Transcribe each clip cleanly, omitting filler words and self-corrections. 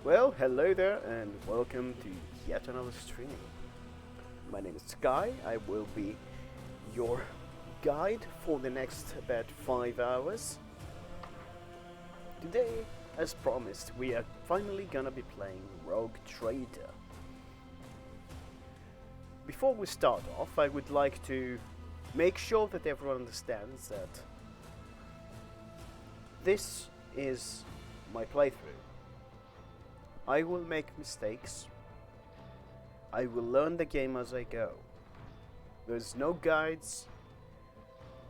Well, hello there and welcome to yet another stream. My name is Sky. I will be your guide for the next about 5 hours. Today, as promised, we are finally gonna be playing Rogue Trader. Before we start off, I would like to make sure that everyone understands that this is my playthrough. I will make mistakes. I will learn the game as I go. There's no guides.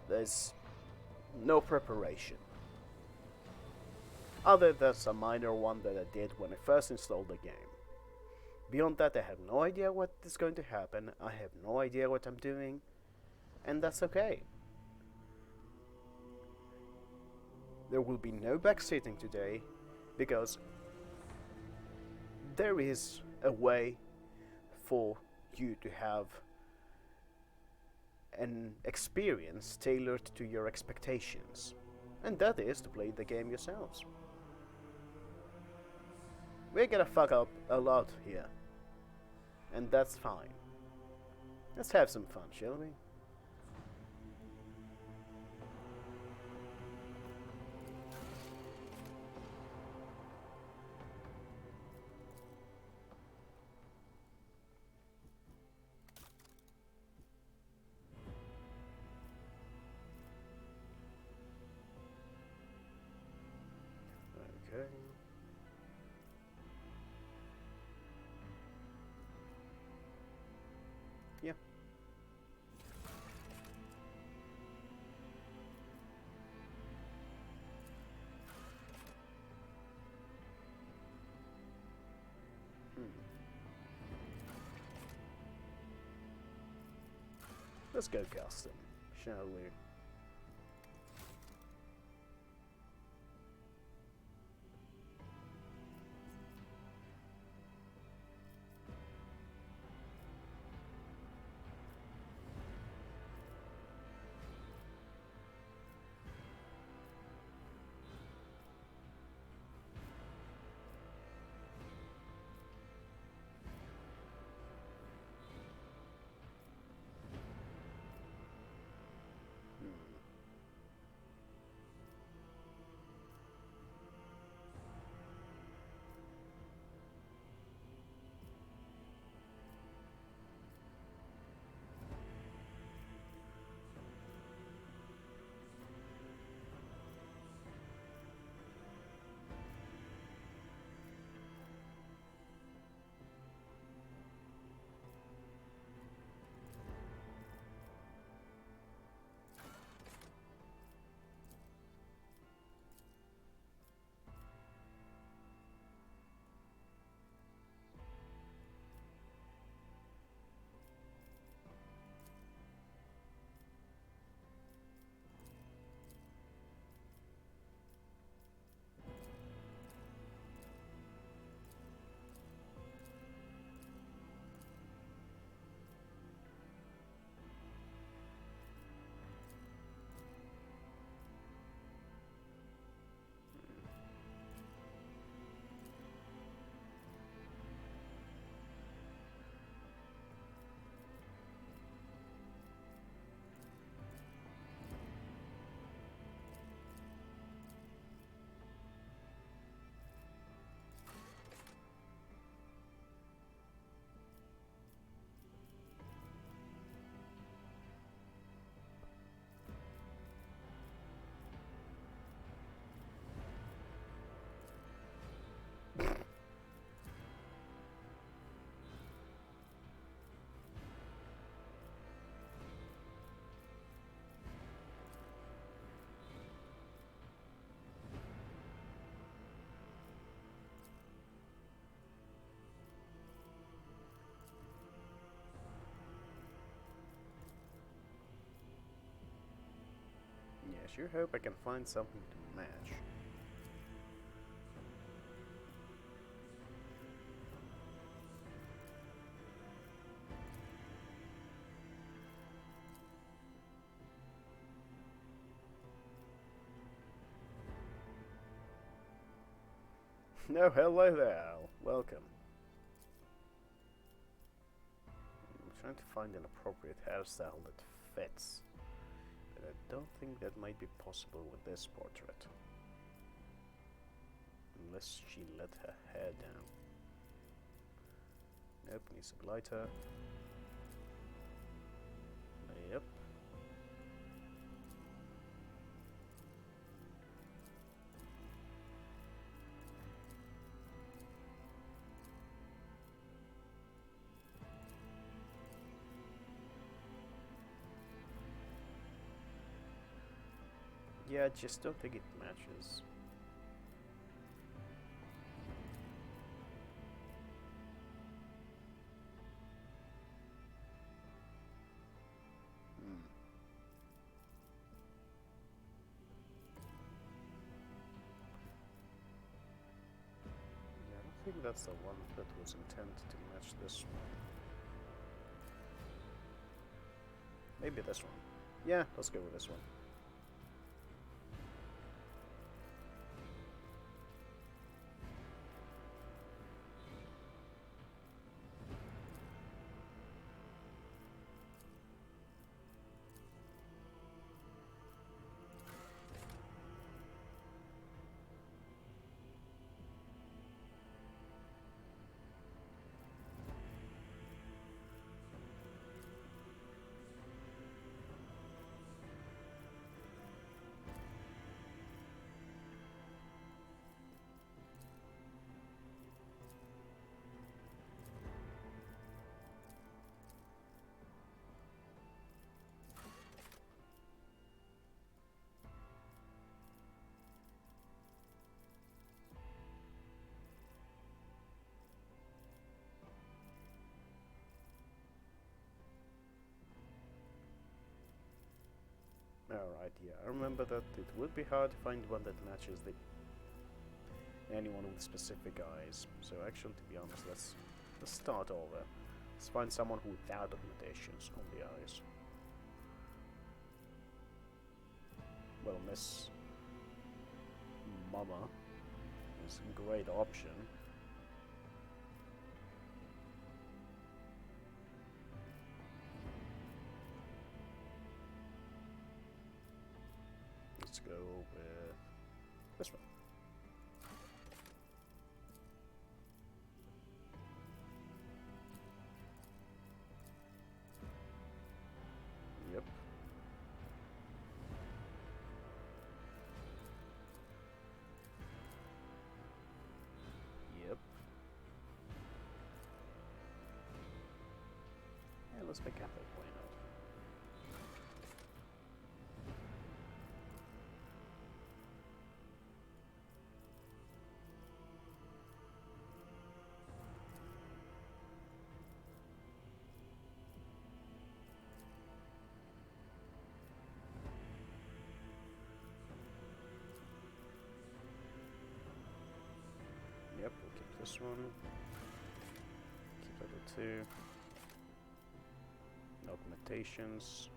There's no preparation. Other than some minor one that I did when I first installed the game. Beyond that, I have no idea what is going to happen. I have no idea what I'm doing. And that's okay. There will be no backseating today because there is a way for you to have an experience tailored to your expectations, and that is to play the game yourselves. We're gonna fuck up a lot here, and that's fine. Let's have some fun, shall we? Okay. Yeah. Let's go custom, shall we? I sure hope I can find something to match. No, hello there, Al. Welcome. I'm trying to find an appropriate hairstyle that fits, but I don't think that might be possible with this portrait. Unless she let her hair down. Nope, needs a glider. Yep. Yeah, I just don't think it matches. Yeah, I don't think that's the one that was intended to match this one. Maybe this one. Yeah, let's go with this one. Alright, yeah, I remember that it would be hard to find one that matches anyone with specific eyes. So actually, to be honest, let's start over. Let's find someone without limitations on the eyes. Well, Miss Mama is a great option. Let's go with this one. Yep. Yep. And let's pick up that point out. Yep, we'll keep this one. Keep the other two. Augmentations.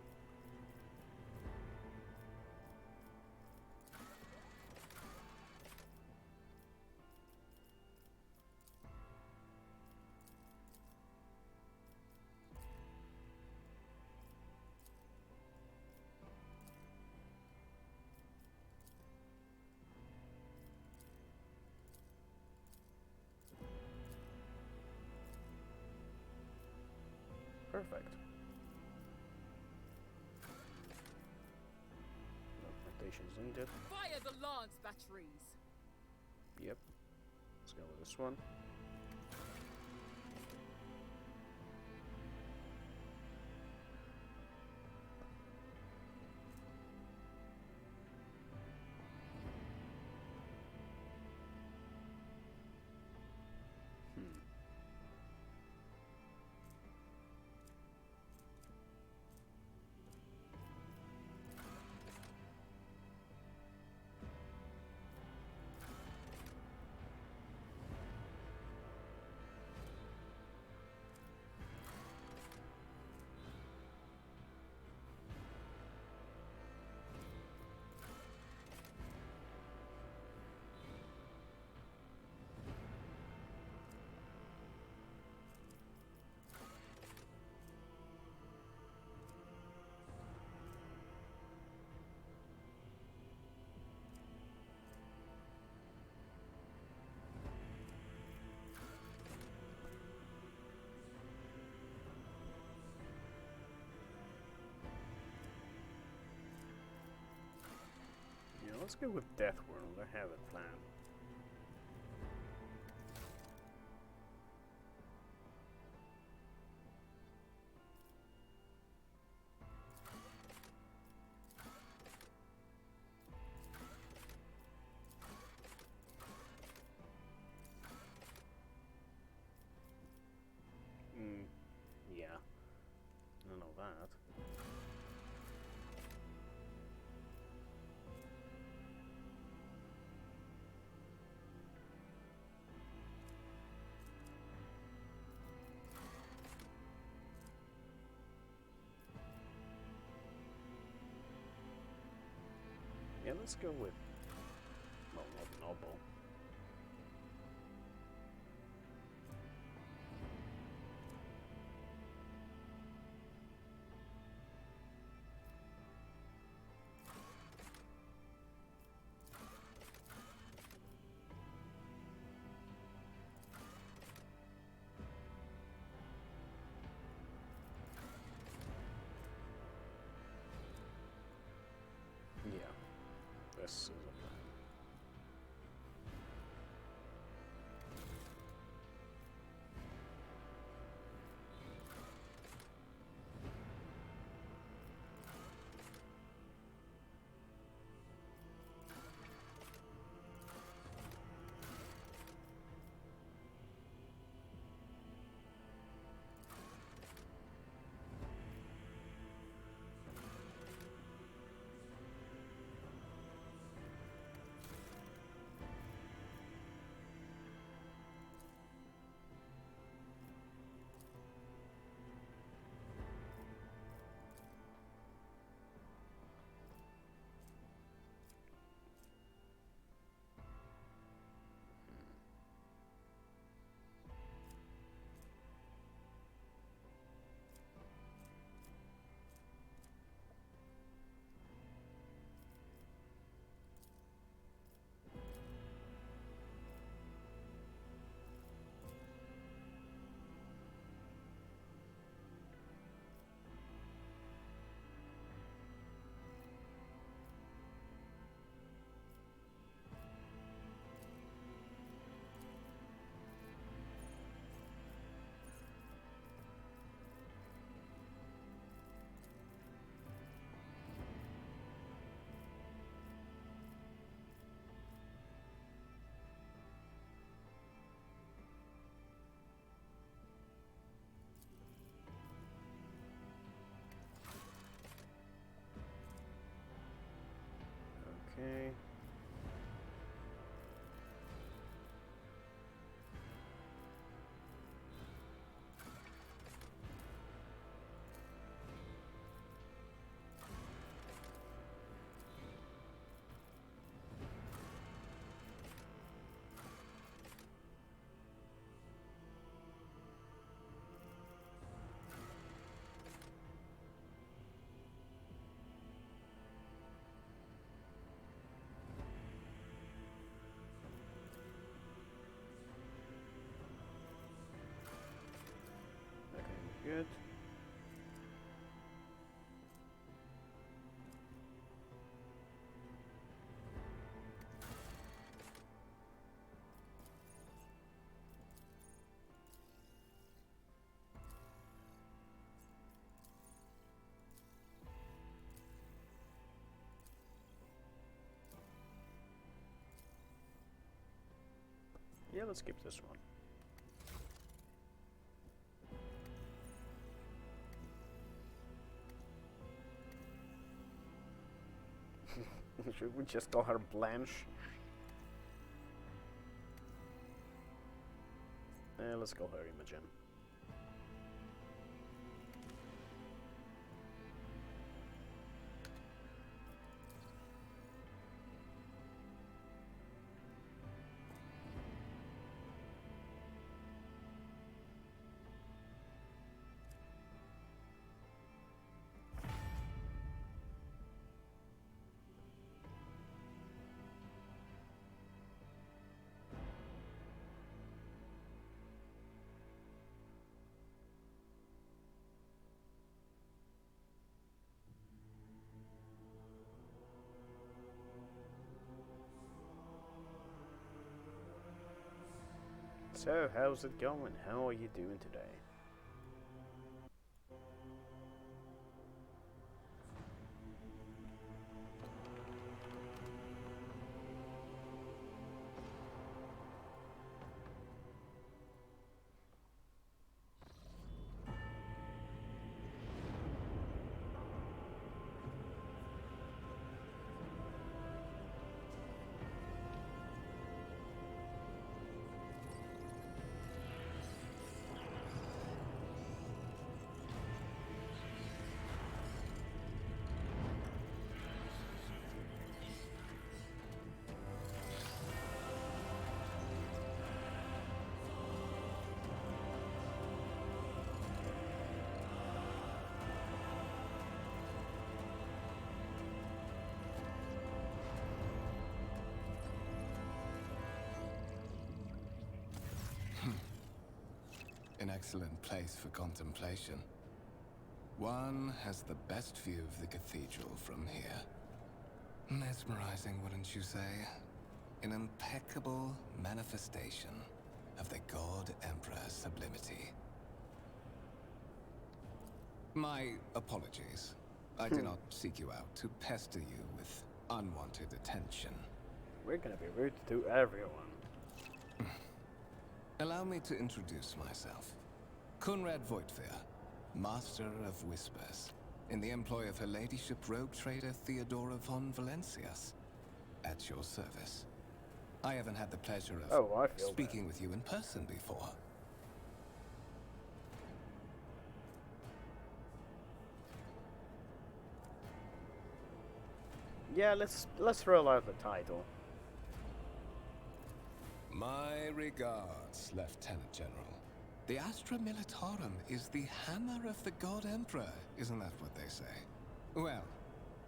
Perfect. Augmentations needed. Fire the lance batteries. Yep. Let's go with this one. let's go with Death World. I have a plan. Yeah. I know that. Yeah, let's go with... well, not noble. Yeah, this is a plan. Okay. Okay, good. Yeah, let's skip this one. Should we just call her Blanche? Let's call her Imogen. So, how's it going? How are you doing today? An excellent place for contemplation. One has the best view of the cathedral from here. Mesmerizing, wouldn't you say? An impeccable manifestation of the God Emperor's sublimity. My apologies. I do not seek you out to pester you with unwanted attention. We're gonna be rude to everyone. Allow me to introduce myself. Conrad Voigtveer, Master of Whispers, in the employ of Her Ladyship Rogue Trader Theodora von Valencias. At your service. I haven't had the pleasure of speaking with you in person before. Yeah, let's roll out the title. My regards, Lieutenant General. The Astra Militarum is the hammer of the God Emperor, isn't that what they say? Well,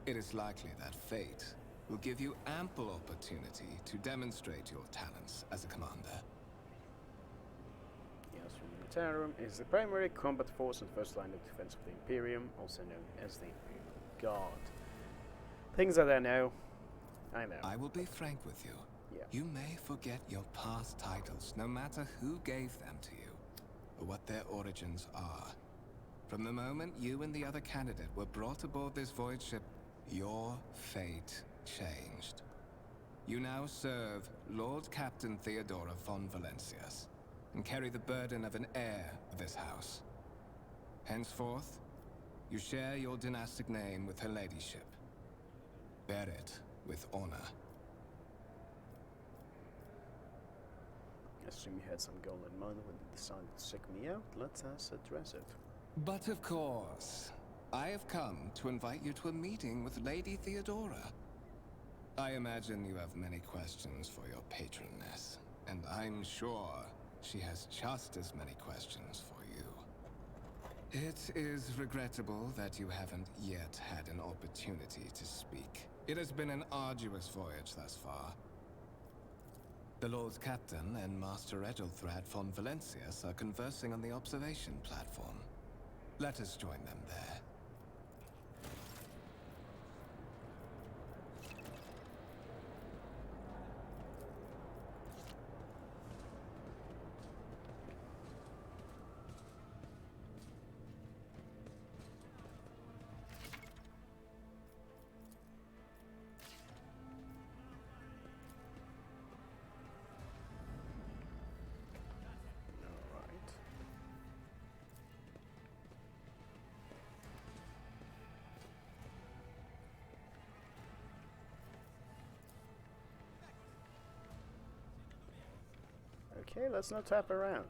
it is likely that fate will give you ample opportunity to demonstrate your talents as a commander. The Astra Militarum is the primary combat force and first line of defense of the Imperium, also known as the Imperial Guard. Things that I know. I know. I will be frank with you. Yeah. You may forget your past titles, no matter who gave them to you, or what their origins are. From the moment you and the other candidate were brought aboard this void ship, your fate changed. You now serve Lord Captain Theodora von Valencias, and carry the burden of an heir of this house. Henceforth, you share your dynastic name with Her Ladyship. Bear it with honor. I assume you had some goal in mind when you decided to seek me out. Let us address it. But of course, I have come to invite you to a meeting with Lady Theodora. I imagine you have many questions for your patroness, and I'm sure she has just as many questions for you. It is regrettable that you haven't yet had an opportunity to speak. It has been an arduous voyage thus far. The Lord Captain and Master Edelthrad von Valencias are conversing on the observation platform. Let us join them there. Alright. Okay, let's not tap around.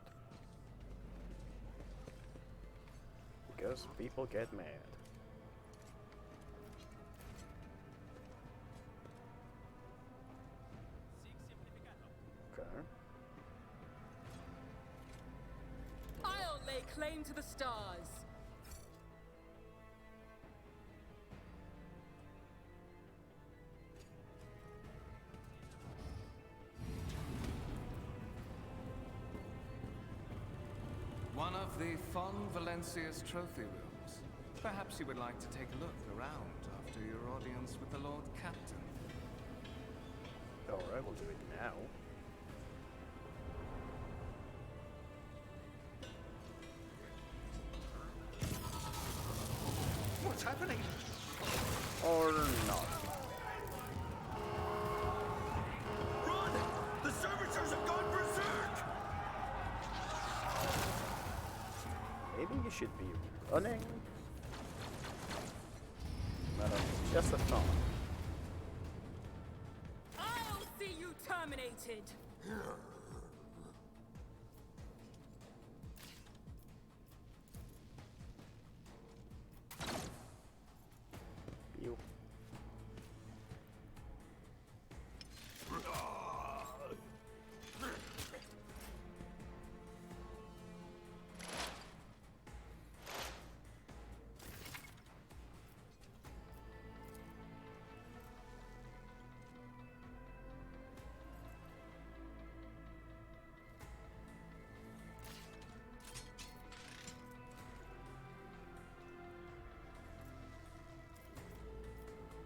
Because people get mad. Okay. I'll lay claim to the stars. One of the Von Valencia's trophy rooms. Perhaps you would like to take a look around after your audience with the Lord Captain. Alright, we'll do it now. happening? Or not. Run! The servitors have gone berserk! Maybe you should be running. No, just a thought. I'll see you terminated. You.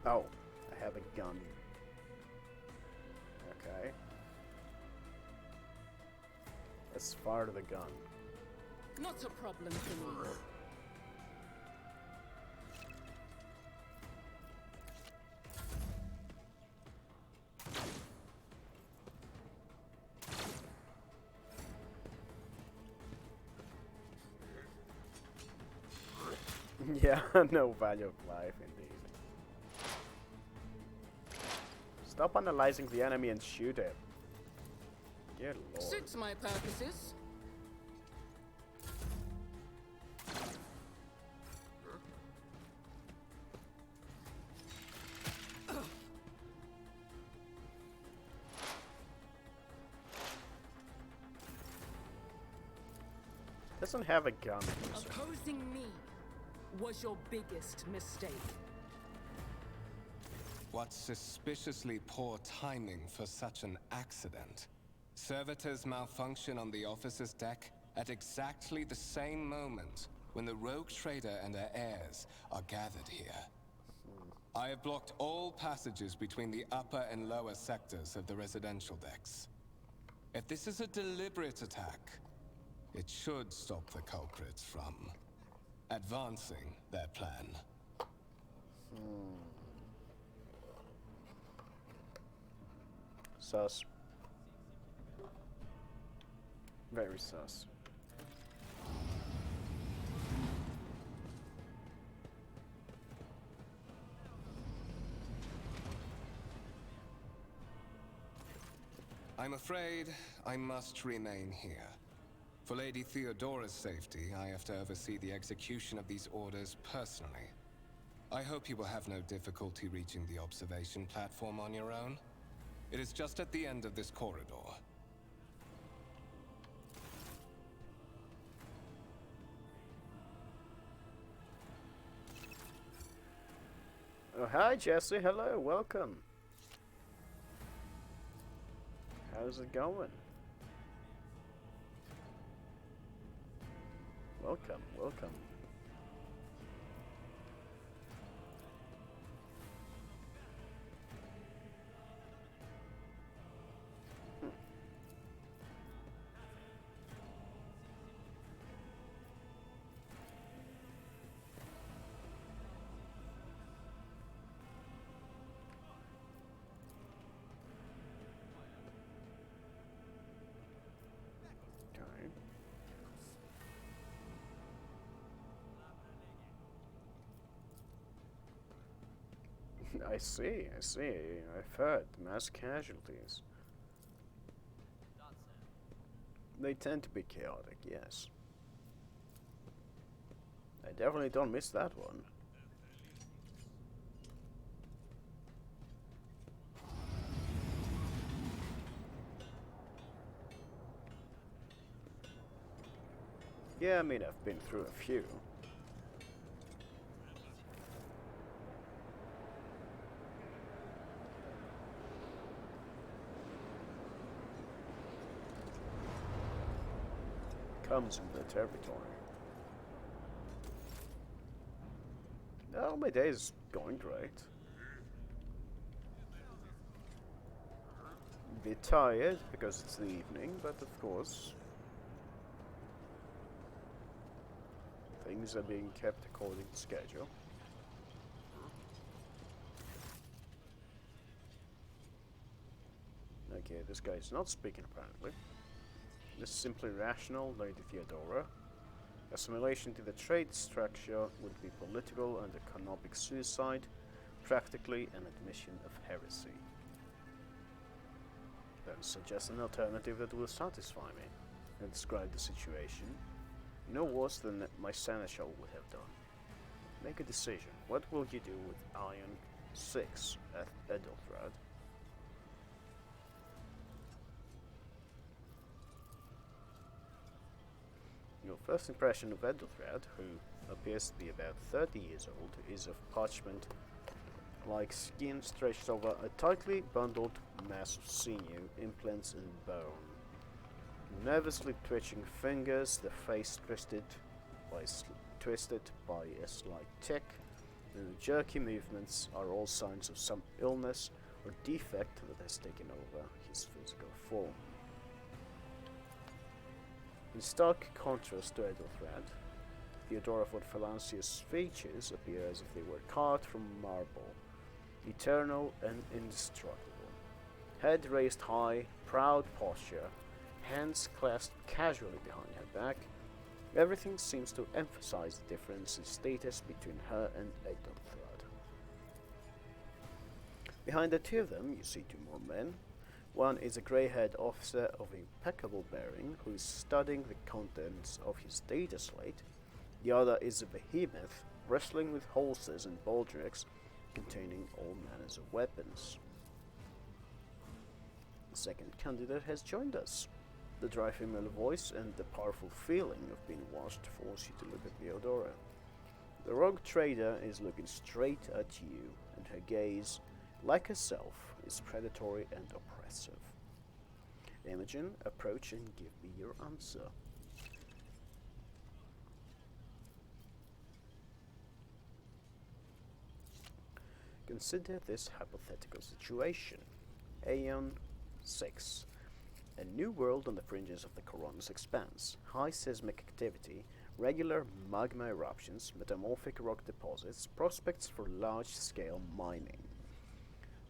Oh, I have a gun. Okay. Let's fire the gun. Not a problem for me. Yeah, no value of life indeed. Stop analyzing the enemy and shoot it. Dear Lord. Suits my purposes. Doesn't have a gun. Opposing me was your biggest mistake. What suspiciously poor timing for such an accident. Servitors malfunction on the officer's deck at exactly the same moment when the rogue trader and her heirs are gathered here. I have blocked all passages between the upper and lower sectors of the residential decks. If this is a deliberate attack, it should stop the culprits from advancing their plan. Sus. Very sus. I'm afraid I must remain here. For Lady Theodora's safety, I have to oversee the execution of these orders personally. I hope you will have no difficulty reaching the observation platform on your own. It is just at the end of this corridor. Oh, hi Jesse, hello, welcome. How's it going? Welcome, welcome. I see, I see. I've heard mass casualties. They tend to be chaotic, yes. I definitely don't miss that one. Yeah, I mean, I've been through a few. Comes with the territory. Oh, my day is going great. A bit tired because it's the evening, but of course things are being kept according to schedule. Okay, this guy is not speaking apparently. This is simply rational, Lady Theodora. Assimilation to the trade structure would be political and economic suicide, practically an admission of heresy. Then suggest an alternative that will satisfy me, and describe the situation. No worse than my seneschal would have done. Make a decision. What will you do with Iron 6 at Edelthrad? Your first impression of Edelthrad, who appears to be about 30 years old, is of parchment-like skin stretched over a tightly bundled mass of sinew, implants, and bone. Nervously twitching fingers, the face twisted by a slight tick, and the jerky movements are all signs of some illness or defect that has taken over his physical form. In stark contrast to Edelthrad, Theodora von Valancius' features appear as if they were carved from marble, eternal and indestructible. Head raised high, proud posture, hands clasped casually behind her back, everything seems to emphasize the difference in status between her and Edelthrad. Behind the two of them, you see two more men. One is a grey-haired officer of impeccable bearing who is studying the contents of his data slate. The other is a behemoth wrestling with holsters and baldricks containing all manners of weapons. The second candidate has joined us. The dry female voice and the powerful feeling of being watched force you to look at Theodora. The rogue trader is looking straight at you, and her gaze, like herself, is predatory and oppressive. Imogen, approach and give me your answer. Consider this hypothetical situation. Aeon 6. A new world on the fringes of the Coronis expanse. High seismic activity, regular magma eruptions, metamorphic rock deposits, prospects for large-scale mining.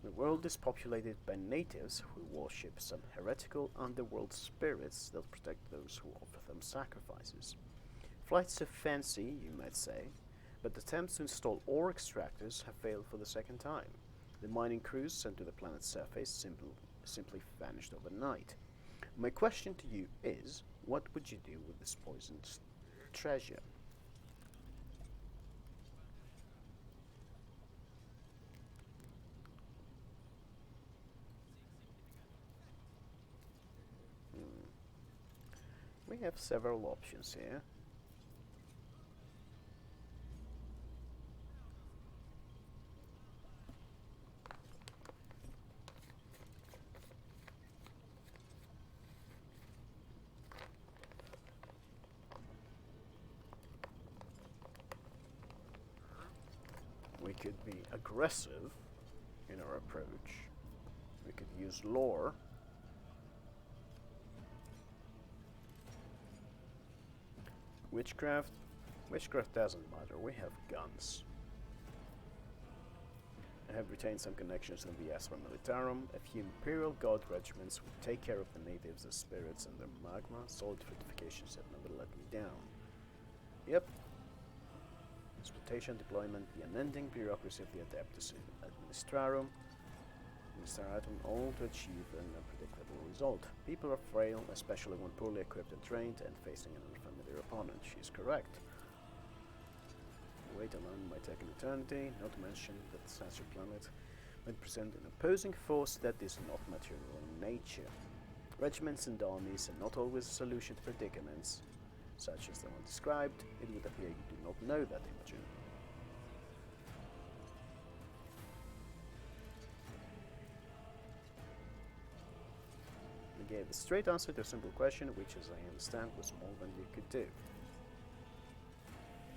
The world is populated by natives who worship some heretical underworld spirits that protect those who offer them sacrifices. Flights of fancy, you might say, but attempts to install ore extractors have failed for the second time. The mining crews sent to the planet's surface simply vanished overnight. My question to you is, what would you do with this poisoned treasure? We have several options here. We could be aggressive in our approach. We could use lore. Witchcraft doesn't matter, we have guns. I have retained some connections in the Astra Militarum. A few Imperial Guard regiments would take care of the natives as spirits and their magma. Solid fortifications have never let me down. Yep. Exploitation, deployment, the unending bureaucracy of the Adeptus Administratum, all to achieve an unpredictable result. People are frail, especially when poorly equipped and trained, and facing an unfamiliar opponent. She's correct. Wait alone might take an eternity, not to mention that such a planet might present an opposing force that is not material in nature. Regiments and armies are not always a solution to predicaments, such as the one described. It would appear you do not know that, Imogen. You gave a straight answer to a simple question, which, as I understand, was more than you could do.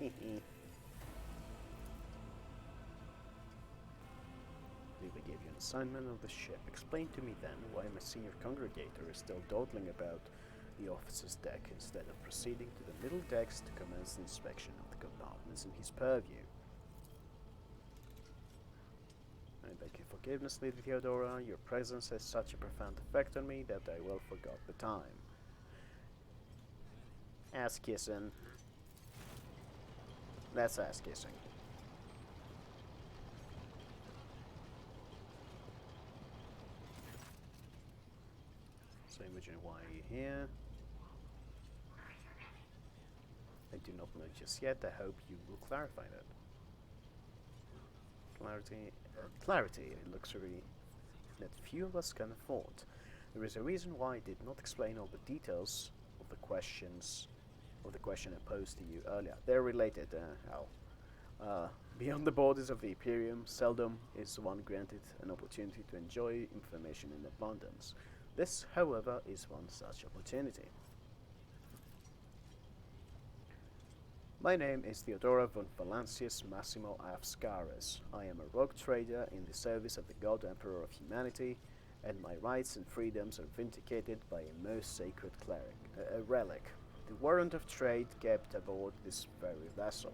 We gave you an assignment of the ship. Explain to me then why my senior congregator is still dawdling about the officer's deck instead of proceeding to the middle decks to commence the inspection of the compartments in his purview. I Beg your forgiveness, Lady Theodora. Your presence has such a profound effect on me that I well forgot the time. Ass kissing. That's ass kissing. So Imogen, why are you here? I do not know just yet. I hope you will clarify that. Clarity, a luxury that few of us can afford. There is a reason why I did not explain all the details of the question I posed to you earlier. They're related, Al. Beyond the borders of the Imperium, seldom is one granted an opportunity to enjoy information in abundance. This, however, is one such opportunity. My name is Theodora von Valancius Massimo Afscaris. I am a rogue trader in the service of the God Emperor of Humanity, and my rights and freedoms are vindicated by a most sacred relic, the warrant of trade kept aboard this very vessel.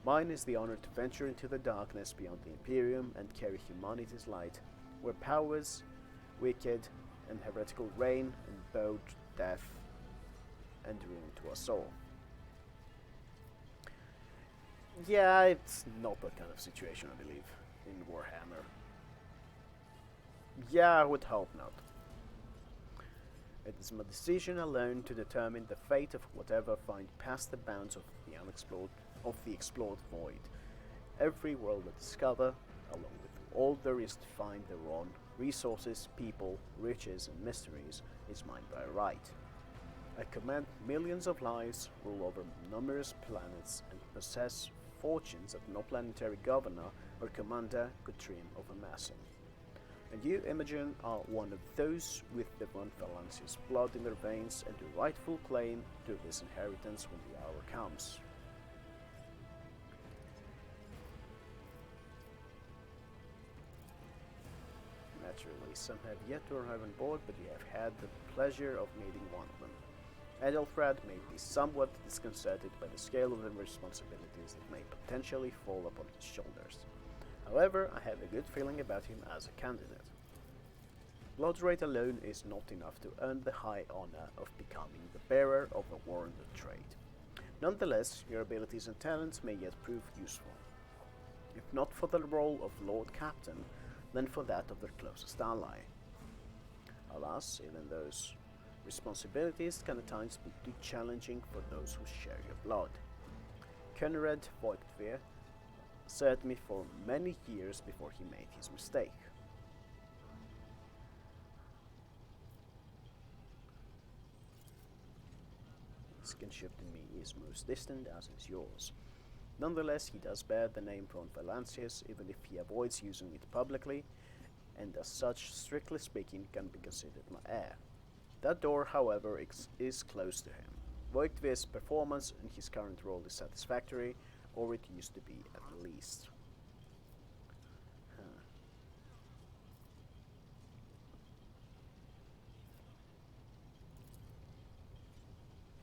Mine is the honor to venture into the darkness beyond the Imperium and carry humanity's light, where powers, wicked and heretical reign, and bowed death and ruin to us all. Yeah, it's not that kind of situation, I believe, in Warhammer. Yeah, I would hope not. It is my decision alone to determine the fate of whatever find past the bounds of the explored void. Every world I discover, along with all there is to find thereon, resources, people, riches, and mysteries, is mine by right. I command millions of lives, rule over numerous planets, and possess fortunes that no planetary governor or commander could dream of amassing. And you, Imogen, are one of those with the von Valancius blood in their veins and the rightful claim to this inheritance when the hour comes. Naturally, some have yet to arrive on board, but you have had the pleasure of meeting one of them. Edelfrad may be somewhat disconcerted by the scale of the responsibilities that may potentially fall upon his shoulders. However, I have a good feeling about him as a candidate. Blood rate alone is not enough to earn the high honor of becoming the bearer of a warrant of trade. Nonetheless, your abilities and talents may yet prove useful. If not for the role of Lord Captain, then for that of their closest ally. Alas, even those responsibilities can at times be too challenging for those who share your blood. Conrad Voigtveer served me for many years before he made his mistake. His kinship to me is most distant, as is yours. Nonetheless, he does bear the name von Valancius, even if he avoids using it publicly, and as such, strictly speaking, can be considered my heir. That door, however, is closed to him. Voigtveer's performance in his current role is satisfactory, or it used to be at least.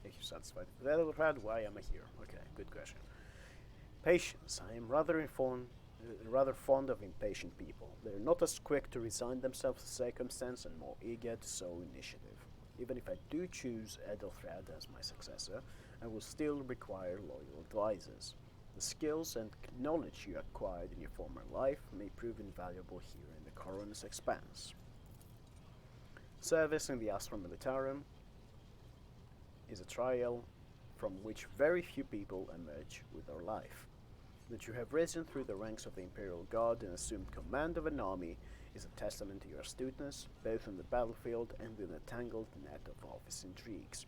If you're satisfied with Edelfrad, why am I here? Okay, good question. Patience. I am rather fond of impatient people. They're not as quick to resign themselves to circumstance and more eager to show initiative. Even if I do choose Edelfrad as my successor, I will still require loyal advisors. The skills and knowledge you acquired in your former life may prove invaluable here in the Coroner's Expanse. Service in the Astra Militarum is a trial from which very few people emerge with their life. That you have risen through the ranks of the Imperial Guard and assumed command of an army is a testament to your astuteness, both on the battlefield and in the tangled net of office intrigues.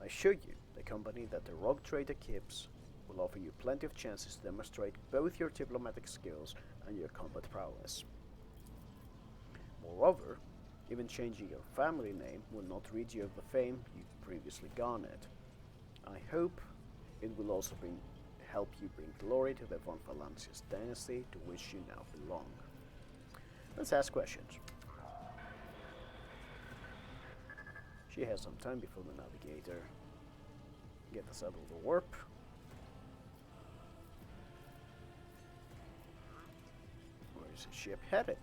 I assure you, the company that the rogue trader keeps will offer you plenty of chances to demonstrate both your diplomatic skills and your combat prowess. Moreover, even changing your family name will not rid you of the fame you previously garnered. I hope it will also help you bring glory to the von Valancius dynasty to which you now belong. Let's ask questions. She has some time before the navigator gets us out of the warp. Where is a ship headed?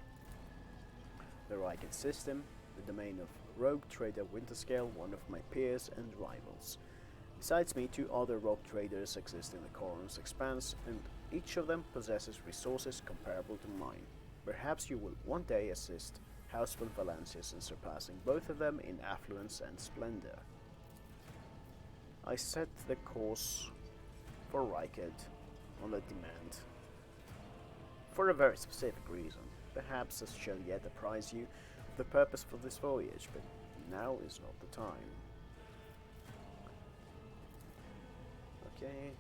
The Riken system, the domain of rogue trader Winterscale, one of my peers and rivals. Besides me, 2 other rogue traders exist in the Corn's expanse, and each of them possesses resources comparable to mine. Perhaps you will one day assist House von Valancius in surpassing both of them in affluence and splendor. I set the course for Ryked on the demand for a very specific reason. Perhaps I shall yet apprise you of the purpose for this voyage, but now is not the time. Okay,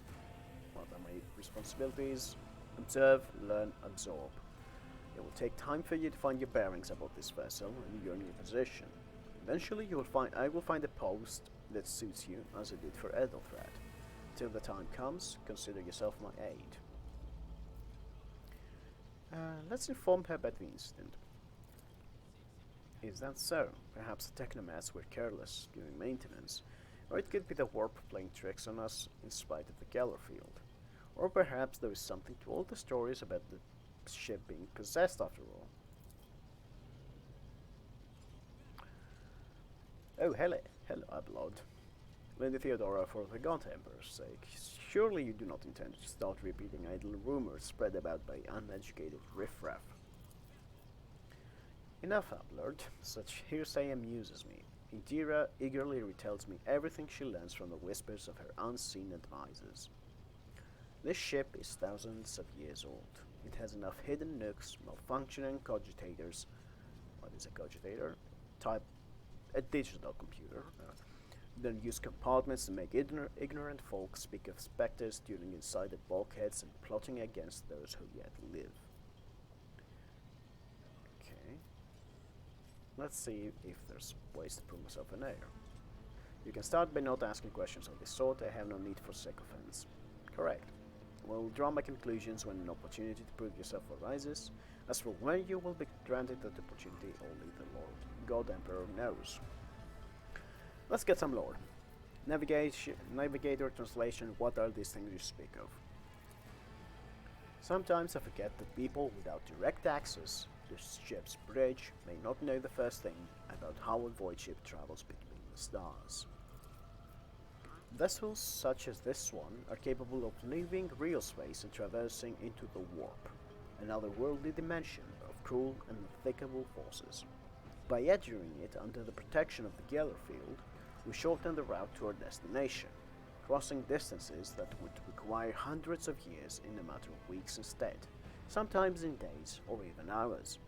what are my responsibilities? Observe, learn, absorb. It will take time for you to find your bearings about this vessel and your new position. Eventually I will find a post that suits you, as I did for Edelthred. Till the time comes, consider yourself my aide. Let's inform her about the incident. Is that so? Perhaps the technomats were careless during maintenance, or it could be the warp playing tricks on us in spite of the Geller field. Or perhaps there is something to all the stories about the ship being possessed after all. Oh, hello, Blood. Lady Theodora, for the God Emperor's sake, surely you do not intend to start repeating idle rumors spread about by uneducated riffraff. Enough, Ablord. Such hearsay amuses me. Indira eagerly retells me everything she learns from the whispers of her unseen advisors. This ship is thousands of years old. It has enough hidden nooks, malfunctioning cogitators. What is a cogitator? Type a digital computer. Then use compartments to make ignorant folk speak of specters tuning inside the bulkheads and plotting against those who yet live. Okay. Let's see if there's ways to prove myself an heir. You can start by not asking questions of this sort. I have no need for sycophants. Correct. Well, draw my conclusions when an opportunity to prove yourself arises. As for when you will be granted that opportunity, only the Lord God Emperor knows. Let's get some lore. Navigator translation, what are these things you speak of? Sometimes I forget that people without direct access to ship's bridge may not know the first thing about how a void ship travels between the stars. Vessels such as this one are capable of leaving real space and traversing into the warp, an otherworldly dimension of cruel and unthinkable forces. By adhering it under the protection of the Geller field, we shorten the route to our destination, crossing distances that would require hundreds of years in a matter of weeks instead, sometimes in days or even hours.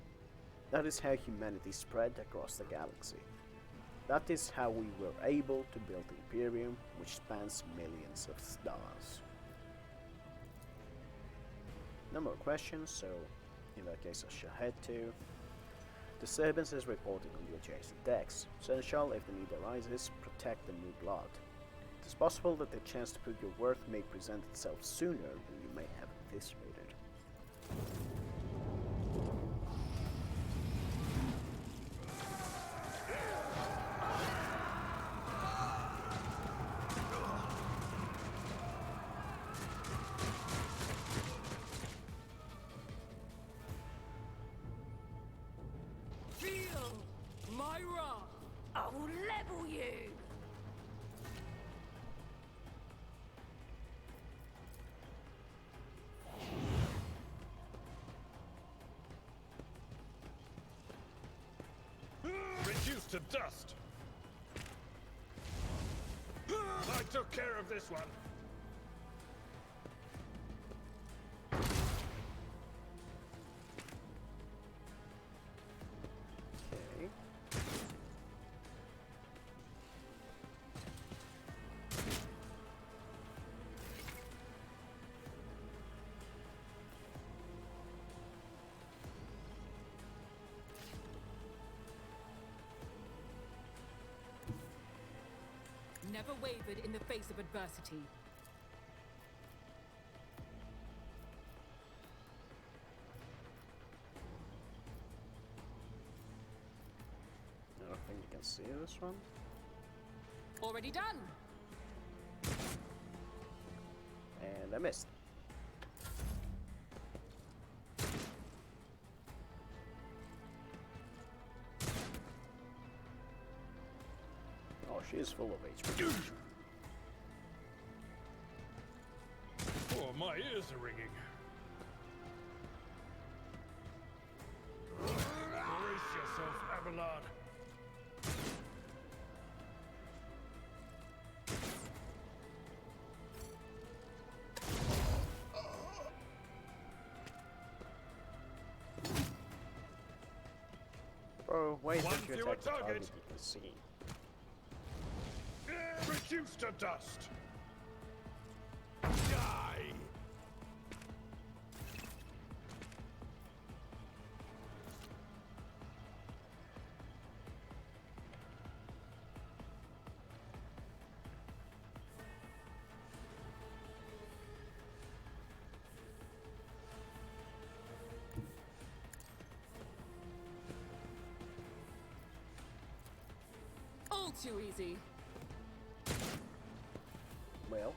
That is how humanity spread across the galaxy. That is how we were able to build the Imperium, which spans millions of stars. No more questions, so in that case I shall head to disturbances reported on the adjacent decks. Essential, if the need arises, protect the new blood. It is possible that the chance to prove your worth may present itself sooner than you may have anticipated. I will level you! Reduced to dust. I took care of this one. Okay. Never wavered in the face of adversity. I don't think you can see this one. Already done! And I missed. she is full of HP. Oh, my ears are ringing. Brace yourself, Abelard. Bro, wait One until you fewer attack the target target. you can see. Reduced to dust. Die. All too easy. Well,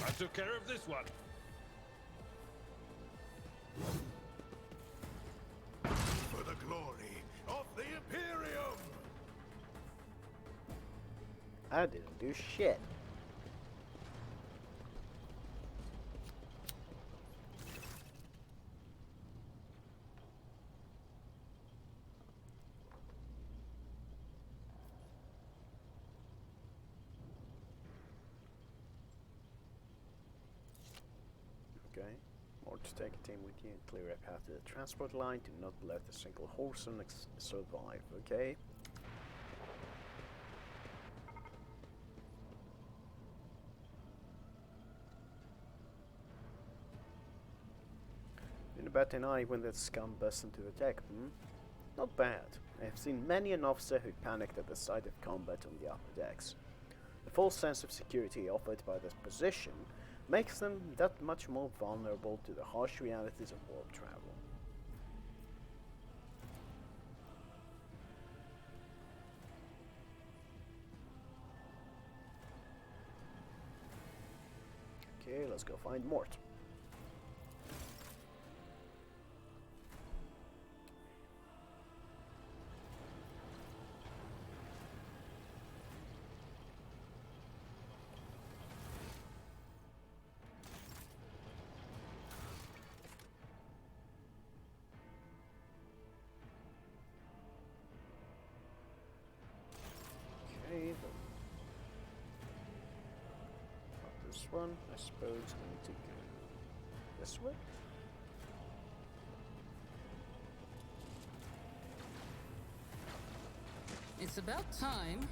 I took care of this one. For the glory of the Imperium! I didn't do shit. Okay, more to take a team with you and clear a path to the transport line. Do not let a single horseman survive, okay? In about an eye when that scum burst into attack, Not bad. I have seen many an officer who panicked at the sight of combat on the upper decks. The false sense of security offered by this position makes them that much more vulnerable to the harsh realities of warp travel. Okay, let's go find Mort. Okay, not this one. I suppose I need to go this way. It's about time.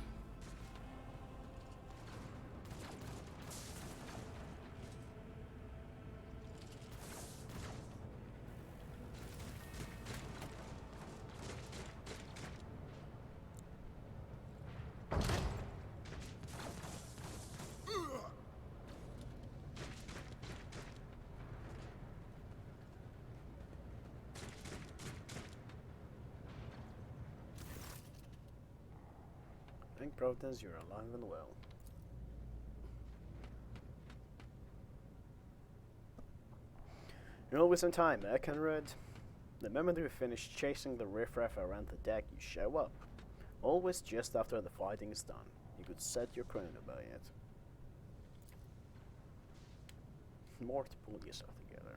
Thank Providence you're alive and well. You're always on time, eh, Conrad? The moment we finish chasing the riffraff around the deck, you show up. Always just after the fighting is done. You could set your chrono by it. Mort, pull yourself together.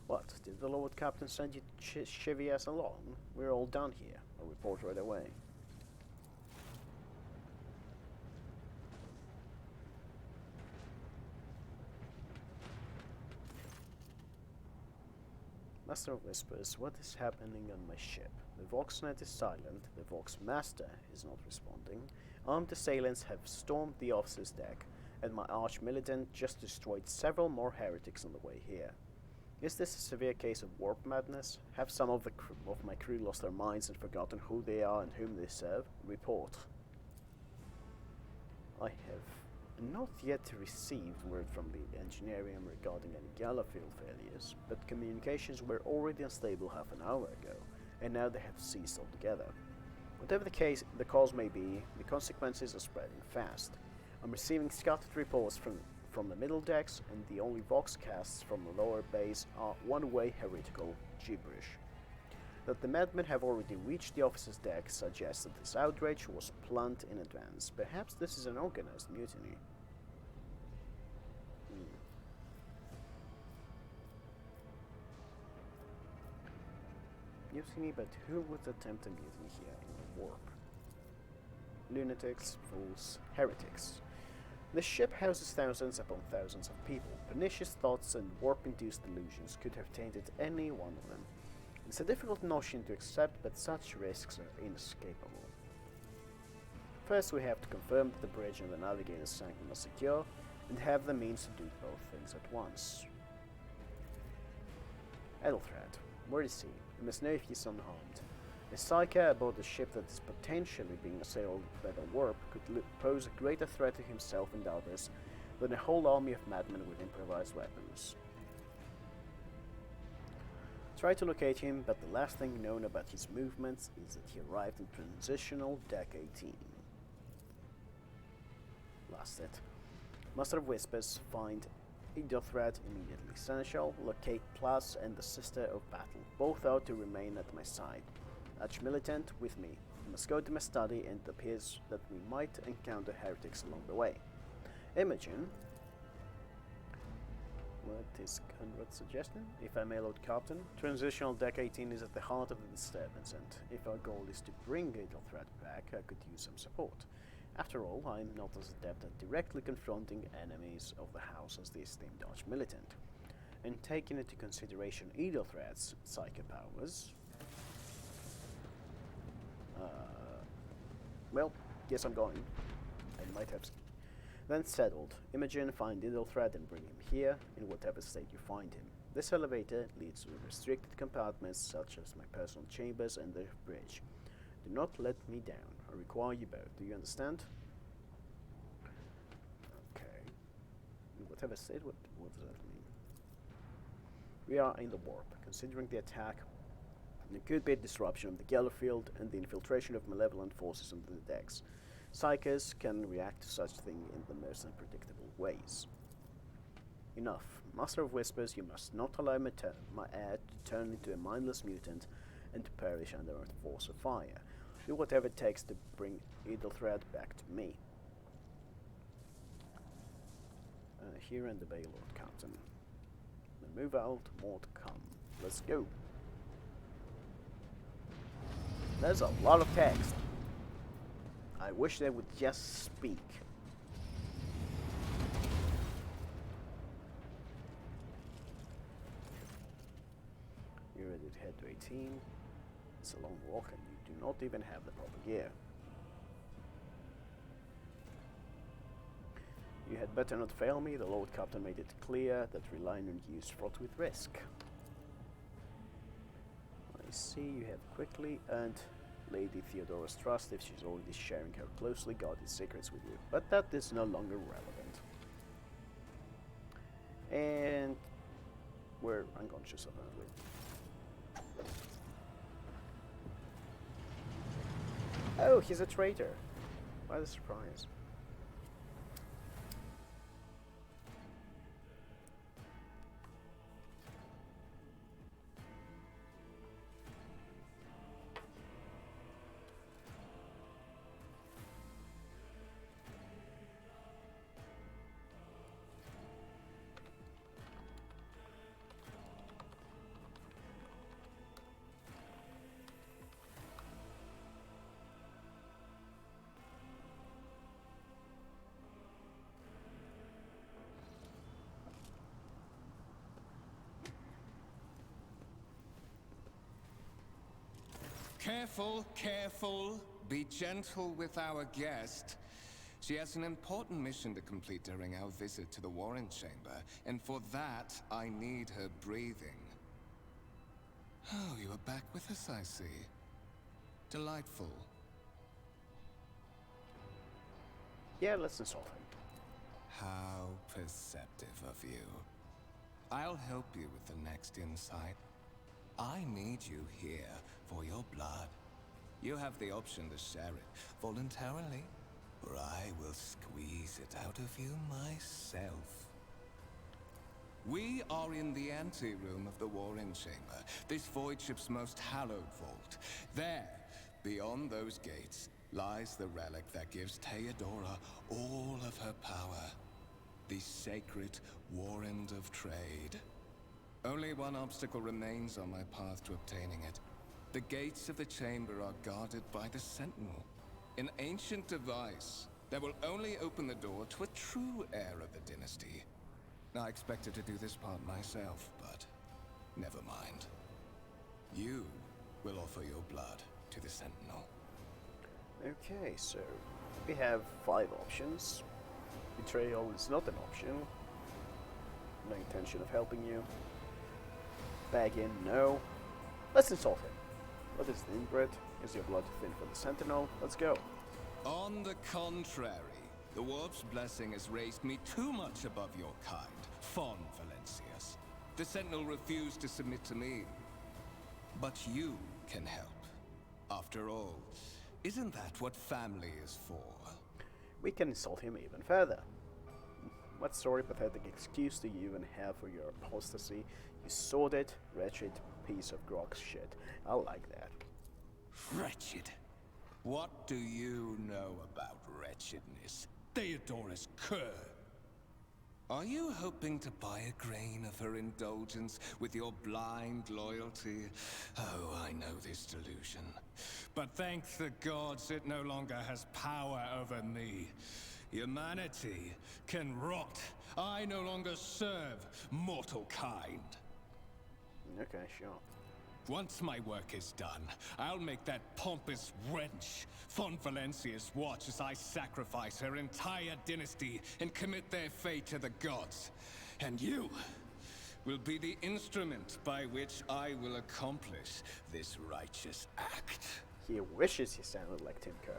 What? Did the Lord Captain send you to chivvy us along? We're all done here. I'll report right away. Master of Whispers, what is happening on my ship? The Voxnet is silent, the Vox Master is not responding, armed assailants have stormed the officer's deck, and my arch-militant just destroyed several more heretics on the way here. Is this a severe case of warp madness? Have some of my crew lost their minds and forgotten who they are and whom they serve? Report. I have not yet received word from the engineering regarding any Gallowfield failures, but communications were already unstable half an hour ago, and now they have ceased altogether. Whatever the cause may be, the consequences are spreading fast. I'm receiving scattered reports from the middle decks, and the only vox casts from the lower base are one-way heretical gibberish. That the madmen have already reached the officer's deck suggests that this outrage was planned in advance. Perhaps this is an organized mutiny. Mutiny, but who would attempt a mutiny here in the warp? Lunatics, fools, heretics. The ship houses thousands upon thousands of people. Pernicious thoughts and warp-induced delusions could have tainted any one of them. It's a difficult notion to accept, but such risks are inescapable. First, we have to confirm that the bridge and the navigator's sanctum are secure, and have the means to do both things at once. Ethelthred, where is he? We must know if he's unharmed. A psyker aboard a ship that is potentially being assailed by the warp could pose a greater threat to himself and others than a whole army of madmen with improvised weapons. Try to locate him, but the last thing known about his movements is that he arrived in transitional deck 18. Last hit. Master of Whispers, find Ethelthred immediately. Seneschal, locate Plas and the Sister of Battle. Both are to remain at my side. Arch Militant with me. We must go to my study, and it appears that we might encounter heretics along the way. Imogen. What is Conrad's suggestion? If I may, Lord Captain, transitional deck 18 is at the heart of the disturbance, and if our goal is to bring Ethelthred back, I could use some support. After all, I am not as adept at directly confronting enemies of the house as the esteemed Arch Militant. And taking into consideration Ethelthred's psychic powers, well, yes, I'm going. I might have. Then settled. Imogen, find Ethelthred and bring him here, in whatever state you find him. This elevator leads to restricted compartments such as my personal chambers and the bridge. Do not let me down. I require you both. Do you understand? Okay. In whatever state, what does that mean? We are in the warp. Considering the attack, there could be a disruption of the Geller field and the infiltration of malevolent forces into the decks. Psychers can react to such thing in the most unpredictable ways. Enough. Master of Whispers, you must not allow my heir to turn into a mindless mutant and to perish under a force of fire. Do whatever it takes to bring Ethelthred back to me. Here and obey, Lord Captain. Then move out, more to come. Let's go. There's a lot of text. I wish they would just speak. You're ready to head to 18. It's a long walk and you do not even have the proper gear. You had better not fail me. The Lord Captain made it clear that relying on you is fraught with risk. I see you have quickly earned Lady Theodora's trust if she's already sharing her closely guarded secrets with you, but that is no longer relevant. And we're unconscious apparently. Oh, he's a traitor. What a surprise. Careful, careful. Be gentle with our guest. She has an important mission to complete during our visit to the Warren Chamber, and for that, I need her breathing. Oh, you are back with us, I see. Delightful. Yeah, let's insult him. How perceptive of you. I'll help you with the next insight. I need you here for your blood. You have the option to share it voluntarily, or I will squeeze it out of you myself. We are in the anteroom of the Warring Chamber, this void ship's most hallowed vault. There, beyond those gates, lies the relic that gives Theodora all of her power. The sacred Warrant of Trade. Only one obstacle remains on my path to obtaining it. The gates of the chamber are guarded by the Sentinel, an ancient device that will only open the door to a true heir of the dynasty. I expected to do this part myself, but never mind. You will offer your blood to the Sentinel. Okay, so we have 5 options. Betrayal is not an option. No intention of helping you. Bag in, no. Let's insult him. What is the inbred? Is your blood thin for the Sentinel? Let's go. On the contrary, the Warp's blessing has raised me too much above your kind, Fon Valencius. The Sentinel refused to submit to me. But you can help. After all, isn't that what family is for? We can insult him even further. What sort of pathetic excuse do you even have for your apostasy? You sordid, wretched piece of grog shit. I like that. Wretched? What do you know about wretchedness? Theodora's cur. Are you hoping to buy a grain of her indulgence with your blind loyalty? Oh, I know this delusion. But thank the gods it no longer has power over me. Humanity can rot. I no longer serve mortal kind. Okay, sure. Once my work is done, I'll make that pompous wench Fon Valencius watch as I sacrifice her entire dynasty and commit their fate to the gods. And you will be the instrument by which I will accomplish this righteous act. He wishes he sounded like Tim Curry.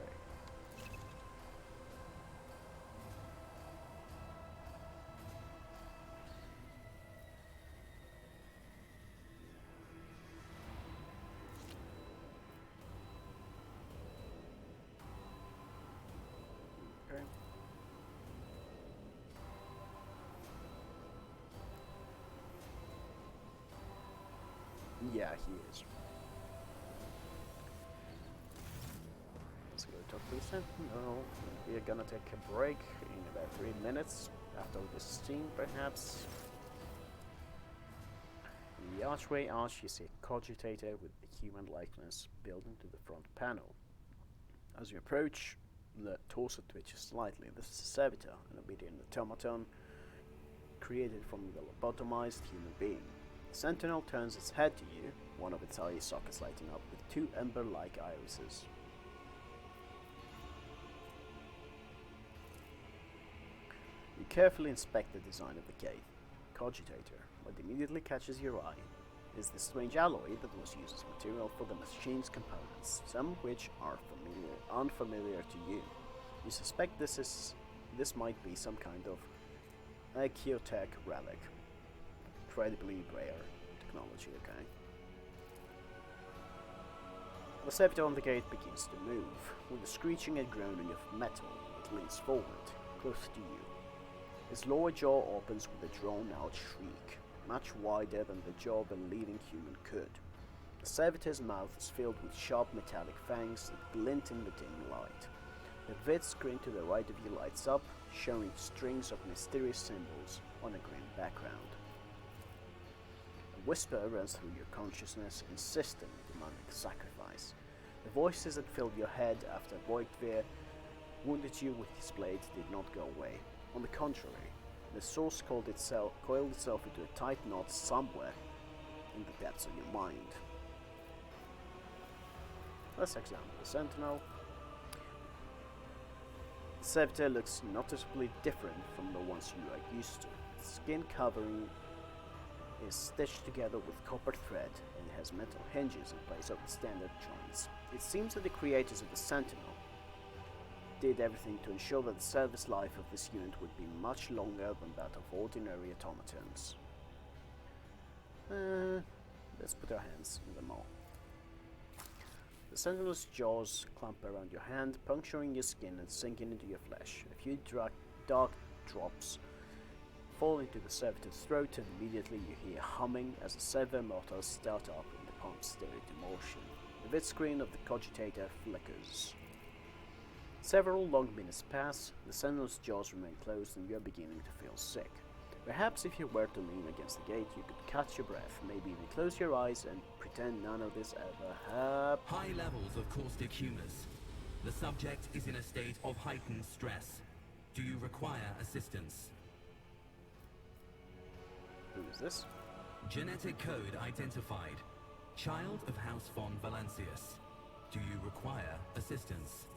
Okay. Yeah, he is. Let's go talk to the Sentinel. We're gonna take a break in about 3 minutes after this scene, perhaps. In the archway arch, you see a cogitator with a human likeness built into the front panel. As you approach, the torso twitches slightly. This is a servitor, an obedient automaton created from the lobotomized human being. The Sentinel turns its head to you, one of its eye sockets lighting up with 2 ember-like irises. You carefully inspect the design of the gate. Cogitator, what immediately catches your eye is the strange alloy that was used as material for the machine's components, some of which are unfamiliar to you. You suspect this might be some kind of Archaeotech relic. Incredibly rare technology, okay? The servitor on the gate begins to move. With a screeching and groaning of metal, it leans forward, close to you. Its lower jaw opens with a drawn-out shriek, much wider than the jaw of a living human could. The servitor's mouth is filled with sharp metallic fangs that glint in the dim light. The vid screen to the right of you lights up, showing strings of mysterious symbols on a green background. A whisper runs through your consciousness, insisting demanding sacrifice. The voices that filled your head after Voigtveer wounded you with his blade did not go away. On the contrary, the source coiled itself into a tight knot somewhere in the depths of your mind. Let's examine the Sentinel. The servitor looks noticeably different from the ones you are used to. Its skin covering is stitched together with copper thread and has metal hinges in place of the standard joints. It seems that the creators of the Sentinel did everything to ensure that the service life of this unit would be much longer than that of ordinary automatons. Let's put our hands in them all. The The Sentinel's jaws clamp around your hand, puncturing your skin and sinking into your flesh. A few dark drops fall into the servitor's throat, and immediately you hear humming as the servo motors start up and the pumps stir into motion. The vid screen of the cogitator flickers. Several long minutes pass, the Sentinel's jaws remain closed, and you are beginning to feel sick. Perhaps if you were to lean against the gate, you could catch your breath, maybe even close your eyes and pretend none of this ever happened. High levels of caustic humus. The subject is in a state of heightened stress. Do you require assistance? Who is this? Genetic code identified. Child of House von Valancius. Do you require assistance?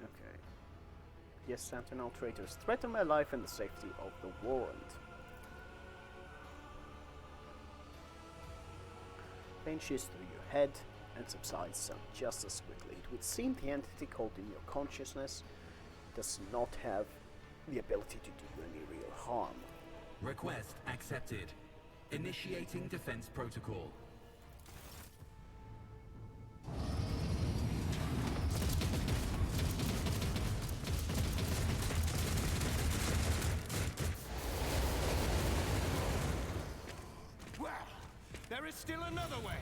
Okay. Yes, Sentinel traitors threaten my life and the safety of the warrant. Pain shoots through your head and subsides just as quickly. It would seem the entity caught in your consciousness does not have the ability to do any real harm. Request accepted. Initiating defense protocol. Well, there is still another way.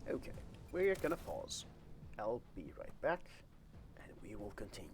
Okay, we're gonna pause. I'll be right back, and we will continue.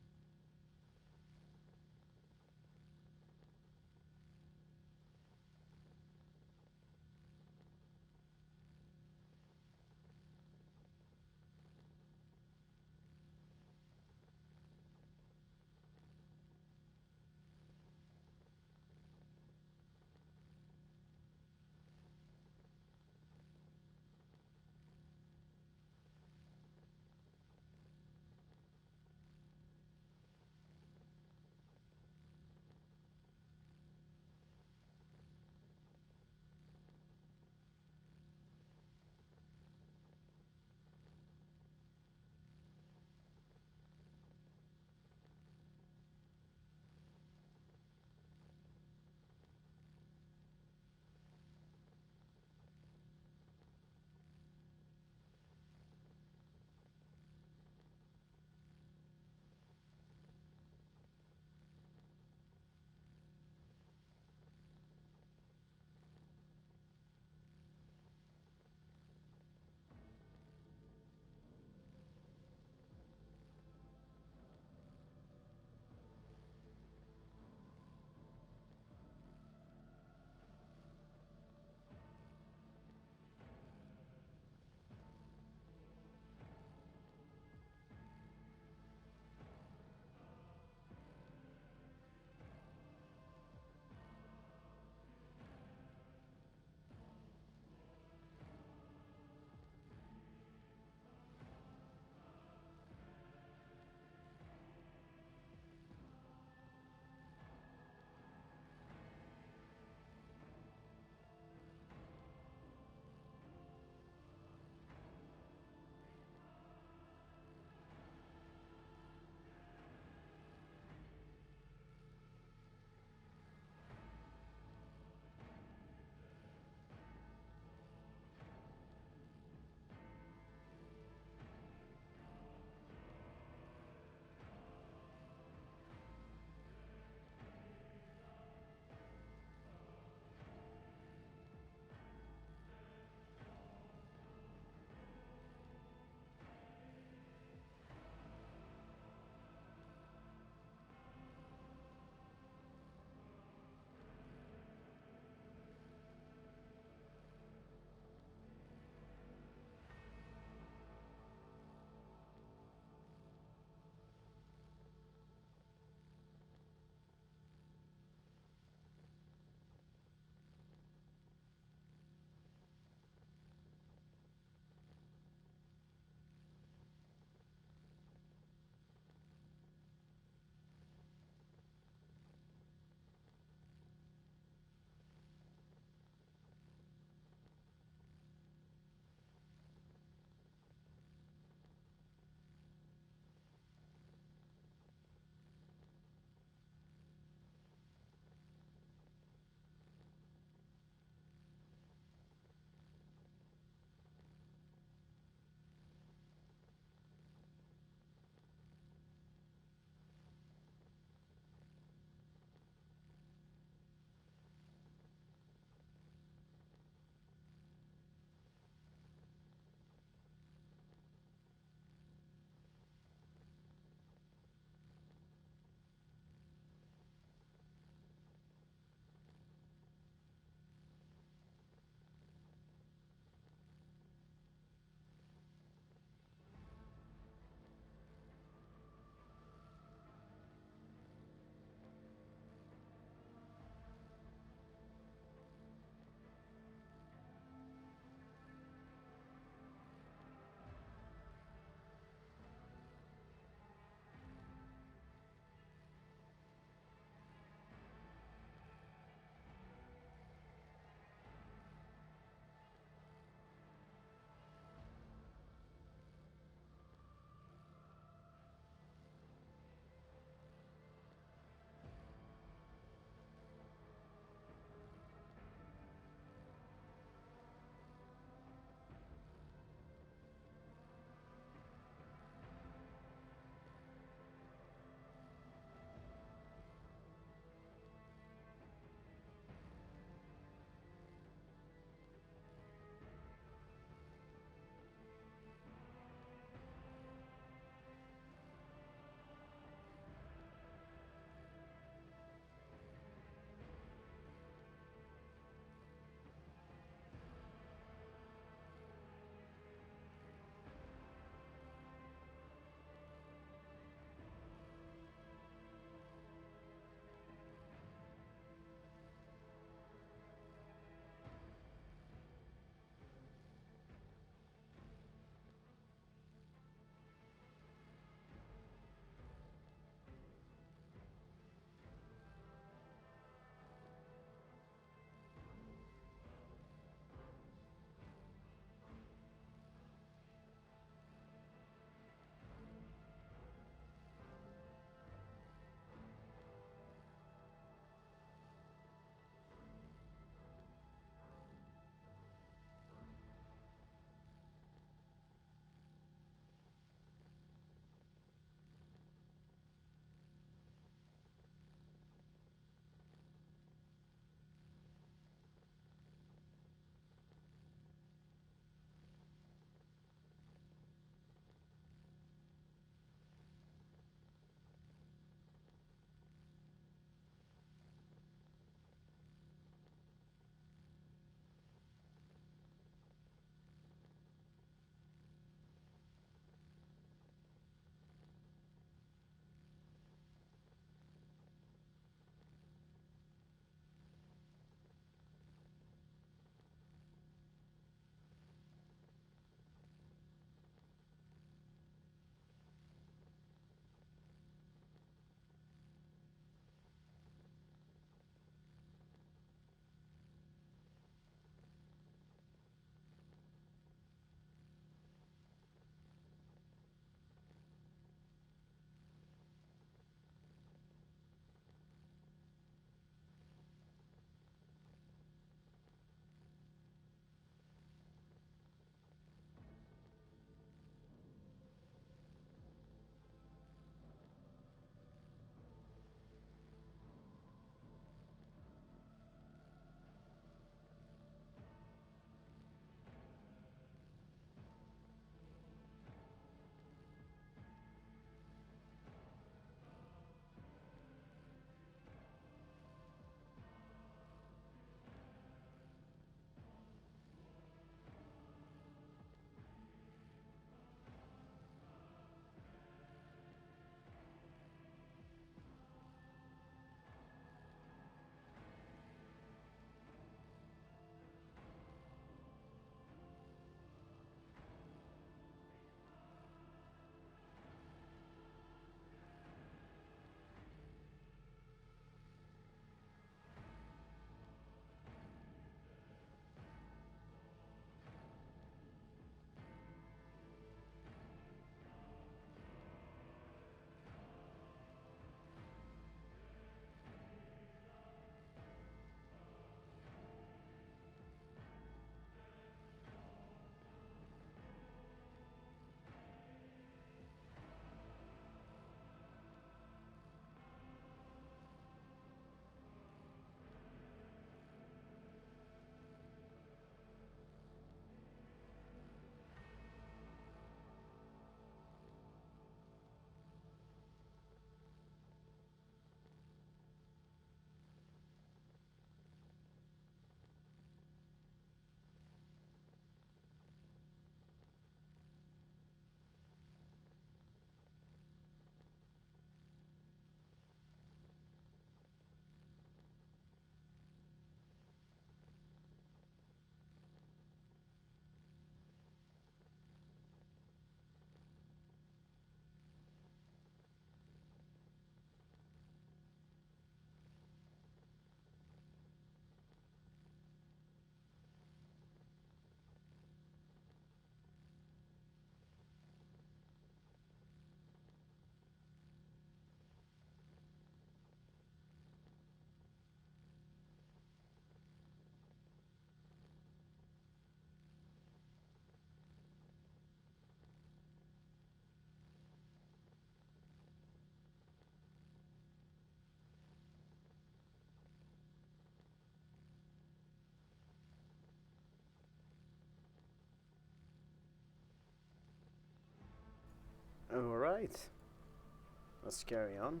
let's carry on.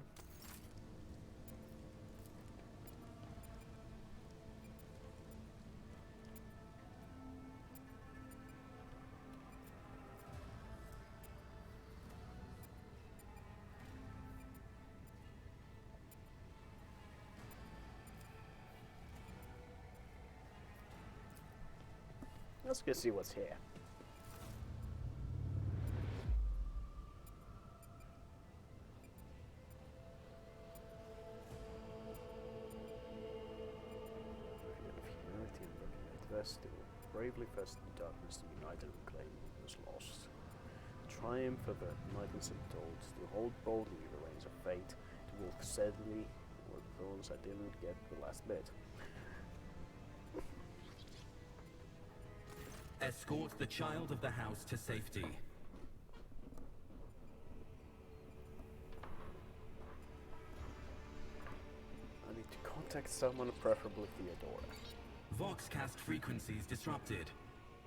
Let's go see what's here. They will bravely face the darkness to unite and reclaim what was lost. The triumph of the enlightened and told to hold boldly the reins of fate, to walk steadily with those that didn't get the last bit. Escort the child of the house to safety. I need to contact someone, preferably Theodora. Voxcast frequencies disrupted.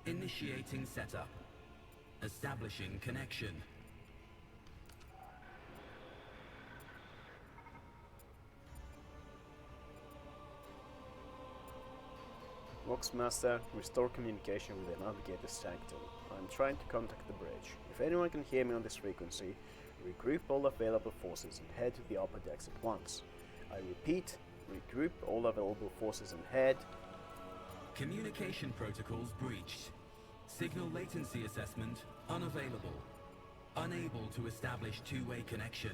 Initiating setup. Establishing connection. Voxmaster, restore communication with the Navigator's Sanctum. I'm trying to contact the bridge. If anyone can hear me on this frequency, regroup all available forces and head to the upper decks at once. I repeat, regroup all available forces and head. Communication protocols breached. Signal latency assessment unavailable. Unable to establish two-way connection.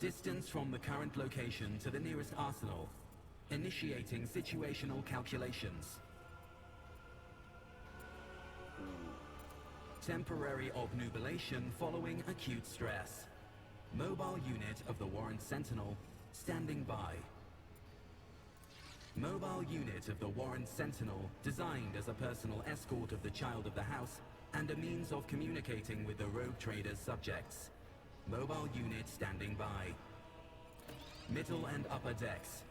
Distance from the current location to the nearest arsenal. Initiating situational calculations. Temporary obnubilation following acute stress. Mobile unit of the Warrant Sentinel standing by. Mobile unit of the Warrant Sentinel designed as a personal escort of the child of the house and a means of communicating with the rogue trader's subjects. Mobile unit standing by. Middle and upper decks.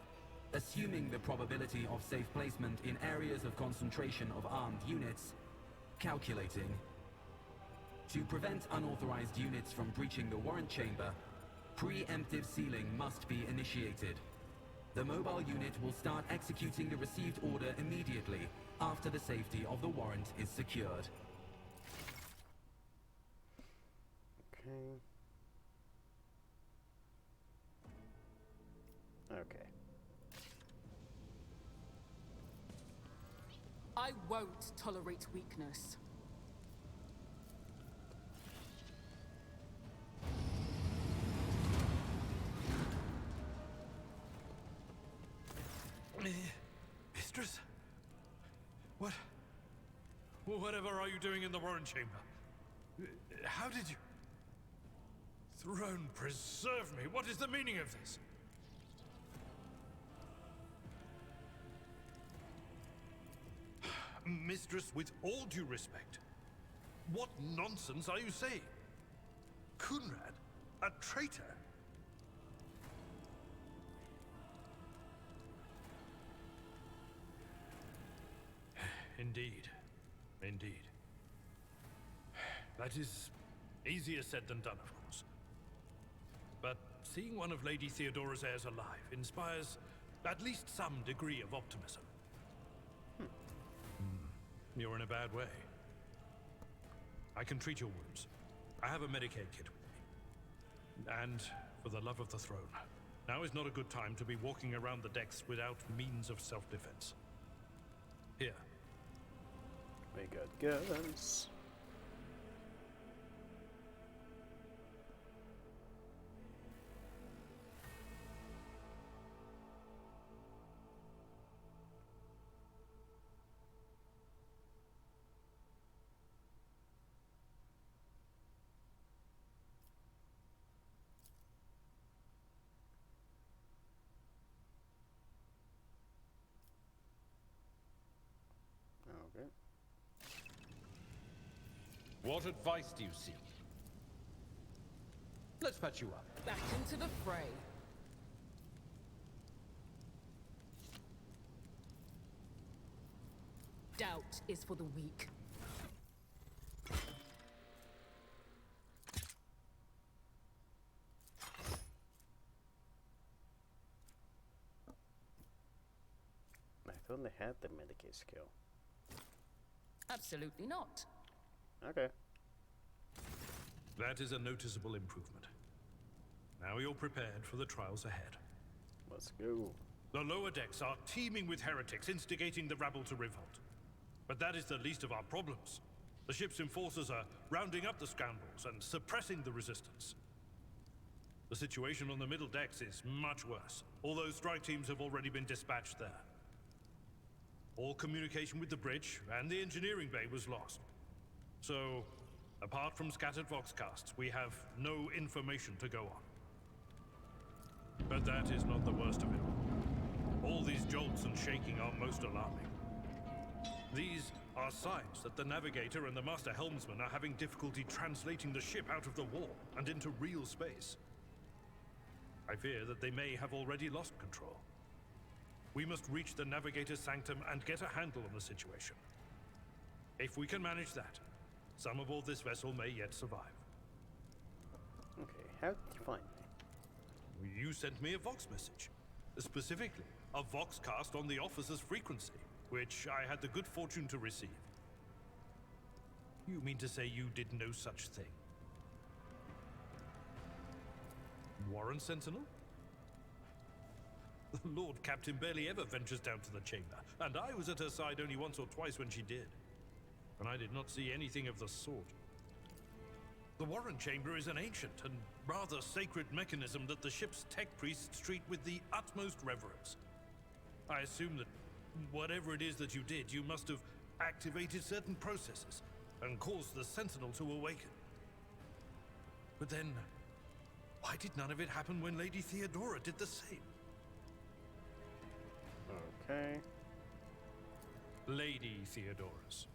Assuming the probability of safe placement in areas of concentration of armed units. Calculating. To prevent unauthorized units from breaching the warrant chamber, preemptive sealing must be initiated. The mobile unit will start executing the received order immediately after the safety of the warrant is secured. Okay. Okay. I won't tolerate weakness. Mistress? What? Whatever are you doing in the warrant chamber? How did you... Throne preserve me! What is the meaning of this? Mistress, with all due respect, what nonsense are you saying? Kunrad? A traitor? Indeed. Indeed. That is easier said than done, of course. But seeing one of Lady Theodora's heirs alive inspires at least some degree of optimism. You're in a bad way. I can treat your wounds. I have a Medicaid kit with me. And for the love of the throne, now is not a good time to be walking around the decks without means of self-defense. Here. We got guns. Okay. What advice do you seek? Let's patch you up. Back into the fray. Doubt is for the weak. thought they had the Medicaid skill. Absolutely not. Okay. That is a noticeable improvement. Now you're prepared for the trials ahead. Let's go. The lower decks are teeming with heretics instigating the rabble to revolt. But that is the least of our problems. The ship's enforcers are rounding up the scoundrels and suppressing the resistance. The situation on the middle decks is much worse, although strike teams have already been dispatched there. All communication with the bridge and the engineering bay was lost. So, apart from scattered voxcasts, we have no information to go on. But that is not the worst of it all. All these jolts and shaking are most alarming. These are signs that the navigator and the master helmsman are having difficulty translating the ship out of the warp and into real space. I fear that they may have already lost control. We must reach the navigator's sanctum and get a handle on the situation. If we can manage that, some aboard this vessel may yet survive. Okay, how did you find me? You sent me a Vox message. Specifically, a Voxcast on the officer's frequency, which I had the good fortune to receive. You mean to say you did no such thing? Warren Sentinel? The Lord Captain barely ever ventures down to the chamber, and I was at her side only once or twice when she did. And I did not see anything of the sort. The Warren Chamber is an ancient and rather sacred mechanism that the ship's tech priests treat with the utmost reverence. I assume that whatever it is that you did, you must have activated certain processes and caused the Sentinel to awaken. But then, why did none of it happen when Lady Theodora did the same? Okay. Lady Theodora's.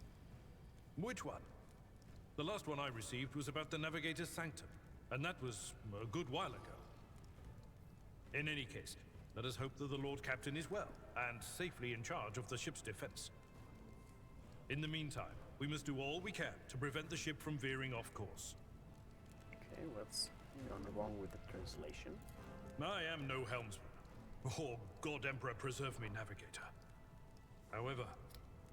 Which one? The last one I received was about the Navigator's Sanctum, and that was a good while ago. In any case, let us hope that the Lord Captain is well, and safely in charge of the ship's defense. In the meantime, we must do all we can to prevent the ship from veering off course. Okay, what's gone wrong with the translation? I am no helmsman, or God Emperor preserve me navigator. However,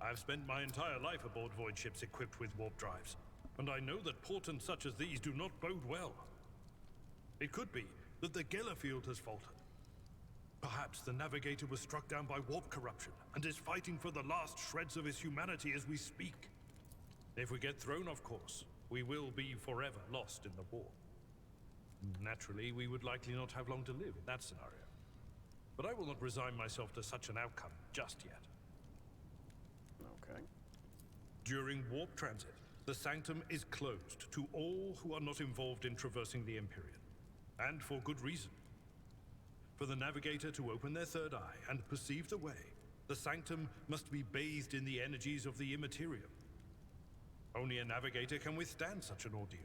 I've spent my entire life aboard void ships equipped with warp drives, and I know that portents such as these do not bode well. It could be that the Gellerfield has faltered. Perhaps the navigator was struck down by warp corruption and is fighting for the last shreds of his humanity as we speak. If we get thrown off course, we will be forever lost in the war. Naturally, we would likely not have long to live in that scenario. But I will not resign myself to such an outcome just yet. Okay. During warp transit, the Sanctum is closed to all who are not involved in traversing the Empyrean. And for good reason. For the Navigator to open their third eye and perceive the way, the Sanctum must be bathed in the energies of the Immaterium. Only a Navigator can withstand such an ordeal.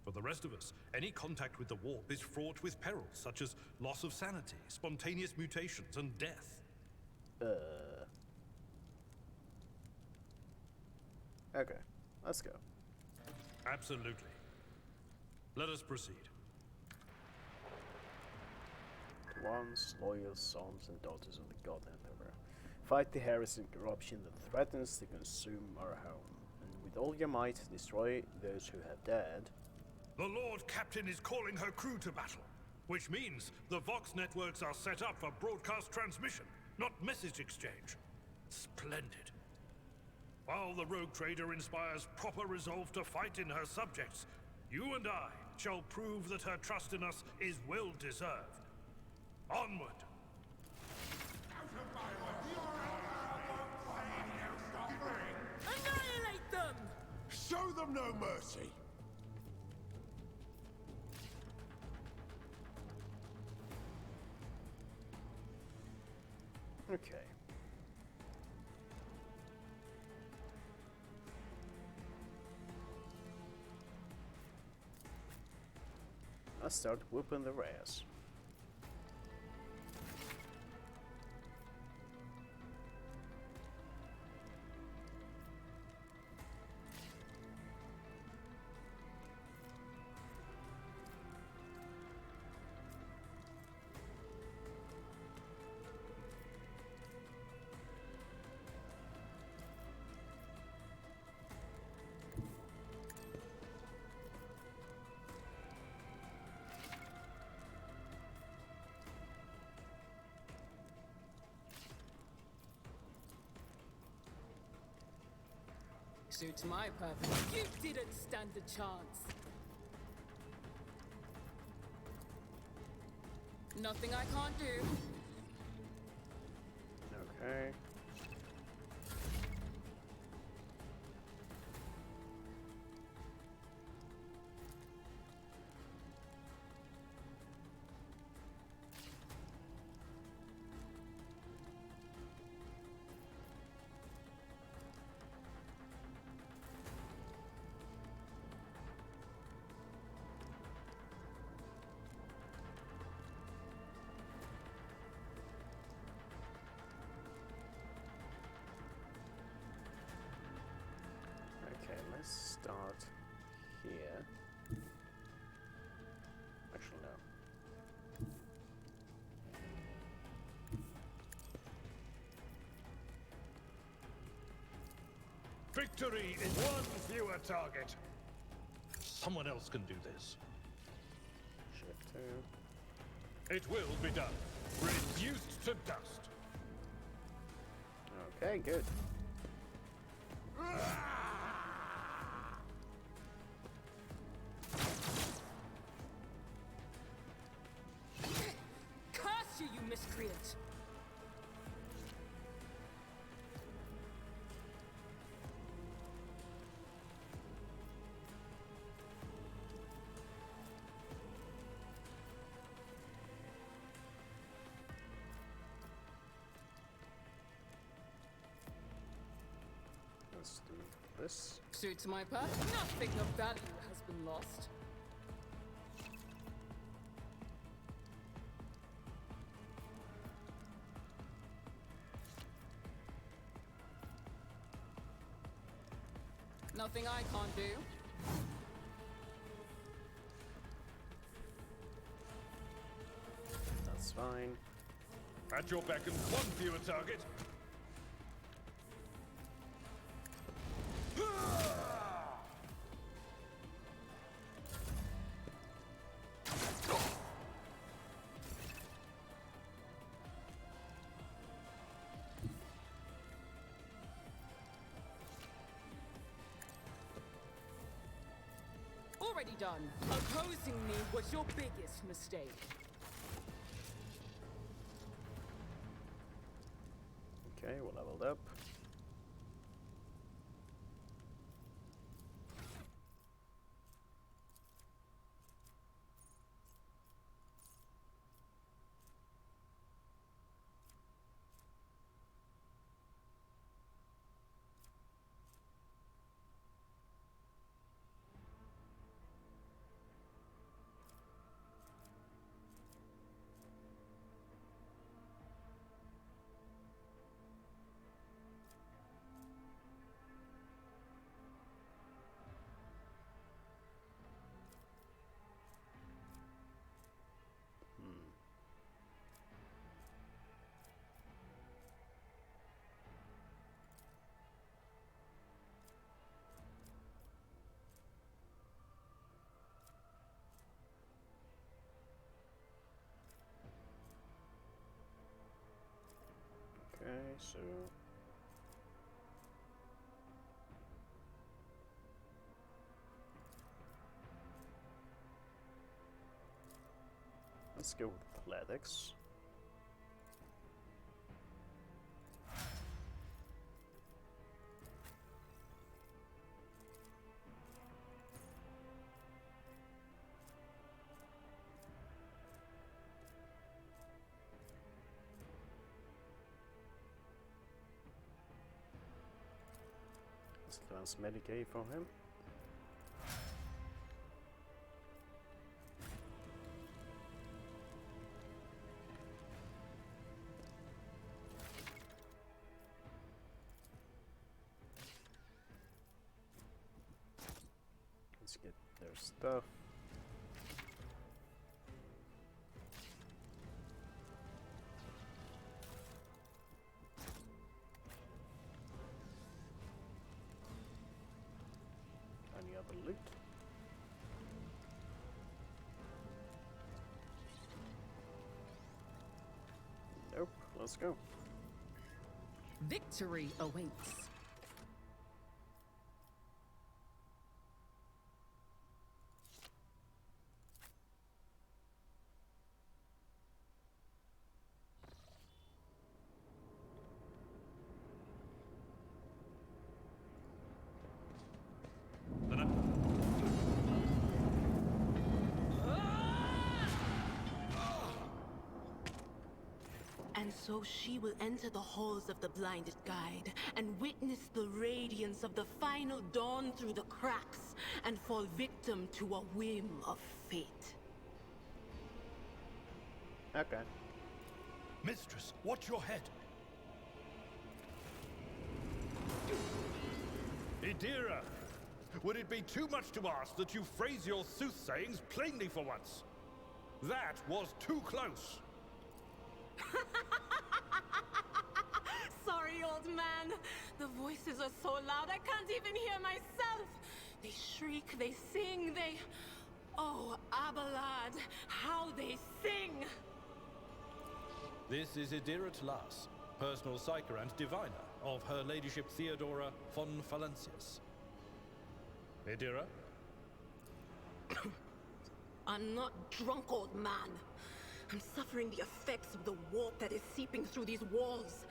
For the rest of us, any contact with the warp is fraught with perils such as loss of sanity, spontaneous mutations, and death. Okay, let's go. Absolutely. Let us proceed. The once loyal sons and daughters of the God Emperor, fight the heresy and corruption that threatens to consume our home, and with all your might destroy those who have dared. The Lord Captain is calling her crew to battle, which means the Vox networks are set up for broadcast transmission, not message exchange. Splendid. While the rogue trader inspires proper resolve to fight in her subjects, you and I shall prove that her trust in us is well deserved. Onward! Annihilate them! Show them no mercy! Okay. Let's start whooping the ass. Suits my purpose. You didn't stand a chance. Nothing I can't do. Okay. Okay, let's start here. Actually, no. Victory is one fewer target. Someone else can do this. Shift 2. It will be done. Reduced to dust. Okay, good. Curse you, you miscreant! Let's do this. Suits my purpose. Nothing of value has been lost. Nothing I can't do. That's fine. At your beck and one fewer target. Already done. Opposing me was your biggest mistake. Okay, we're leveled up. Okay, so let's go with athletics. Let's advance Medicaid for him. Let's get their stuff. Any other loot? Nope. Let's go. Victory awaits. And so she will enter the halls of the blinded guide and witness the radiance of the final dawn through the cracks and fall victim to a whim of fate. Okay. Mistress, watch your head. Idira, would it be too much to ask that you phrase your soothsayings plainly for once? That was too close. Sorry, old man. The voices are so loud I can't even hear myself. They shriek, they sing, they... Oh, Abelard, how they sing! This is Idira Tlas, personal psyker and diviner of Her Ladyship Theodora von Valencius. Idira? I'm not drunk, old man. I'm suffering the effects of the warp that is seeping through these walls.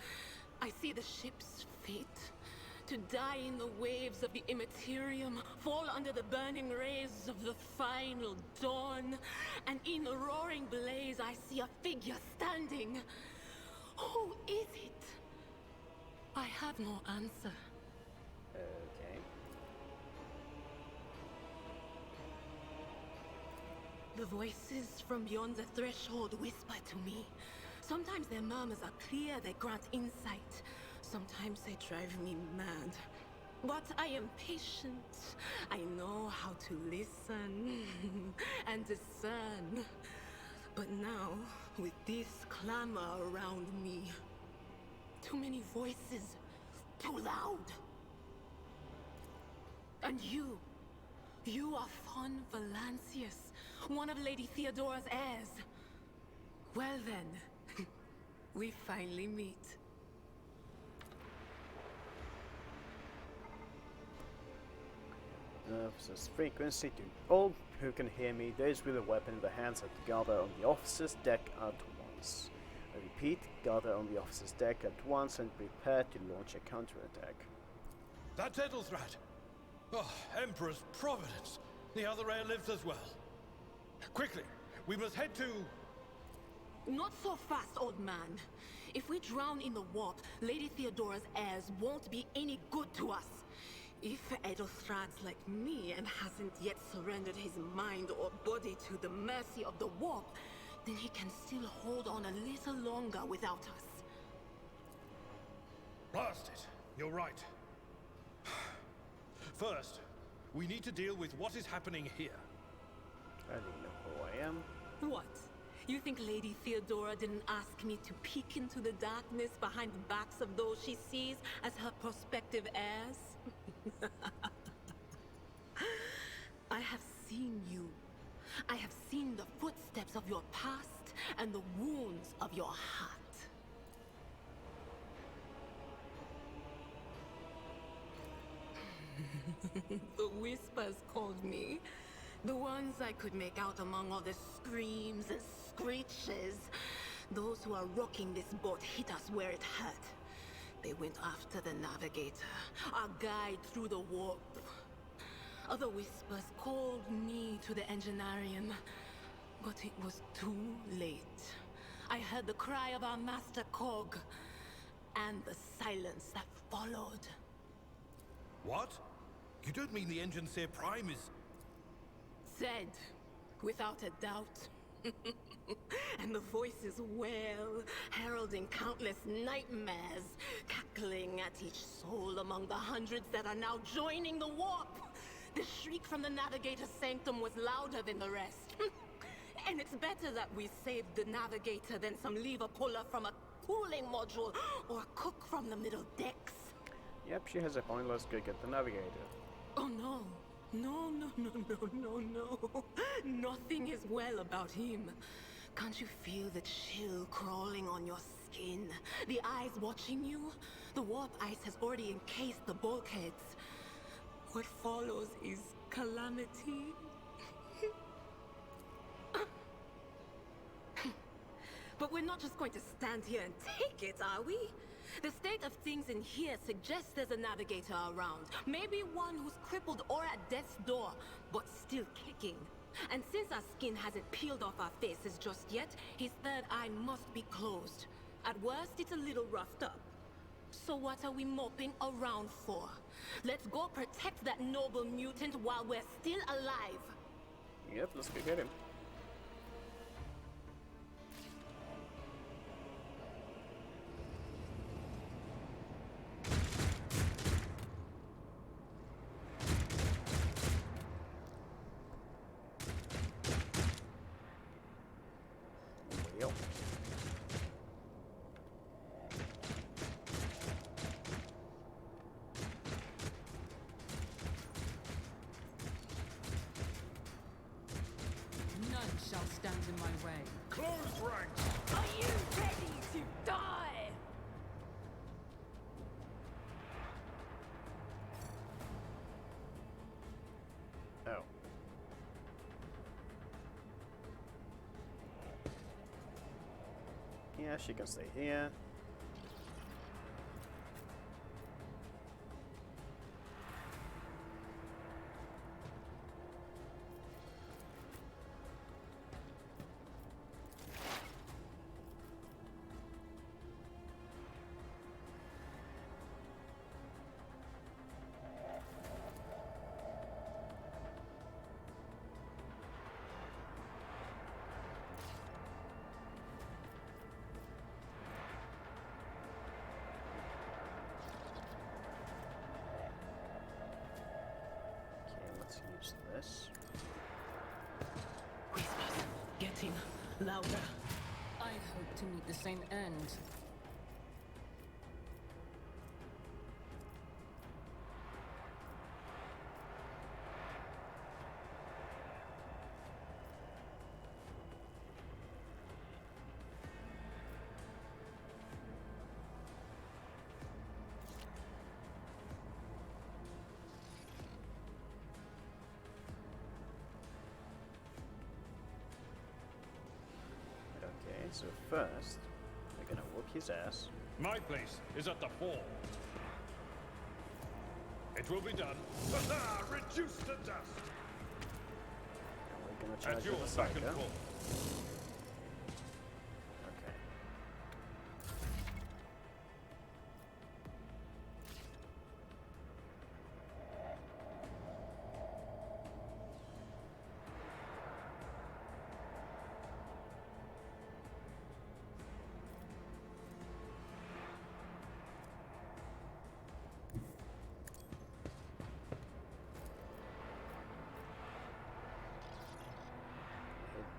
I see the ship's fate. To die in the waves of the immaterium, fall under the burning rays of the final dawn. And in the roaring blaze, I see a figure standing. Who is it? I have no answer. Okay. The voices from beyond the threshold whisper to me. Sometimes their murmurs are clear, they grant insight. Sometimes they drive me mad. But I am patient. I know how to listen and discern. But now, with this clamor around me, too many voices, too loud. And you are von Valencius, one of Lady Theodora's heirs. Well then, we finally meet. Says frequency to all who can hear me. Those with a weapon in their hands are to gather on the officer's deck at once. I repeat, gather on the officer's deck at once and prepare to launch a counterattack. That's Edelthrad! Oh, Emperor's Providence! The other heir lives as well. Quickly, we must head to... Not so fast, old man. If we drown in the warp, Lady Theodora's heirs won't be any good to us. If Edelthrad's like me and hasn't yet surrendered his mind or body to the mercy of the warp, then he can still hold on a little longer without us. Blast it! You're right. First, we need to deal with what is happening here. I don't know who I am. What? You think Lady Theodora didn't ask me to peek into the darkness behind the backs of those she sees as her prospective heirs? I have seen you. I have seen the footsteps of your past and the wounds of your heart. The whispers called me. The ones I could make out among all the screams and screeches. Those who are rocking this boat hit us where it hurt. They went after the navigator, our guide through the warp. Other whispers called me to the engineerium, but it was too late. I heard the cry of our master Cog, and the silence that followed. What? You don't mean the Engineer Prime is... Said, without a doubt. And the voices wail, heralding countless nightmares, cackling at each soul among the hundreds that are now joining the warp. The shriek from the navigator's sanctum was louder than the rest. And it's better that we saved the navigator than some lever puller from a cooling module or a cook from the middle decks. Yep, she has a point. Let's go get the navigator. Oh no. No. Nothing is well about him. Can't you feel the chill crawling on your skin? The eyes watching you? The warp ice has already encased the bulkheads. What follows is calamity. But we're not just going to stand here and take it, are we? The state of things in here suggests there's a navigator around. Maybe one who's crippled or at death's door, but still kicking. And since our skin hasn't peeled off our faces just yet, his third eye must be closed. At worst, it's a little roughed up. So what are we moping around for? Let's go protect that noble mutant while we're still alive. Yep, let's go get him. Well. None shall stand in my way. Close ranks! Are you ready to die? Oh. Yeah, she can stay here. Okay, let's use this. Whispers getting louder. I hope to meet the same end. Okay, so first, we're gonna whoop his ass. My place is at the fore. It will be done. Reduced to dust! And we're gonna At charge your with the second Psycho. call. Okay.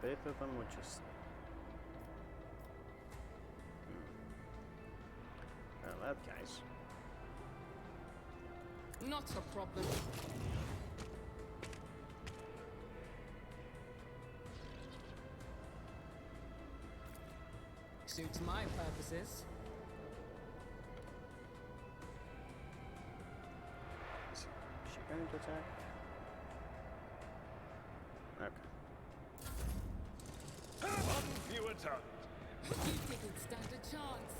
Hit both of them, which is... Well, that guy's... Not a problem. Suits my purposes. Is she going to attack? Okay. One fewer tongue. You didn't stand a chance.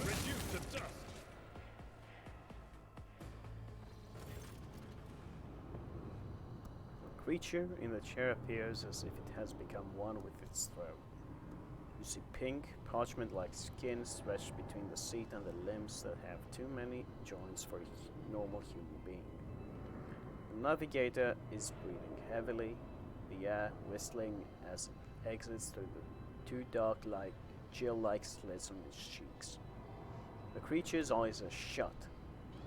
Reduced to dust. The creature in the chair appears as if it has become one with its throat. You see pink, parchment-like skin stretched between the seat and the limbs that have too many joints for a normal human being. The navigator is breathing heavily, the air whistling as it exits through the two dark, chill-like slits on its cheeks. The creature's eyes are shut,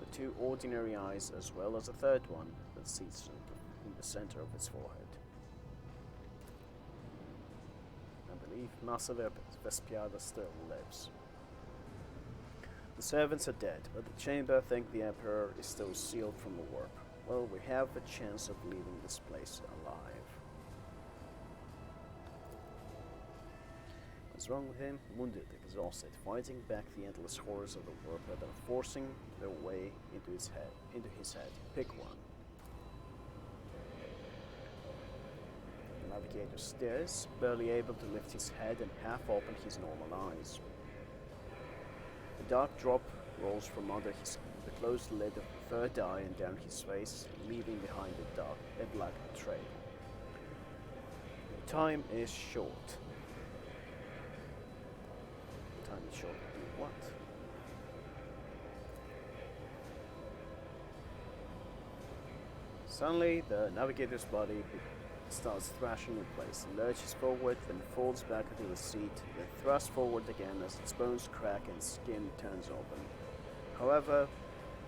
the two ordinary eyes as well as a third one that sits in the center of its forehead. I believe Massive Vespiada still lives. The servants are dead, but the chamber think the Emperor is still sealed from the warp. Well, we have a chance of leaving this place alive. What's wrong with him? Wounded, exhausted, fighting back the endless horrors of the warp that are forcing their way into his head. Pick one. The navigator stares, barely able to lift his head and half open his normal eyes. A dark drop rolls from under the closed lid of the third eye and down his face, leaving behind a black trail. Your time is short. Time is short to do what? Suddenly, the navigator's body starts thrashing in place. It lurches forward, then falls back into the seat, then thrusts forward again as its bones crack and skin turns open. However,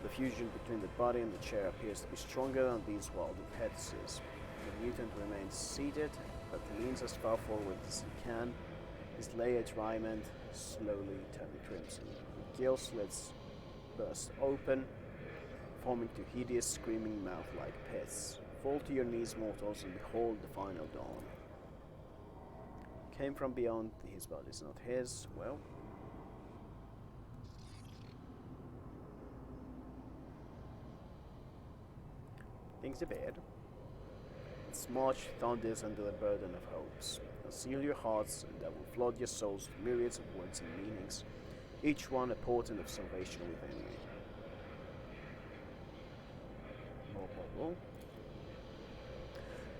the fusion between the body and the chair appears to be stronger than these wild impetuses. The mutant remains seated, but leans as far forward as he can, his layered raiment slowly turning crimson. The gill slits burst open, forming two hideous screaming mouth-like pits. Fall to your knees, mortals, and behold the final dawn. Came from beyond, his body's not his, well. Things to bed. Its march thunders under the burden of hopes. Seal your hearts, and that will flood your souls with myriads of words and meanings, each one a portent of salvation within me.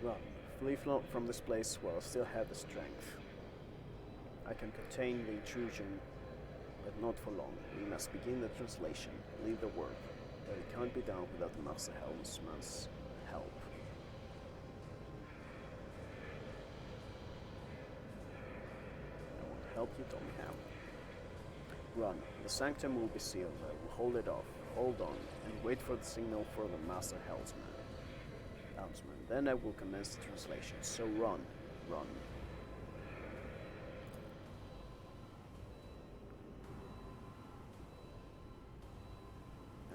Run. Flee from this place while I still have the strength. I can contain the intrusion, but not for long. We must begin the translation, leave the work, but it can't be done without the Master Helmsman's help. I want to help you, tell me how. Run. The sanctum will be sealed, but we'll hold it off. Hold on, and wait for the signal for the Master Helmsman. Then I will commence the translation. So run, run.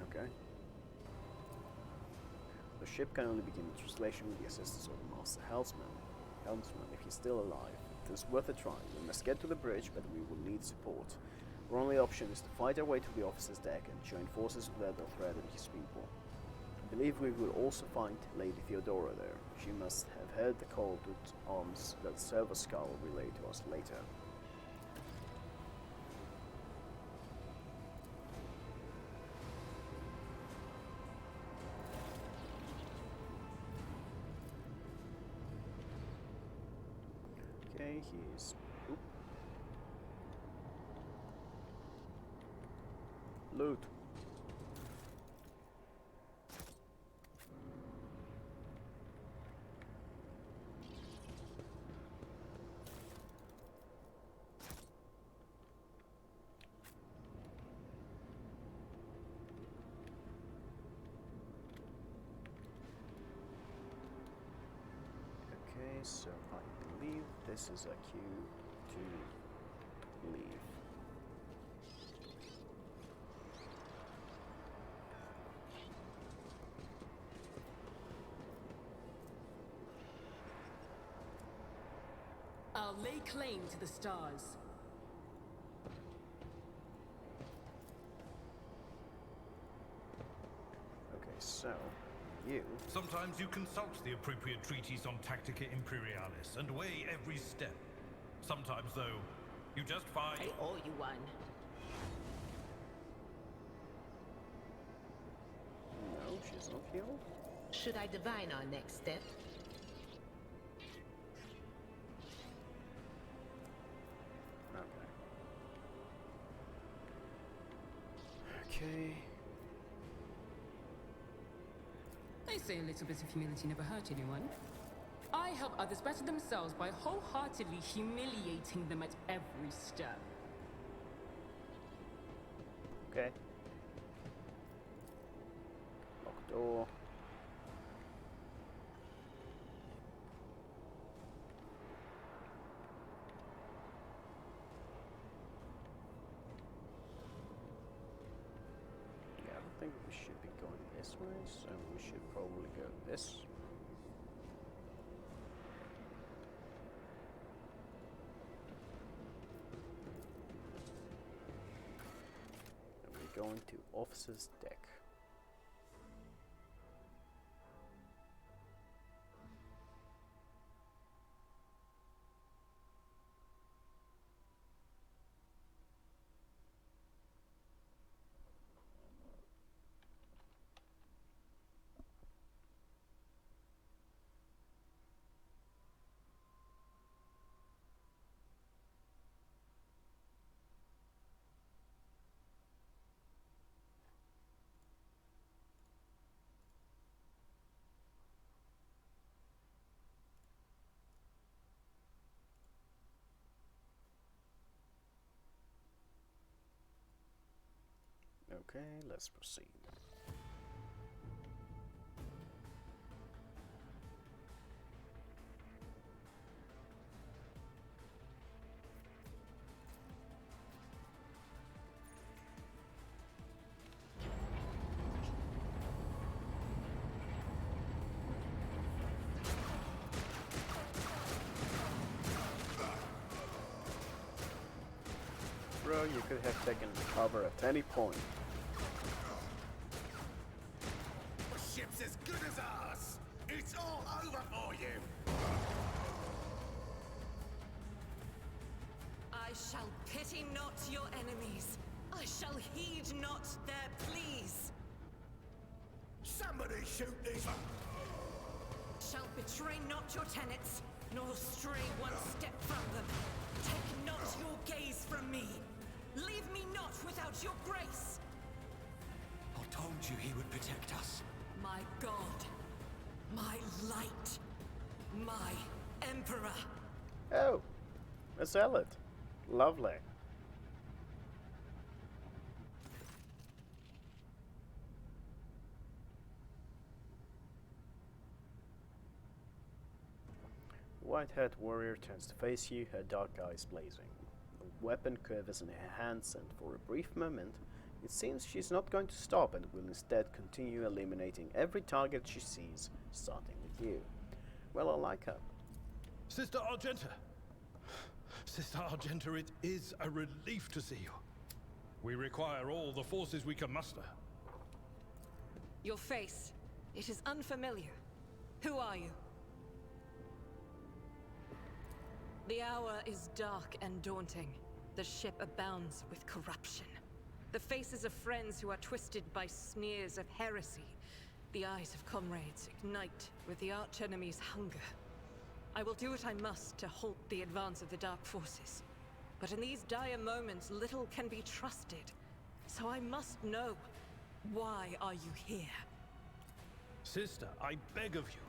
Okay. The ship can only begin the translation with the assistance of the Master Helmsman, if he's still alive. It is worth a try. We must get to the bridge, but we will need support. Our only option is to fight our way to the officer's deck and join forces with Ethelfred and his people. I believe we will also find Lady Theodora there. She must have heard the call to arms that Servascal will relay to us later. Okay, he's... Oop. Loot. So I believe this is a cue to leave. I'll lay claim to the stars. Okay, so you. Sometimes you consult the appropriate treatise on Tactica Imperialis and weigh every step. Sometimes, though, you just find... I owe you one. No, she's not healed. Should I divine our next step? Okay. They say a little bit of humility never hurt anyone. I help others better themselves by wholeheartedly humiliating them at every step. Okay. Locked door. Yeah, I don't think we should be going this way, so we should probably go this. Going to officer's deck. Okay, let's proceed. Bro, you could have taken cover at any point. The ship's as good as ours. It's all over for you. I shall pity not your enemies. I shall heed not their pleas. Somebody shoot these. Shall betray not your tenets, nor stray one step from them. Take not your gaze from me. Leave me not without your grace. I told you he would protect us. My God, my light, my emperor. Oh, a zealot. Lovely. White-haired warrior turns to face you, her dark eyes blazing. The weapon quivers in her hands, and for a brief moment, it seems she's not going to stop and will instead continue eliminating every target she sees, starting with you. Well, I like her. Sister Argenta! Sister Argenta, it is a relief to see you. We require all the forces we can muster. Your face, it is unfamiliar. Who are you? The hour is dark and daunting. The ship abounds with corruption. The faces of friends who are twisted by sneers of heresy. The eyes of comrades ignite with the archenemy's hunger. I will do what I must to halt the advance of the Dark Forces. But in these dire moments, little can be trusted. So I must know, why are you here? Sister, I beg of you.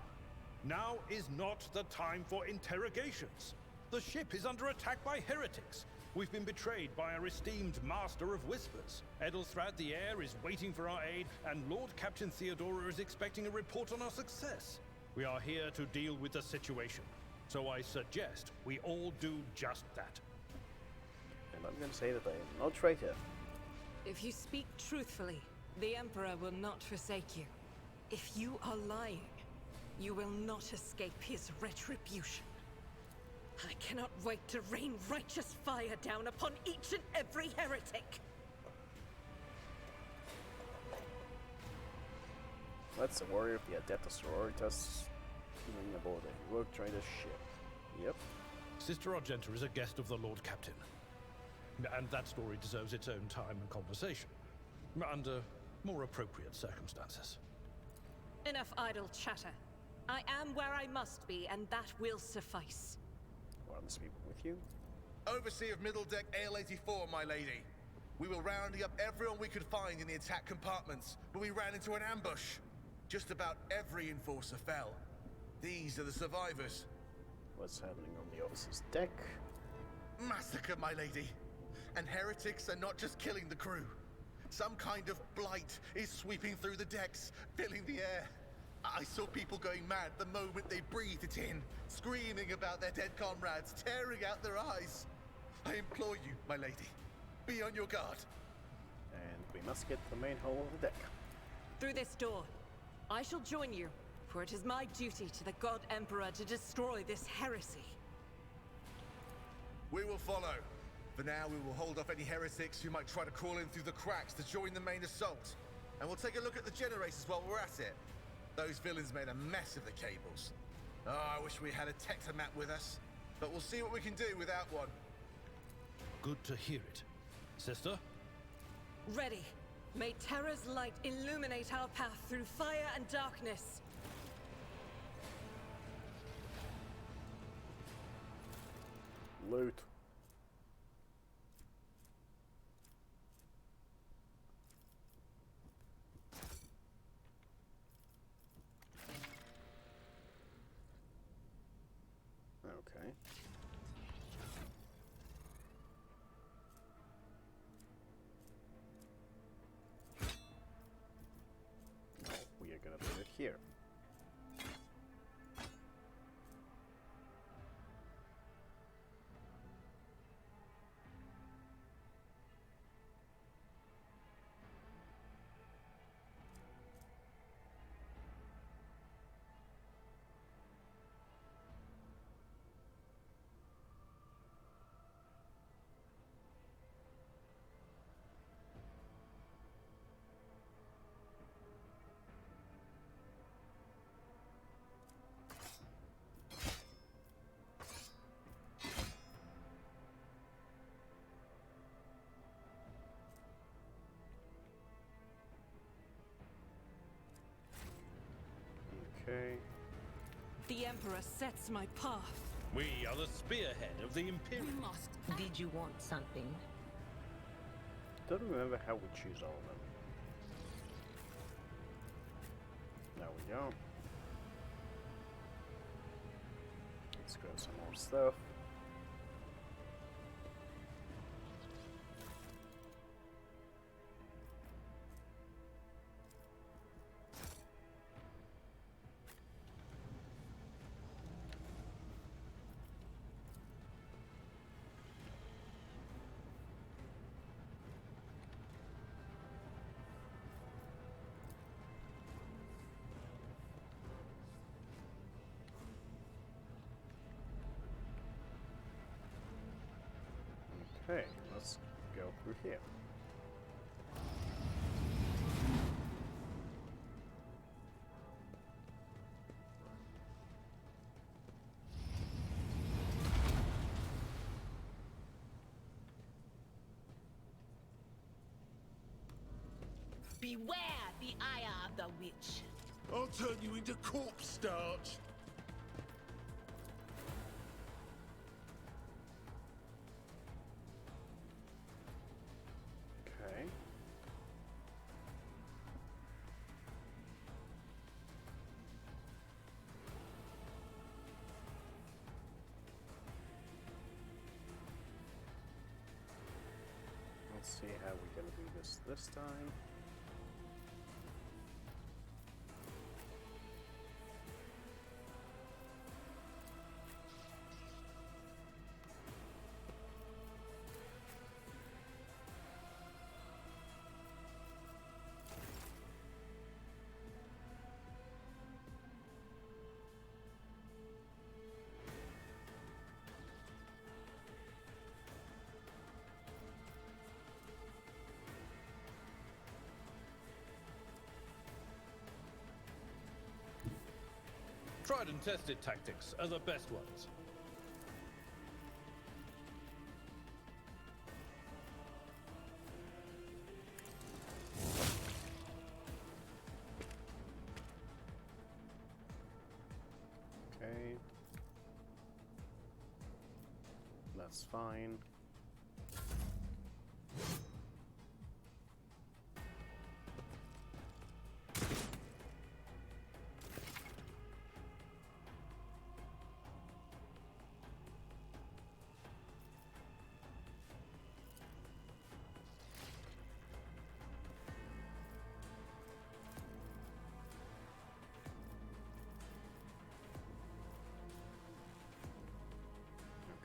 Now is not the time for interrogations. The ship is under attack by heretics. We've been betrayed by our esteemed Master of Whispers. Edelstrad the Heir is waiting for our aid, and Lord Captain Theodora is expecting a report on our success. We are here to deal with the situation, so I suggest we all do just that. And I'm going to say that I am no traitor. If you speak truthfully, the Emperor will not forsake you. If you are lying, you will not escape his retribution. I cannot wait to rain righteous fire down upon each and every heretic! That's a warrior of the Adeptus Sororitas healing aboard a rogue trader's ship. Yep. Sister Argenta is a guest of the Lord Captain. And that story deserves its own time and conversation. Under more appropriate circumstances. Enough idle chatter. I am where I must be, and that will suffice. Are these people with you? Overseer of Middle Deck AL-84, my lady. We were rounding up everyone we could find in the attack compartments, but we ran into an ambush. Just about every enforcer fell. These are the survivors. What's happening on the officer's deck? Massacre, my lady. And heretics are not just killing the crew. Some kind of blight is sweeping through the decks, filling the air. I saw people going mad the moment they breathed it in, screaming about their dead comrades, tearing out their eyes. I implore you, my lady, be on your guard. And we must get to the main hall of the deck. Through this door. I shall join you, for it is my duty to the God Emperor to destroy this heresy. We will follow. For now, we will hold off any heretics who might try to crawl in through the cracks to join the main assault. And we'll take a look at the generators while we're at it. Those villains made a mess of the cables. Oh, I wish we had a Tectomat with us. But we'll see what we can do without one. Good to hear it. Sister? Ready. May Terra's light illuminate our path through fire and darkness. Loot. Okay. Okay. The Emperor sets my path. We are the spearhead of the We Imperium. must. Did you want something? Don't remember how we choose all of them. There we go. Let's grab some more stuff. Okay, let's go through here. Beware the ire of the witch. I'll turn you into corpse starch. Okay. Let's see how we're gonna do this time. Tried and tested tactics are the best ones. Okay. That's fine.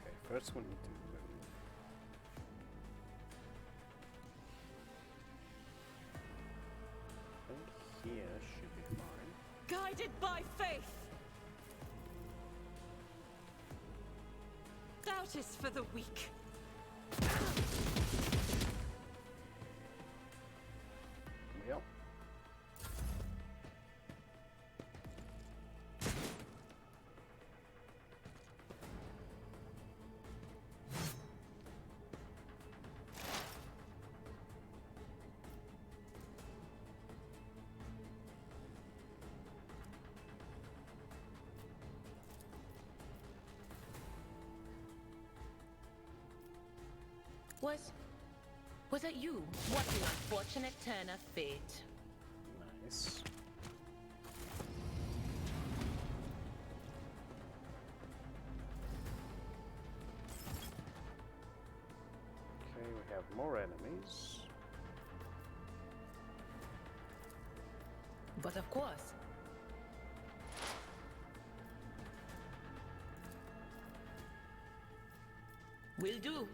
Okay, first we need to move. I think here should be fine. Guided by faith. Doubt is for the weak. Yep. Was it you? What an unfortunate turn of fate. Nice. Okay, we have more enemies. But of course. Will do.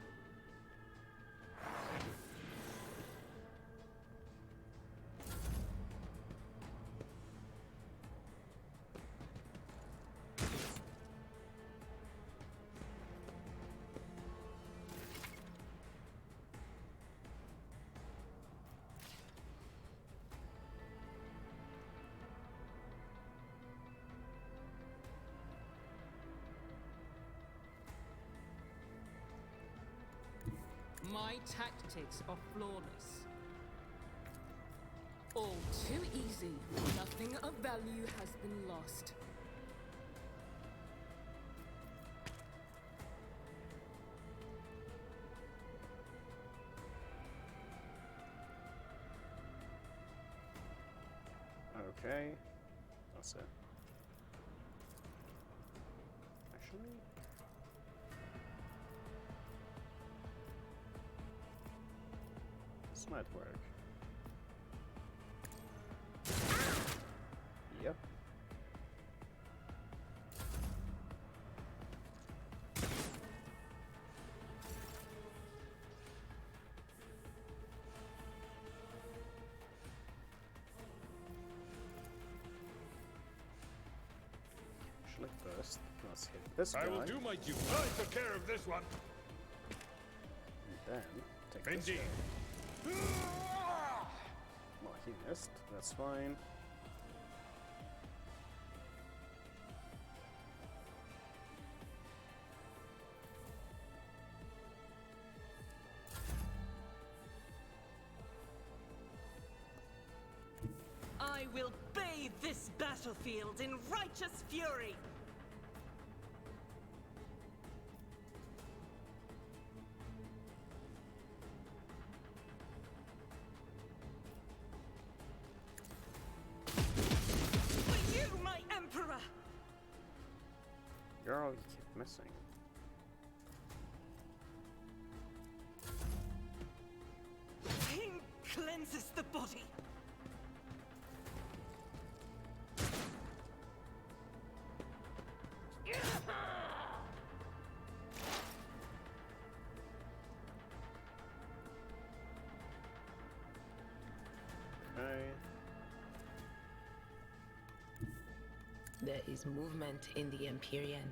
My tactics are flawless. All too easy. Nothing of value has been lost. Okay, that's it. Actually, this might work. Yep. Actually, first, let's hit this guy. I will do my duty. I took care of this one. And then take this Indeed. guy. Well, he missed. That's fine. I will bathe this battlefield in righteous fury! For you, my Emperor! Girl, you keep missing. Pain cleanses the body. Okay. There is movement in the Empyrean.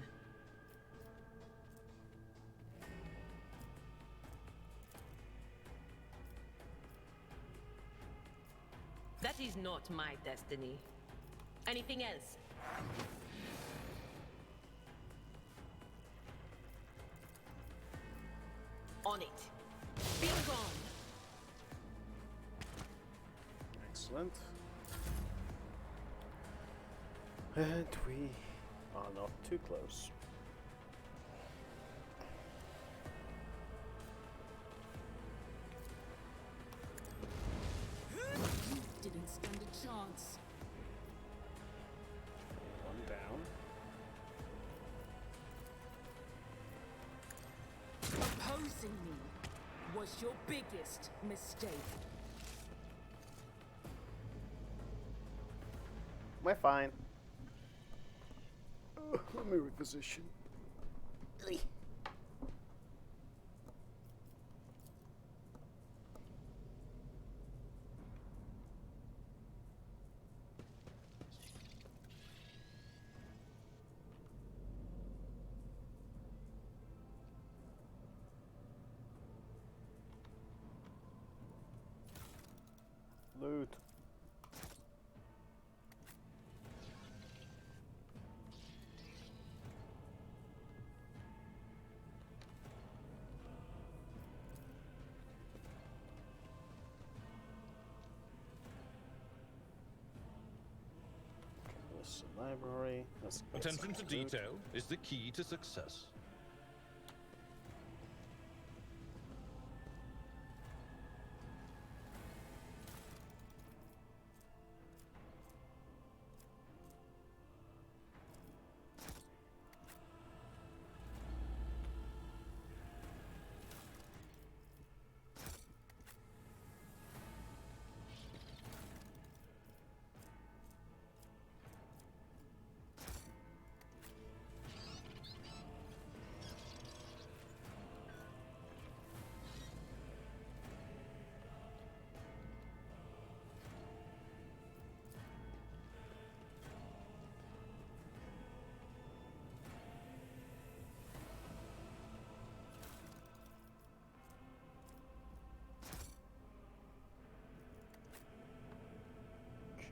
That is not my destiny. Anything else? On it. Be gone. Excellent. And we are not too close. You didn't stand a chance. One down. Opposing me was your biggest mistake. We're fine. Let me reposition. Loot. This is a library. Let's get Attention to some loot. detail is the key to success.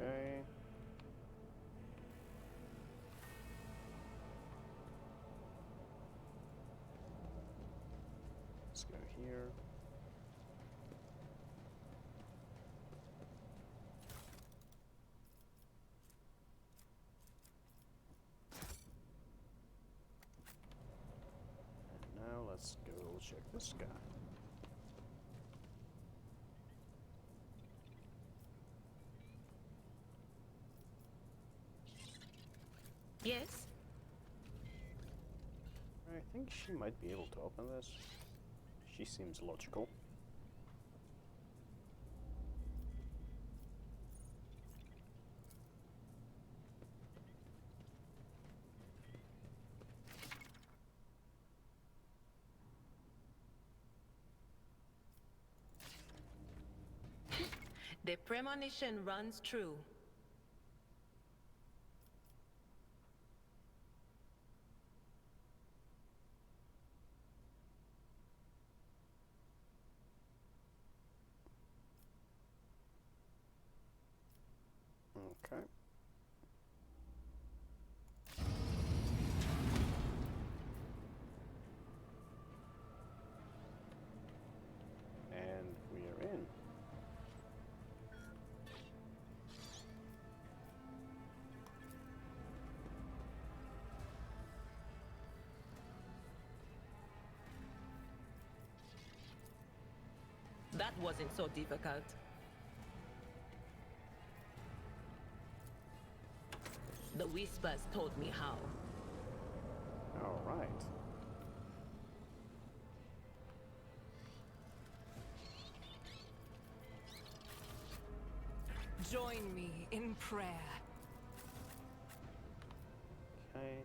Okay. Let's go here. let's go check this guy. Yes? I think she might be able to open this. She seems logical. The premonition runs true. Okay. And we're in. That wasn't so difficult. The whispers told me how. All right. Join me in prayer. Okay.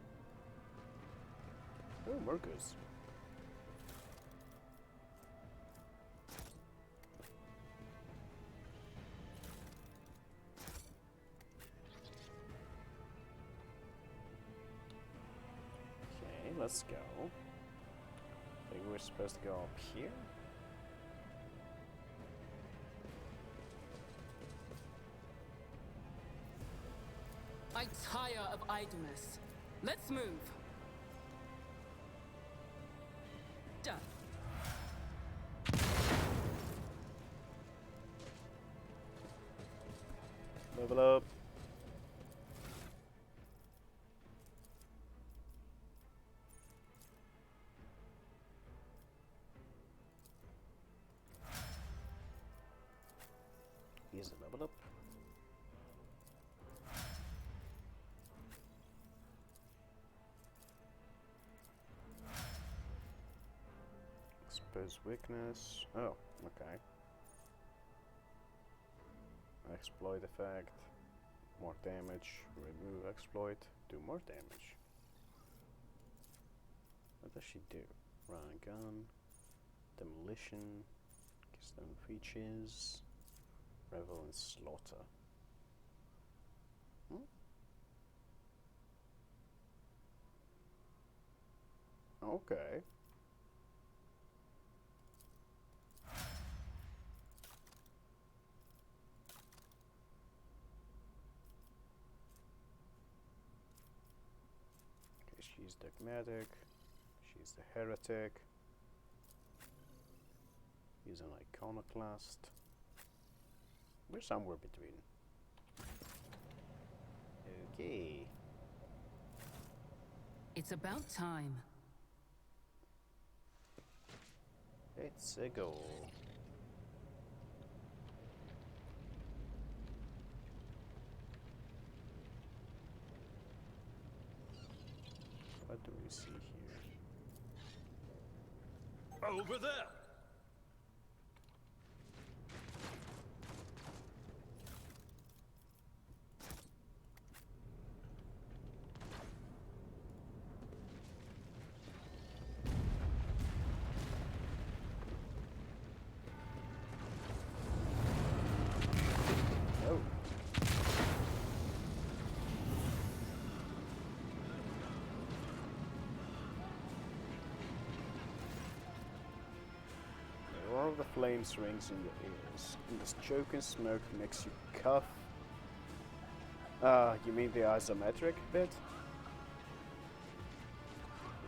Oh, Marcus. Okay, let's go. I think we're supposed to go up here. I tire of idleness. Let's move. Done. Level up. Here's a level up. Expose weakness. Oh, okay. Exploit effect. More damage. Remove exploit. Do more damage. What does she do? Run and gun. Demolition. Keystone features. Revel and slaughter. Hmm? Okay. She's dogmatic. She's the heretic. He's an iconoclast. We're somewhere between. Okay. It's about time. It's a go. What do we see here? Over there! Oh. The roar of the flames rings in your ears, and the choking smoke makes you cough. You mean the isometric bit?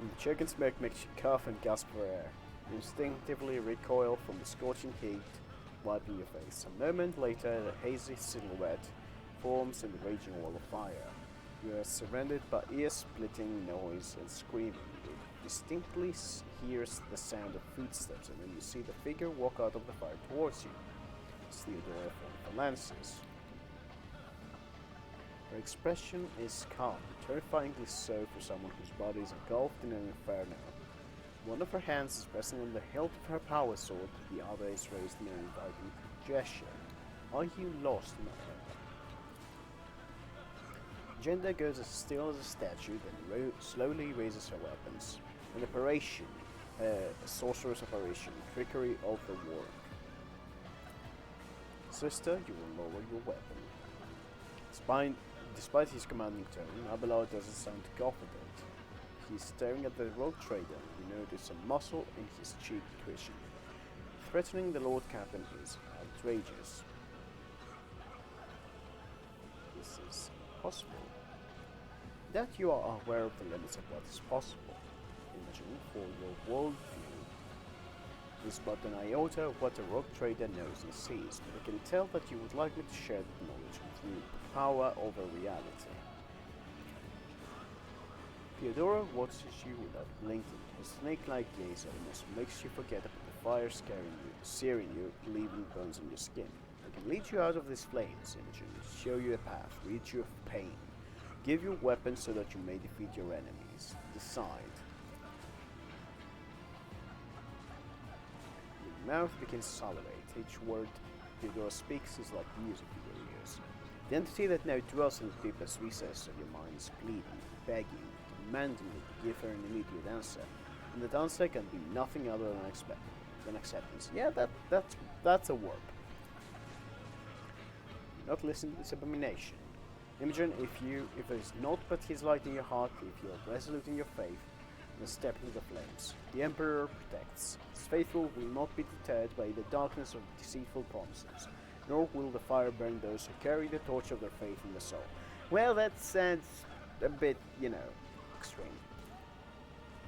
And the choking smoke makes you cough and gasp for air. You instinctively recoil from the scorching heat, wiping your face. A moment later, a hazy silhouette forms in the raging wall of fire. You are surrounded by ear-splitting noise and screaming. distinctly hears the sound of footsteps, and then you see the figure walk out of the fire towards you. It's Theodora from the Lances. Her expression is calm, terrifyingly so for someone whose body is engulfed in an inferno. One of her hands is pressing on the hilt of her power sword, the other is raised in an inviting gesture. Are you lost, my friend? Jenda goes as still as a statue, then slowly raises her weapons. An apparition, a sorcerer's apparition, trickery of the war. Sister, you will lower your weapon. Despite his commanding tone, Abelard doesn't sound confident. He's staring at the rogue trader. You notice a muscle in his cheek twitching. Threatening the Lord Captain is outrageous. This is possible. That you are aware of the limits of what is possible. Imagine, for your worldview, is but an iota of what a rogue trader knows and sees, but I can tell that you would like me to share that knowledge with you. Power over reality. Theodora watches you without blinking. Her snake-like gaze almost makes you forget about the fire searing you, leaving bones on your skin. I can lead you out of these flames, Imogen, show you a path, rid you of pain. Give you weapons so that you may defeat your enemies. Decide. Your mouth begins to salivate. Each word Theodora speaks is like music in your ears. The entity that now dwells in the deepest recesses of your mind is pleading, begging, demanding that you give her an immediate answer, and that answer can be nothing other than acceptance. Yeah, that's a word. Do not listen to this abomination. Imogen, if there is naught but his light in your heart, if you are resolute in your faith, then step into the flames. The Emperor protects. His faithful will not be deterred by the darkness of deceitful promises, nor will the fire burn those who carry the torch of their faith in the soul. Well, that sounds a bit, extreme.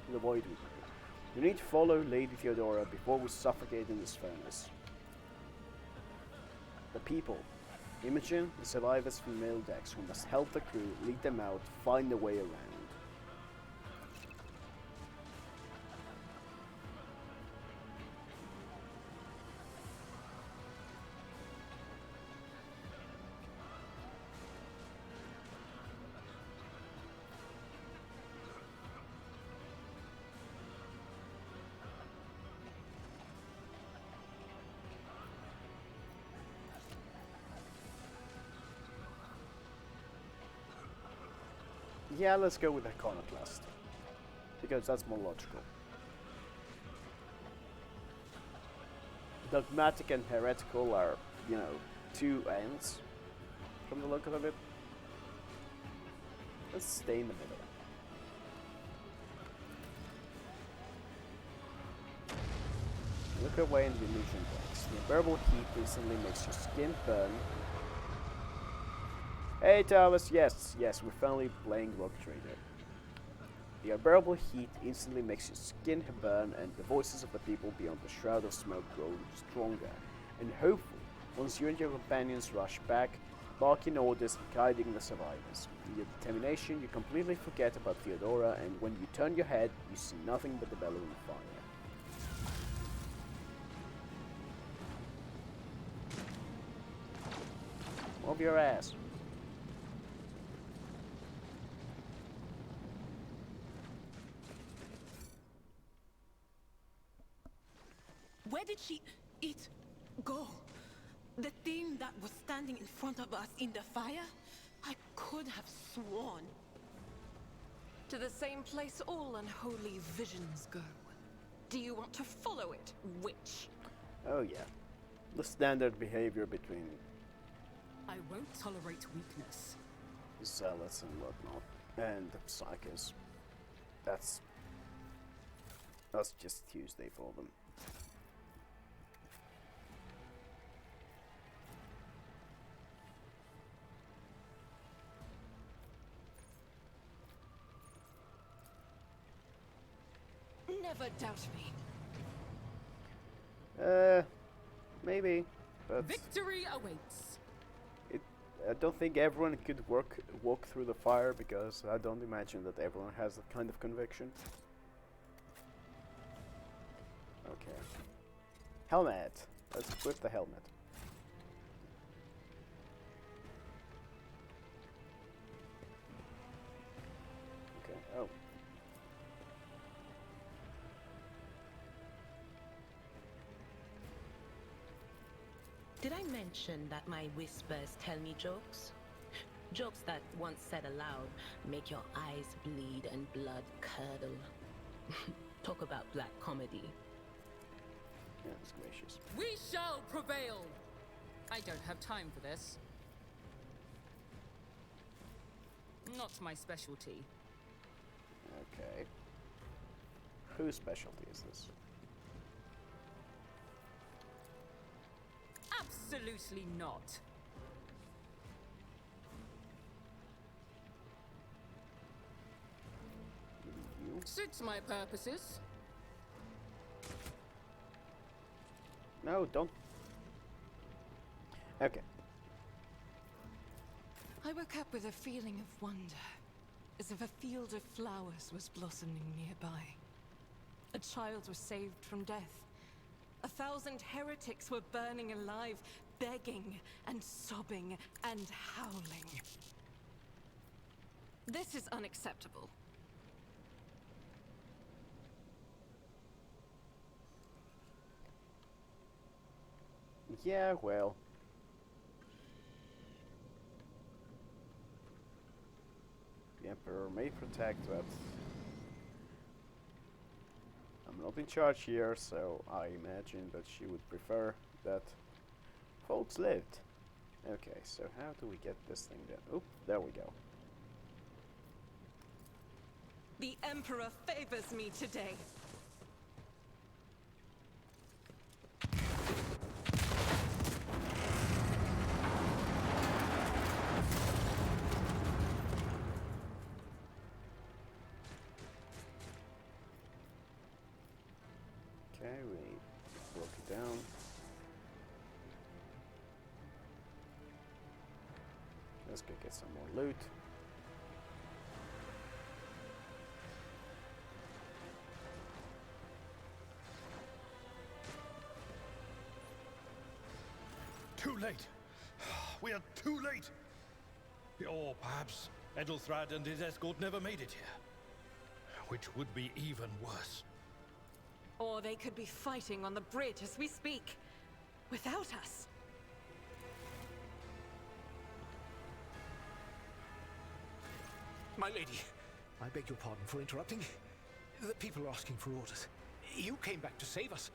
To avoid it. You need to follow Lady Theodora before we suffocate in this furnace. The people. Imogen, the survivors from male decks who must help the crew, lead them out, find a way around. Yeah, let's go with Iconoclast, because that's more logical. Dogmatic and heretical are, two ends from the look of it. Let's stay in the middle. Look away and the illusion breaks. The unbearable heat instantly makes your skin burn. Hey Thomas, yes, we're finally playing Rogue Trader. The unbearable heat instantly makes your skin burn and the voices of the people beyond the shroud of smoke grow stronger and hopeful once you and your companions rush back, barking orders and guiding the survivors. In your determination, you completely forget about Theodora, and when you turn your head, you see nothing but the bellowing fire. Move your ass. Where did it go? The thing that was standing in front of us in the fire? I could have sworn. To the same place all unholy visions go. Do you want to follow it, witch? Oh yeah. The standard behavior between I won't tolerate weakness. zealots and whatnot, and the psychers. That's just Tuesday for them. Never doubt me. Maybe, but Victory awaits. I don't think everyone could walk through the fire, because I don't imagine that everyone has that kind of conviction. Okay. Helmet. Let's equip the helmet. Okay. Oh. Did I mention that my whispers tell me jokes? Jokes that, once said aloud, make your eyes bleed and blood curdle. Talk about black comedy. Goodness gracious. We shall prevail! I don't have time for this. Not my specialty. Okay. Whose specialty is this? Absolutely not. You? Suits my purposes. No, don't. Okay. I woke up with a feeling of wonder, as if a field of flowers was blossoming nearby. A child was saved from death. 1,000 heretics were burning alive, begging and sobbing and howling. This is unacceptable. Yeah, well. The Emperor may protect, but I'm not in charge here, so I imagine that she would prefer that folks lived. Okay, so how do we get this thing done? Oop, there we go. The Emperor favors me today. Okay, we broke it down. Let's go get some more loot. Too late. We are too late. Or perhaps Edelthrad and his escort never made it here. Which would be even worse. Or they could be fighting on the bridge as we speak, without us. My lady, I beg your pardon for interrupting. The people are asking for orders. You came back to save us.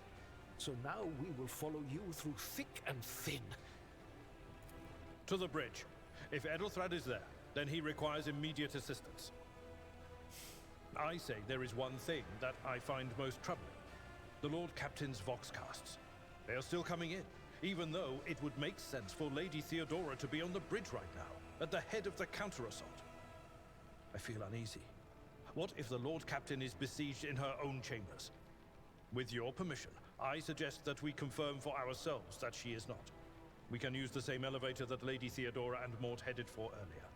So now we will follow you through thick and thin. To the bridge. If Edelthrad is there, then he requires immediate assistance. I say there is one thing that I find most troubling. The Lord Captain's Voxcasts. They are still coming in, even though it would make sense for Lady Theodora to be on the bridge right now, at the head of the counter-assault. I feel uneasy. What if the Lord Captain is besieged in her own chambers? With your permission, I suggest that we confirm for ourselves that she is not. We can use the same elevator that Lady Theodora and Mort headed for earlier.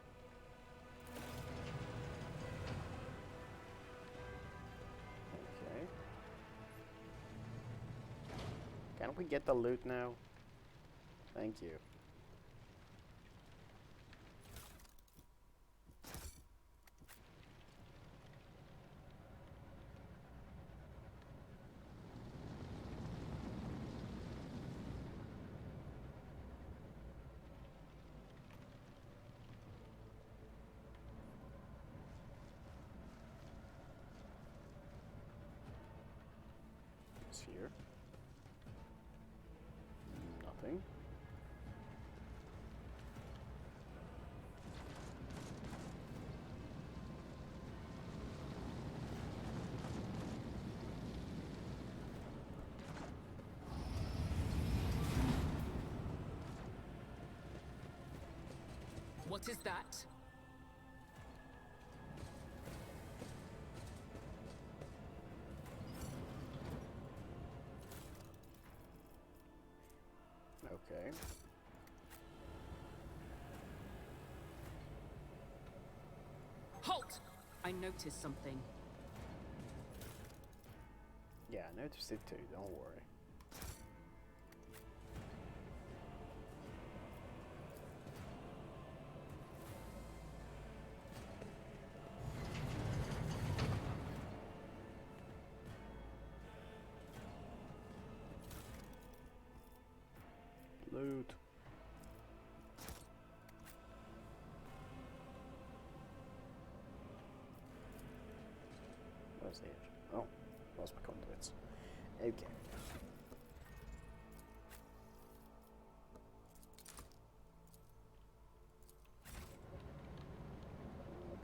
Okay. Can we get the loot now? Thank you. Here. Nothing. What is that? Okay. Halt! I noticed something. Yeah, Yeah, I noticed it too, don't worry. Loot. Where's the edge? Oh, lost my conduits. Okay.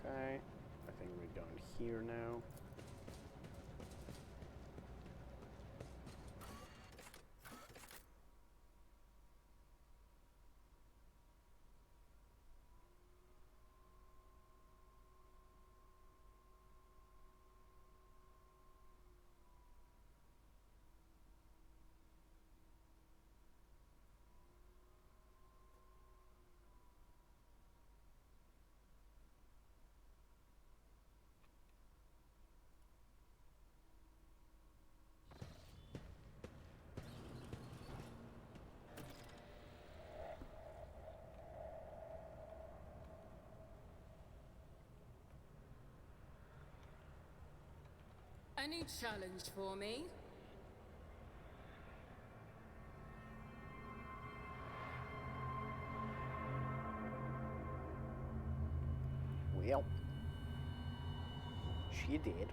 Okay, I think we're going here now. Any challenge for me? Well, she did.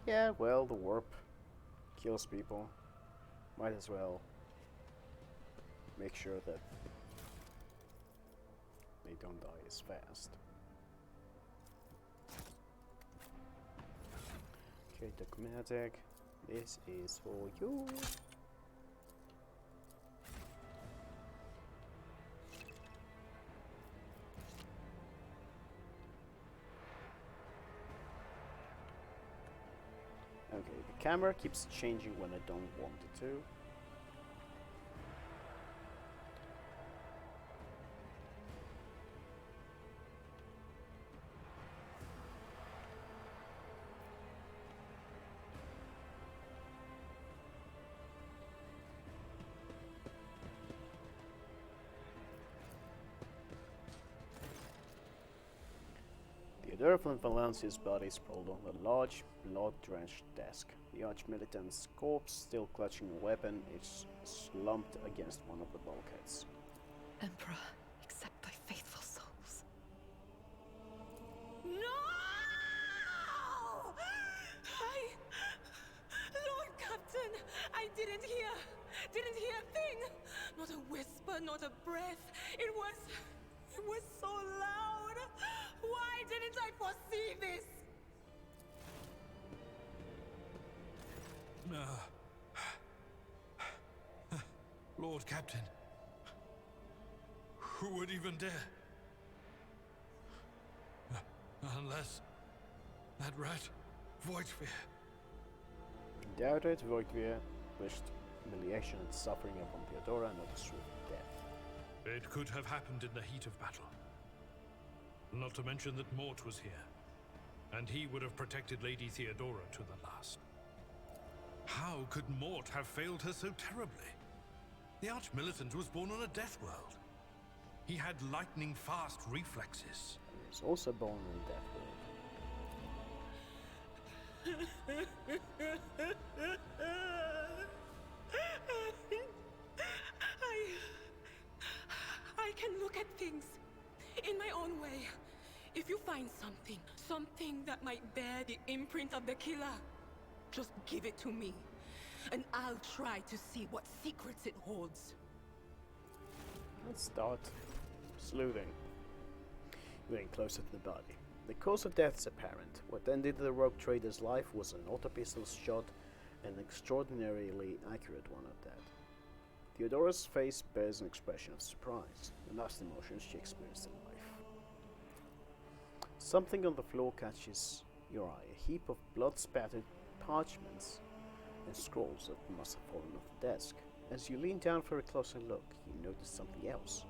Yeah, well, the warp kills people. Might as well make sure that they don't die as fast. Okay, Dogmatic, this is for you. Okay, the camera keeps changing when I don't want it to. Theodora von Valencia's body sprawled on a large, blood-drenched desk. The arch-militant's corpse, still clutching a weapon, is slumped against one of the bulkheads. Emperor, accept thy faithful souls. No! Lord Captain, I didn't hear a thing. Not a whisper, not a breath. It was so loud. Why didn't I foresee this? Lord Captain. Who would even dare? Unless that rat, Voidsphere. Doubt it, Voidsphere wished humiliation and suffering upon Theodora, not a swift death. It could have happened in the heat of battle. Not to mention that Mort was here, and he would have protected Lady Theodora to the last. How could Mort have failed her so terribly? The Arch-Militant was born on a death world. He had lightning-fast reflexes. He was also born in Death I can look at things in my own way. If you find something that might bear the imprint of the killer, just give it to me, and I'll try to see what secrets it holds. Let's start sleuthing. getting closer to the body. The cause of death is apparent. What ended the rogue trader's life was an auto-pistol shot, an extraordinarily accurate one at that. Theodora's face bears an expression of surprise, the last emotions she experienced in life. Something on the floor catches your eye, a heap of blood-spattered parchments and scrolls that must have fallen off the desk. As you lean down for a closer look, you notice something else.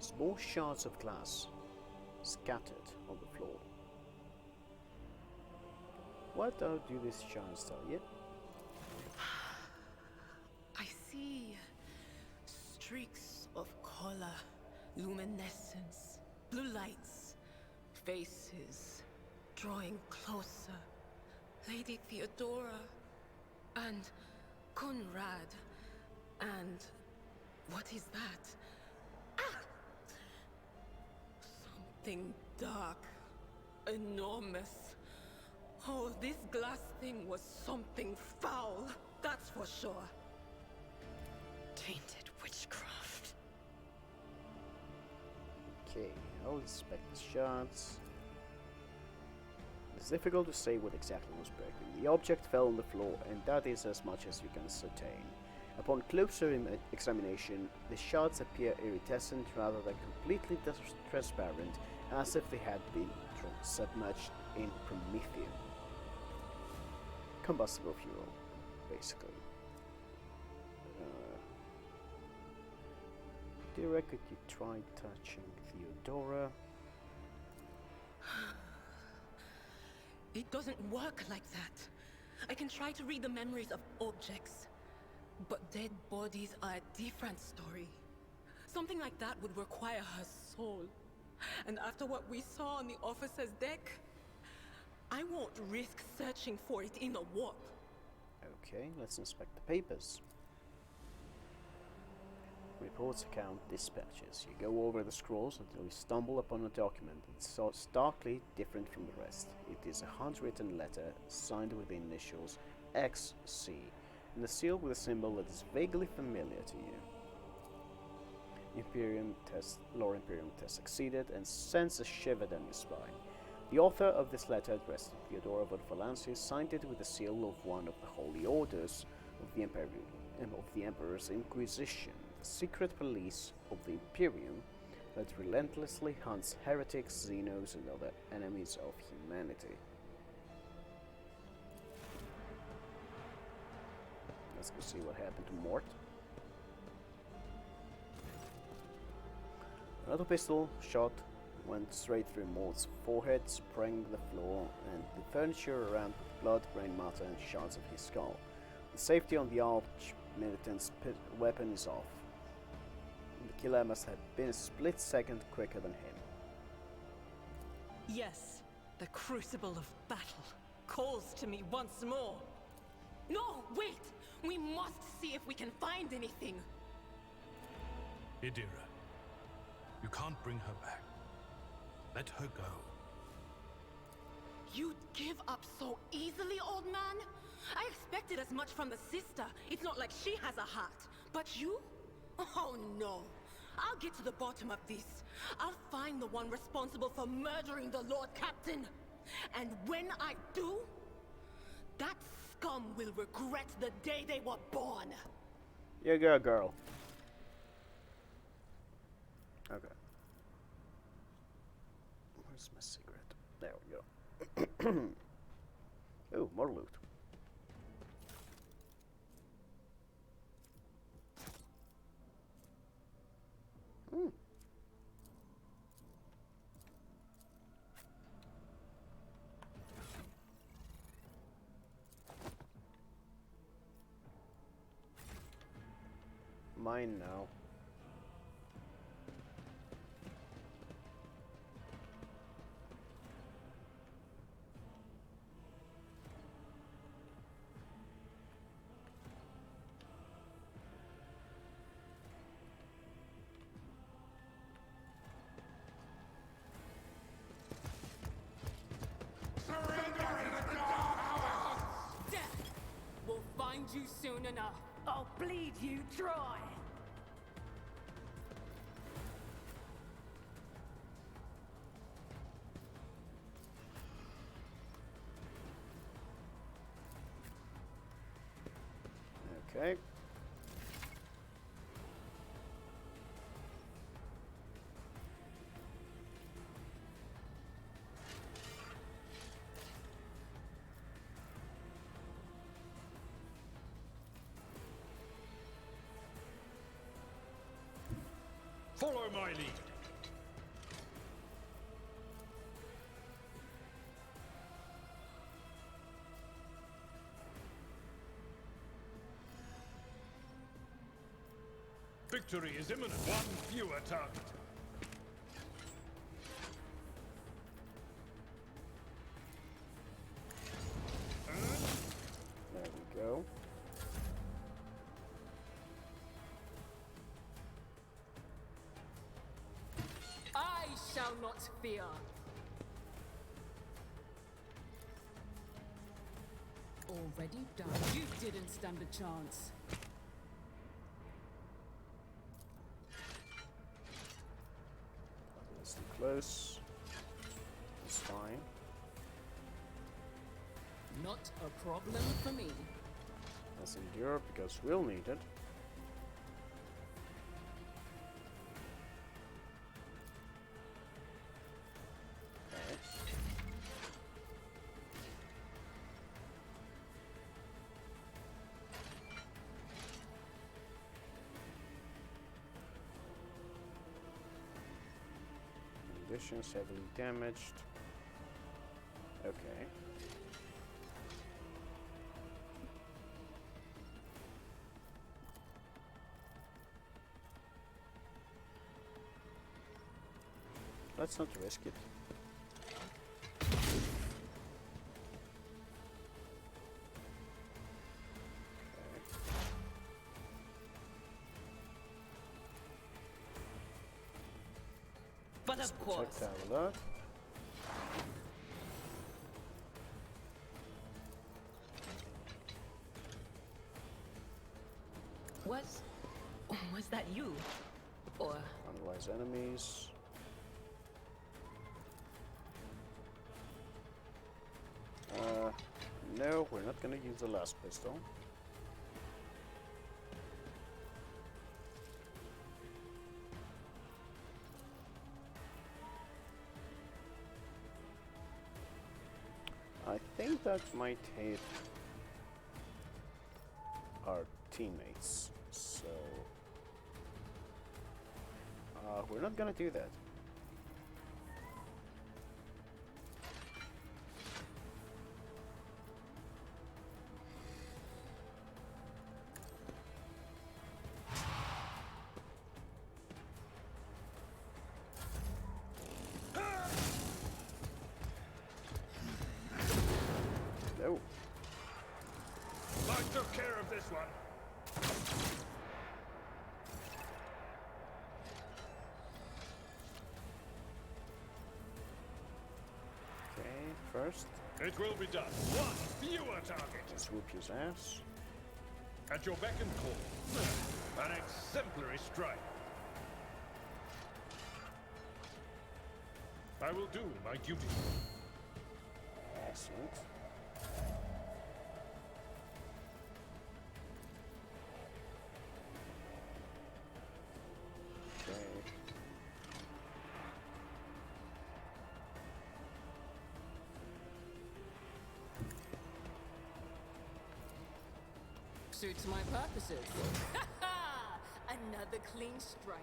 Small shards of glass scattered on the floor. What do these shards tell you? I see streaks of color, luminescence, blue lights, faces drawing closer. Lady Theodora and Conrad and what is that? Ah! Something dark, enormous. Oh, this glass thing was something foul, that's for sure. Tainted witchcraft. Okay, I'll inspect the shards. It's difficult to say what exactly was broken. The object fell on the floor, and that is as much as you can ascertain. Upon closer examination, the shards appear iridescent rather than completely transparent, as if they had been submerged in promethium. Combustible fuel, basically. Dira, could you try touching Theodora? It doesn't work like that. I can try to read the memories of objects, but dead bodies are a different story. Something like that would require her soul. And after what we saw on the officer's deck, I won't risk searching for it in the warp. Okay, let's inspect the papers. Reports, account, dispatches. You go over the scrolls until you stumble upon a document that's so starkly different from the rest. It is a handwritten letter signed with the initials XC and a seal with a symbol that is vaguely familiar to you. Lore Imperium test succeeded and sends a shiver down your spine. The author of this letter addressed to Theodora von Valancius signed it with the seal of one of the holy orders of the Emperor's Inquisition, the secret police of the Imperium that relentlessly hunts heretics, xenos, and other enemies of humanity. Let's go see what happened to Mort. Another pistol shot went straight through Mort's forehead, spraying the floor and the furniture around with blood, brain matter, and shards of his skull. The safety on the arch-militant's weapon is off. The killer must have been a split second quicker than him. Yes, the crucible of battle calls to me once more. No, wait! We must see if we can find anything. Idira, you can't bring her back. Let her go. You'd give up so easily, old man? I expected as much from the sister. It's not like she has a heart. But you? Oh no. I'll get to the bottom of this. I'll find the one responsible for murdering the Lord Captain. And when I do, that scum will regret the day they were born. You go, girl. Okay. Where's my cigarette? There we go. Oh, more loot. Mine now. Death will find you soon enough. I'll bleed you dry. Okay. Follow my lead. Victory is imminent. One fewer target. There we go. I shall not fear. Already done. You didn't stand a chance. That's too close. It's fine. Not a problem for me. Let's endure because we'll need it. Okay. Conditions heavily damaged. Okay. Let's not risk it. But of course. Protect our alert. Was that you? Or Analyze enemies. No, we're not gonna use the last pistol. I think that might hit our teammates, so we're not gonna do that. No. I took care of this one. Okay, first, It will be done. One fewer target. just whoop his ass. At your beck and call. An exemplary strike. I will do my duty. Excellent. Okay. Suits my purposes. Another clean strike.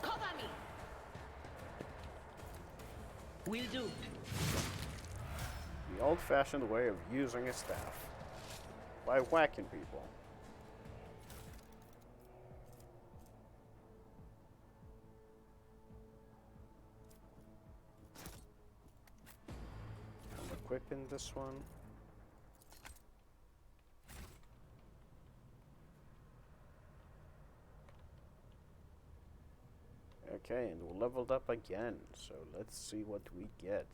cover me. Will do. The old-fashioned way of using a staff. By whacking people. I'm equipping this one. Okay, and we're leveled up again, so let's see what we get.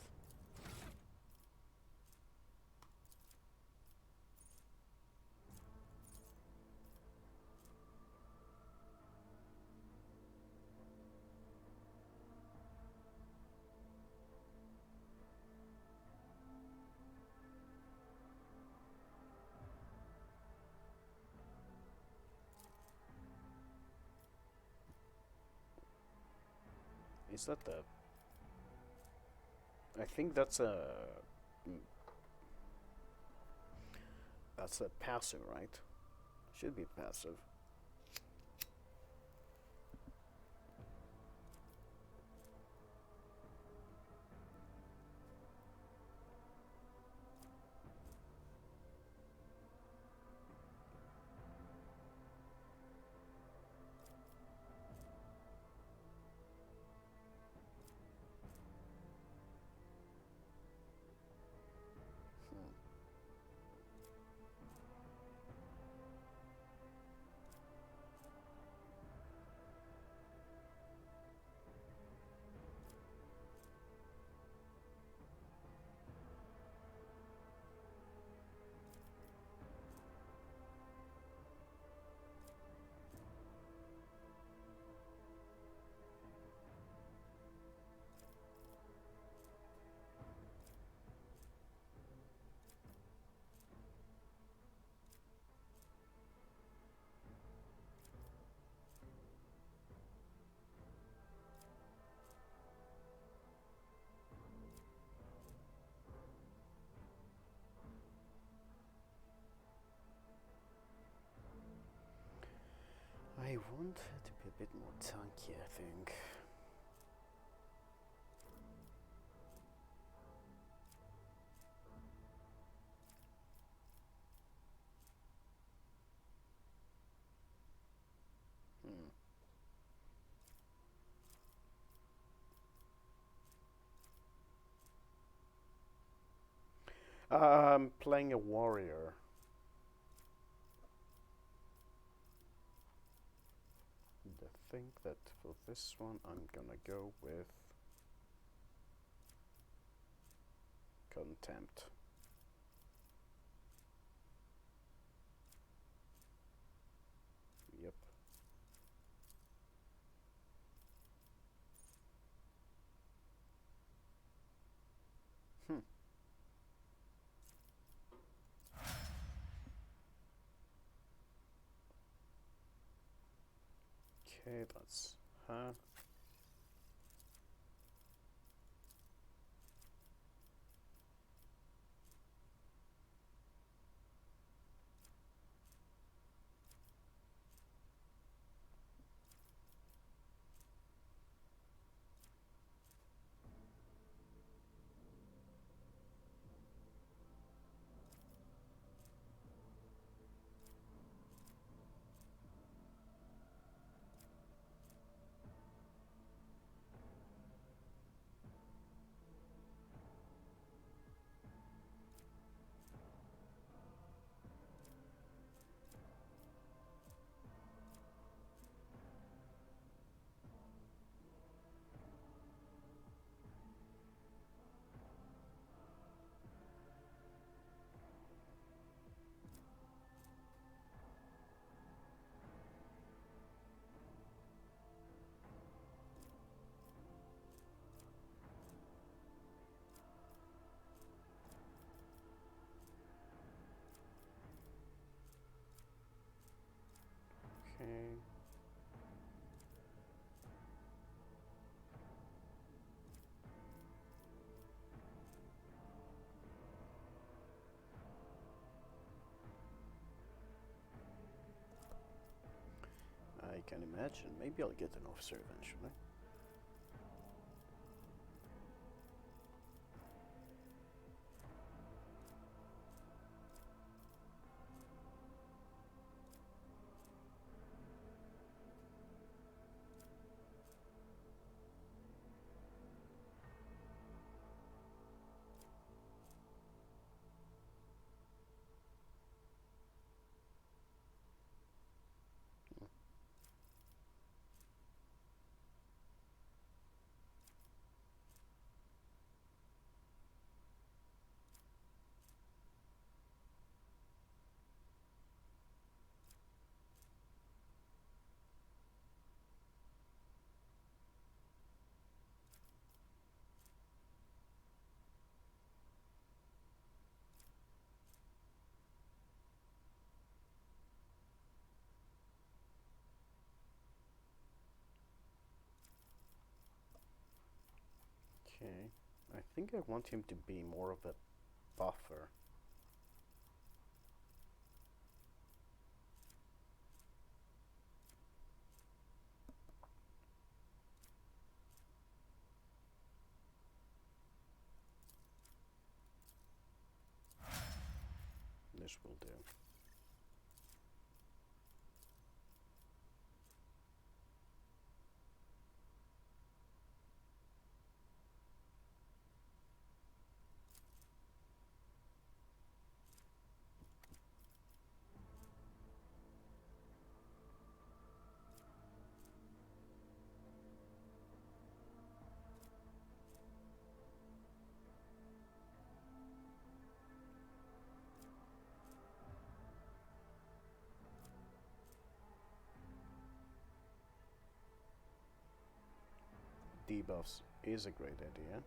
Is that the... I think that's a... That's a passive, right? Should be passive. I want it to be a bit more tanky, I think. I'm playing a warrior. I think that for this one I'm gonna go with Contempt. Yep. Okay, that's her. Okay. I can imagine. Maybe I'll get an officer eventually. Okay, I think I want him to be more of a buffer. This will do. Debuffs is a great idea.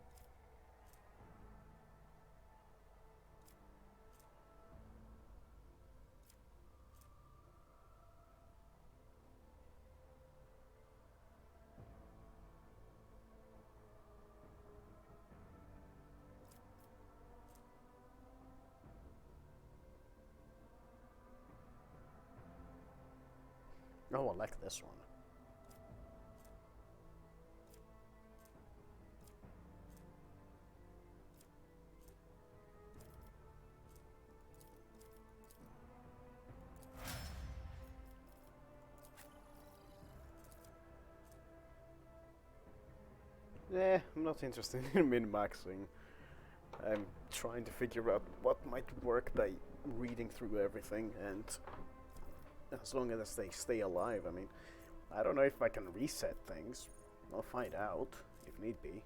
Oh, I like this one. I'm not interested in min-maxing. I'm trying to figure out what might work by reading through everything, and as long as they stay alive, I mean, I don't know if I can reset things. I'll find out, if need be.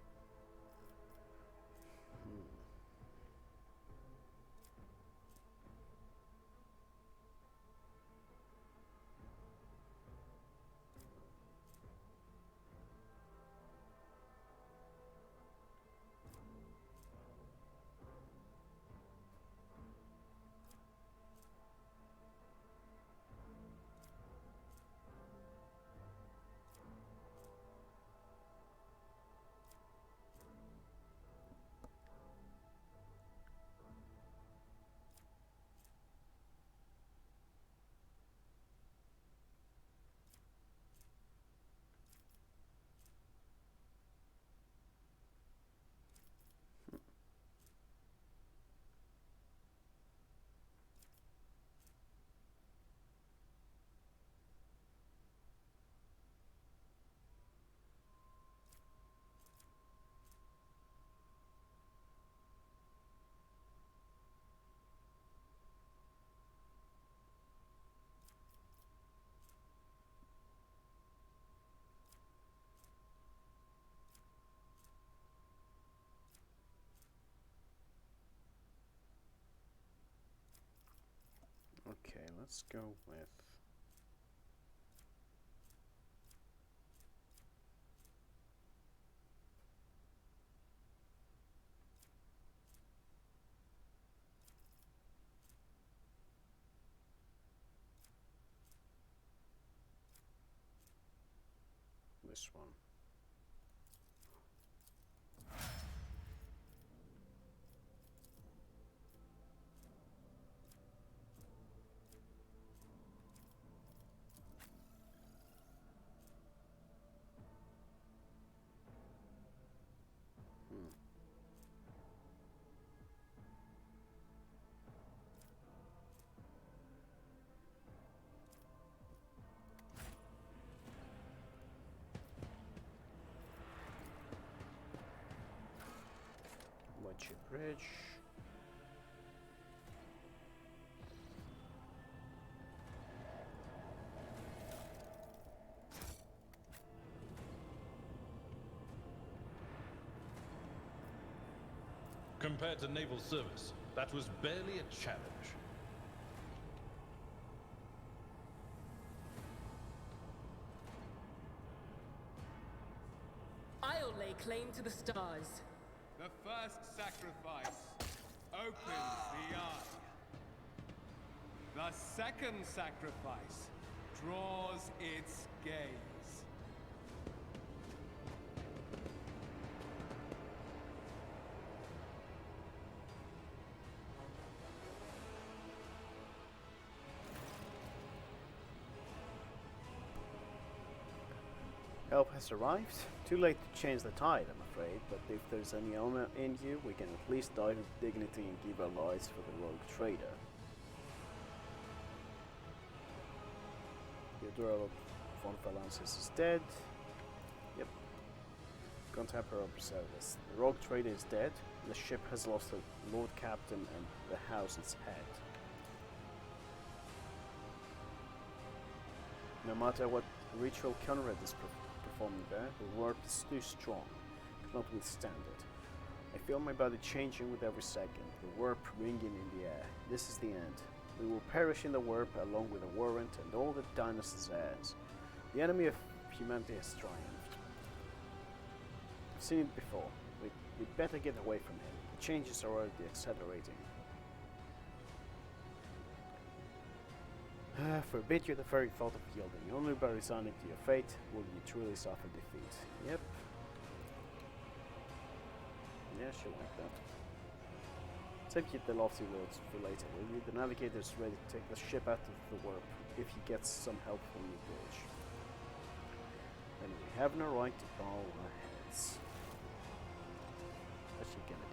Okay, let's go with... this one. Watch your bridge. Compared to naval service, that was barely a challenge. I'll lay claim to the stars. The first sacrifice opens the eye. The second sacrifice draws its gaze. Help has arrived. Too late to change the tide, I'm afraid, but if there's any honor in you, we can at least die with dignity and give our lives for the rogue trader. Theodora von Valansis is dead. Yep. Contemporary service. The rogue trader is dead. The ship has lost a lord captain and the house its head. No matter what ritual Conrad is performing there, the warp is too strong, cannot withstand it. I feel my body changing with every second, the warp ringing in the air. This is the end. We will perish in the warp along with the warrant and all the dynasty's heirs. The enemy of humanity has triumphed. I've seen it before. We'd better get away from him. The changes are already accelerating. Forbid you the very thought of yielding. Only by resigning to your fate will you truly suffer defeat. Yep. Yeah, she'll like that. Save you the lofty words for later, will you? The navigator's ready to take the ship out of the warp if he gets some help from the bridge. And we have no right to bow our heads. What's she gonna do?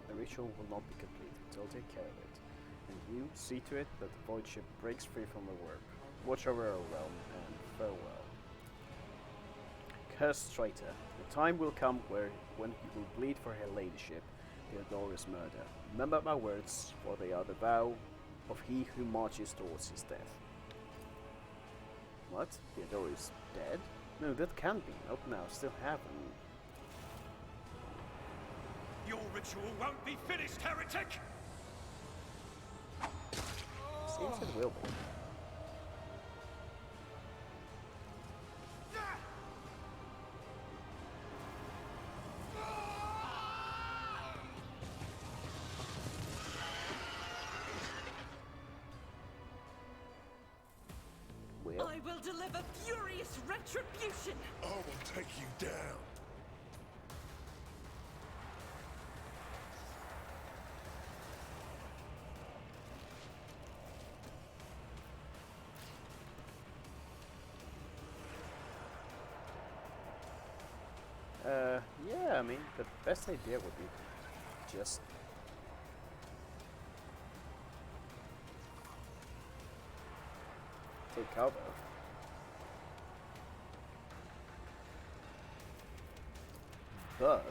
The ritual will not be complete until I take care of it. And you see to it that the void ship breaks free from the warp. Watch over our realm, and farewell. Cursed traitor, the time will come when you will bleed for her ladyship, Theodora's murder. Remember my words, for they are the vow of he who marches towards his death. What? Theodora is dead? No, that can't be. Nope, now still haven't. Your ritual won't be finished, heretic! Seems it will be. I will deliver furious retribution! I will take you down. Yeah, I mean, the best idea would be just take cover. But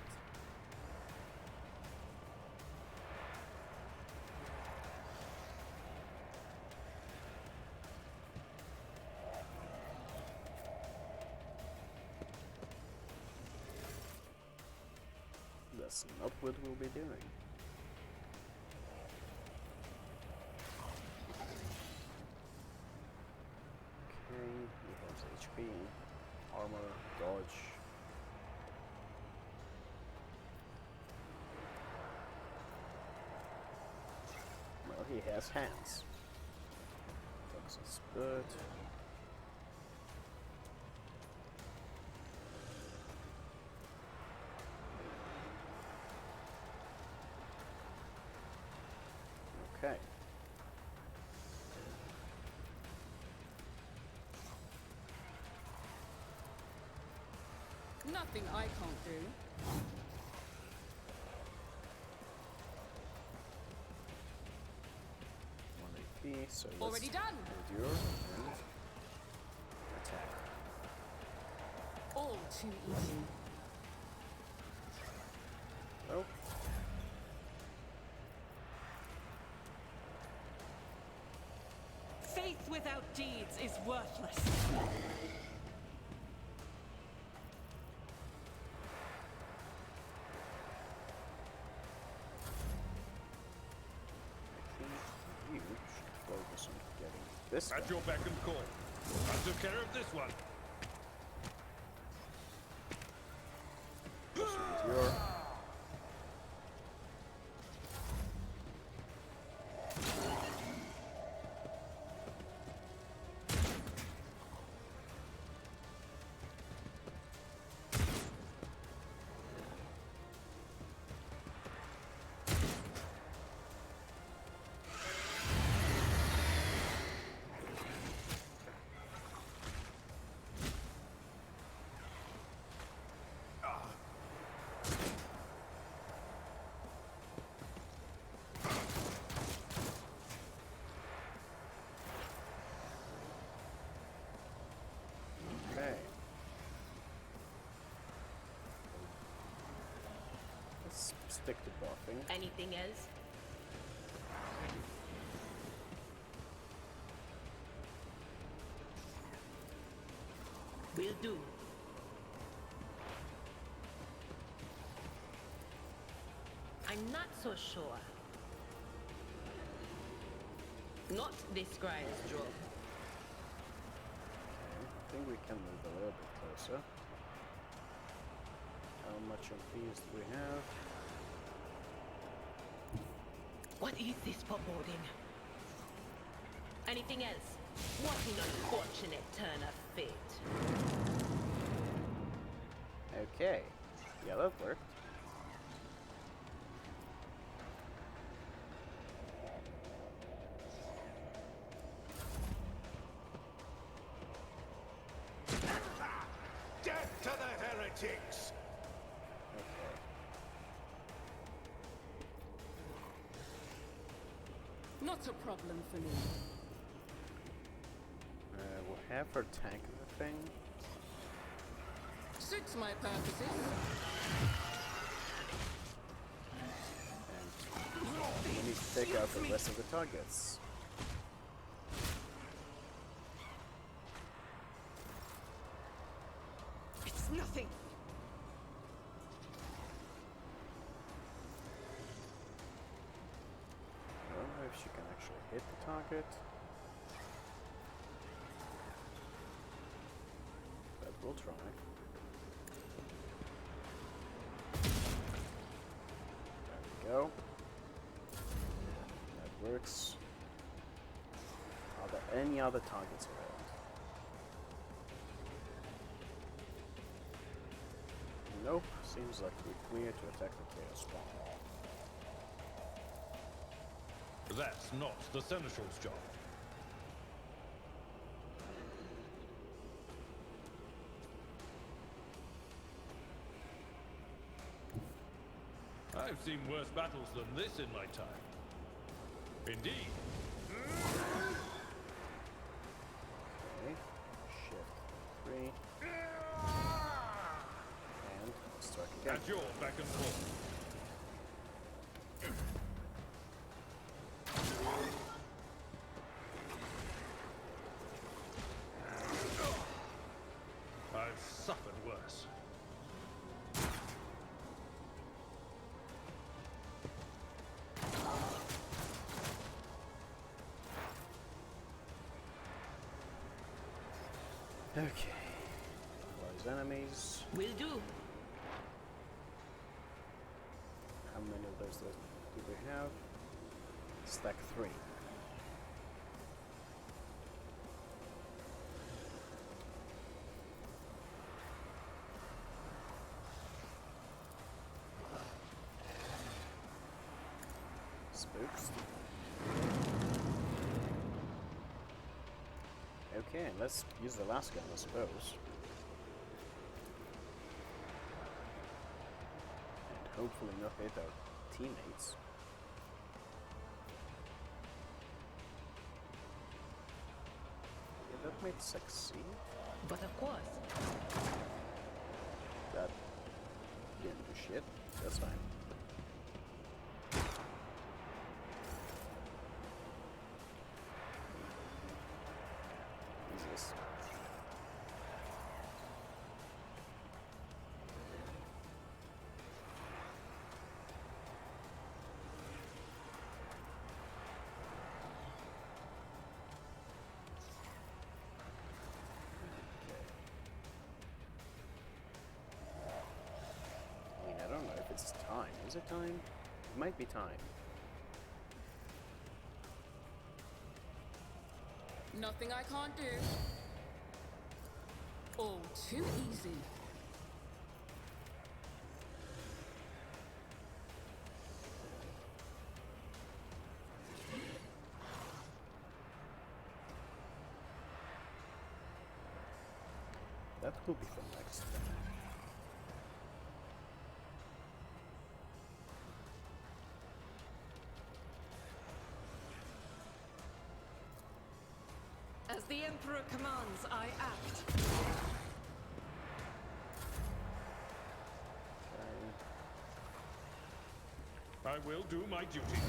that's not what we'll be doing. Okay, he has HP, armor, dodge. Well, he has hands. That's his bird. Okay. Nothing I can't do. 1 AP, so let's Already done. endure and attack. All too easy. Oh. Faith without deeds is worthless. You should focus on getting this At guy. your beck and call. I took care of this one. Endure. stick to buffing. Anything else? Will do. I'm not so sure. Not this scribe's job. Okay, I think we can move a little bit closer. How much of these do we have? What is this foreboding? Anything else? What an unfortunate turn of fate. Okay. Yeah, that worked. Death to the heretics! Okay. Not a problem for me. We'll have her tank the thing. Suits my purposes. And we need to take out the rest of the targets. It's nothing. I don't know if she can actually hit the target. But we'll try. There we go. That works. Are there any other targets around? Nope. Seems like we're clear to attack the Chaos Spawn. That's not the Seneschal's job. I've seen worse battles than this in my time. Indeed. Okay. Shift 3. And strike again. At your beck and call. I've suffered worse. Okay. Close enemies. Will do. How many of those do we have? Stack 3. Spooks. Okay, let's use the last gun, I suppose. And hopefully not hit our teammates. Yeah, that might succeed. But of course. That didn't do shit. That's fine. Jesus. I mean, I don't know if it's time. Is it time? It might be time. Nothing I can't do. All too easy. That will be for next time. As the Emperor commands, I act. Okay. I will do my duty.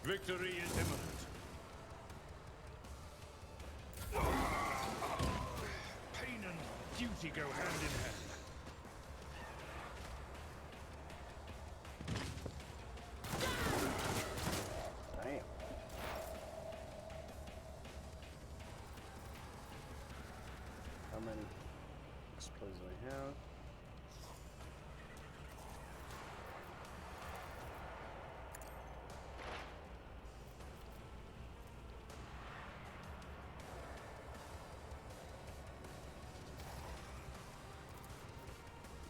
Victory is imminent. Pain and duty go hand in hand. Damn. How many explosions do I have?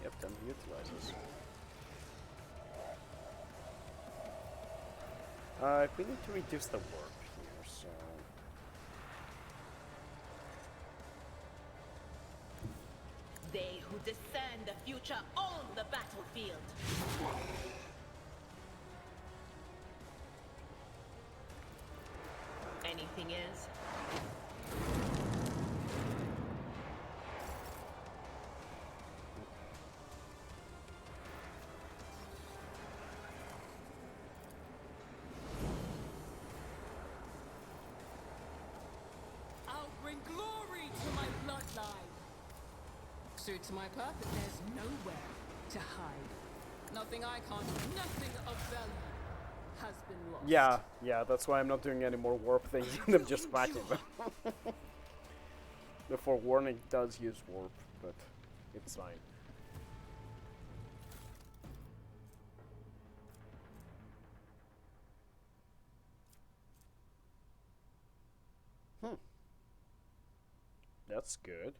Yep, 10 utilizers. We need to reduce the warp here, so... They who discern the future own the battlefield. Anything is? I'll bring glory to my bloodline. Suits my purpose, there's nowhere to hide. Nothing I can't do, nothing of value has been lost. Yeah, that's why I'm not doing any more warp things. I'm just packing them. The forewarning does use warp, but it's fine. That's good.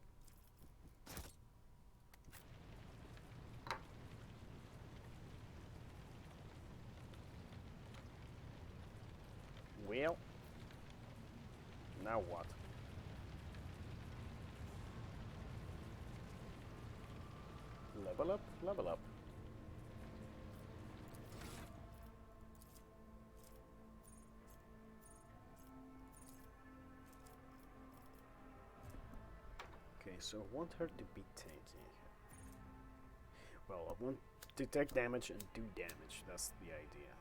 Well, now what? Level up, level up. Okay, so I want her to be tanky. Well, I want to take damage and do damage. That's the idea.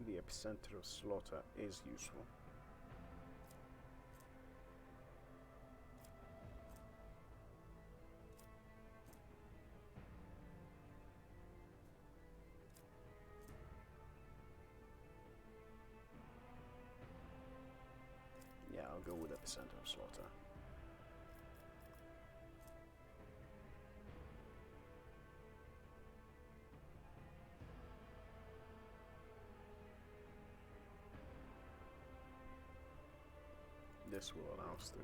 The epicenter of slaughter is useful. Yeah, I'll go with epicenter of slaughter. This will allow us to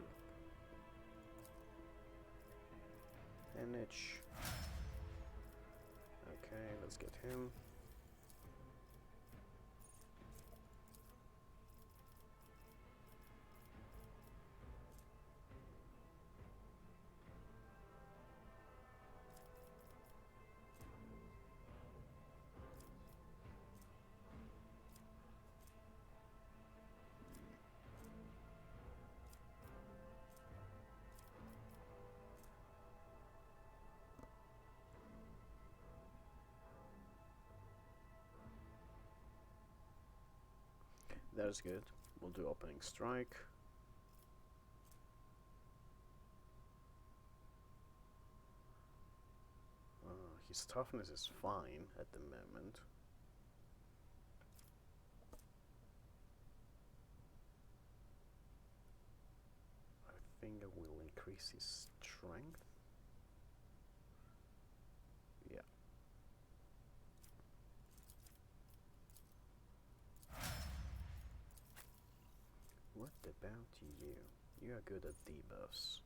manage. Okay, let's get him. That's good. We'll do opening strike. His toughness is fine at the moment. I think I will increase his strength. Yeah. What about you? You are good at debuffs.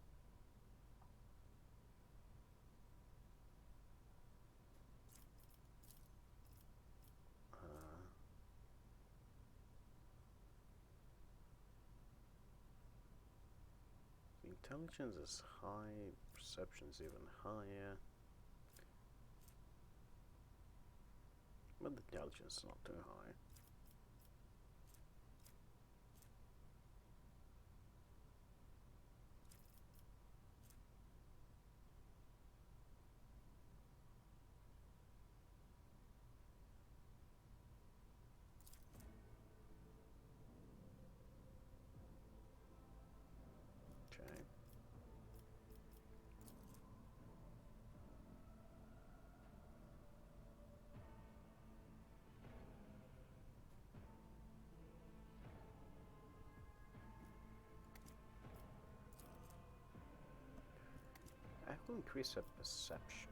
Intelligence is high, perception's even higher. But the intelligence is not too high. Okay. I will increase her perception.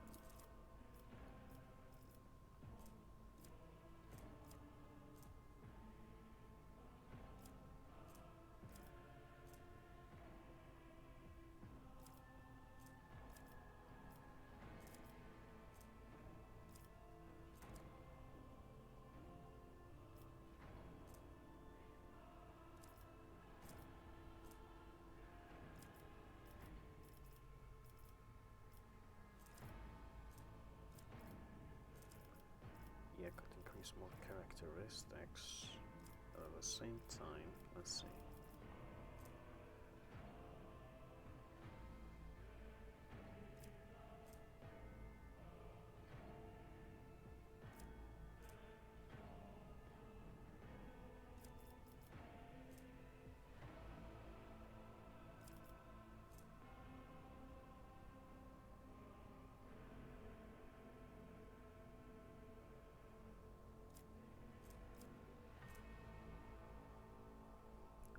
Yeah, could increase more characteristics at the same time. Let's see.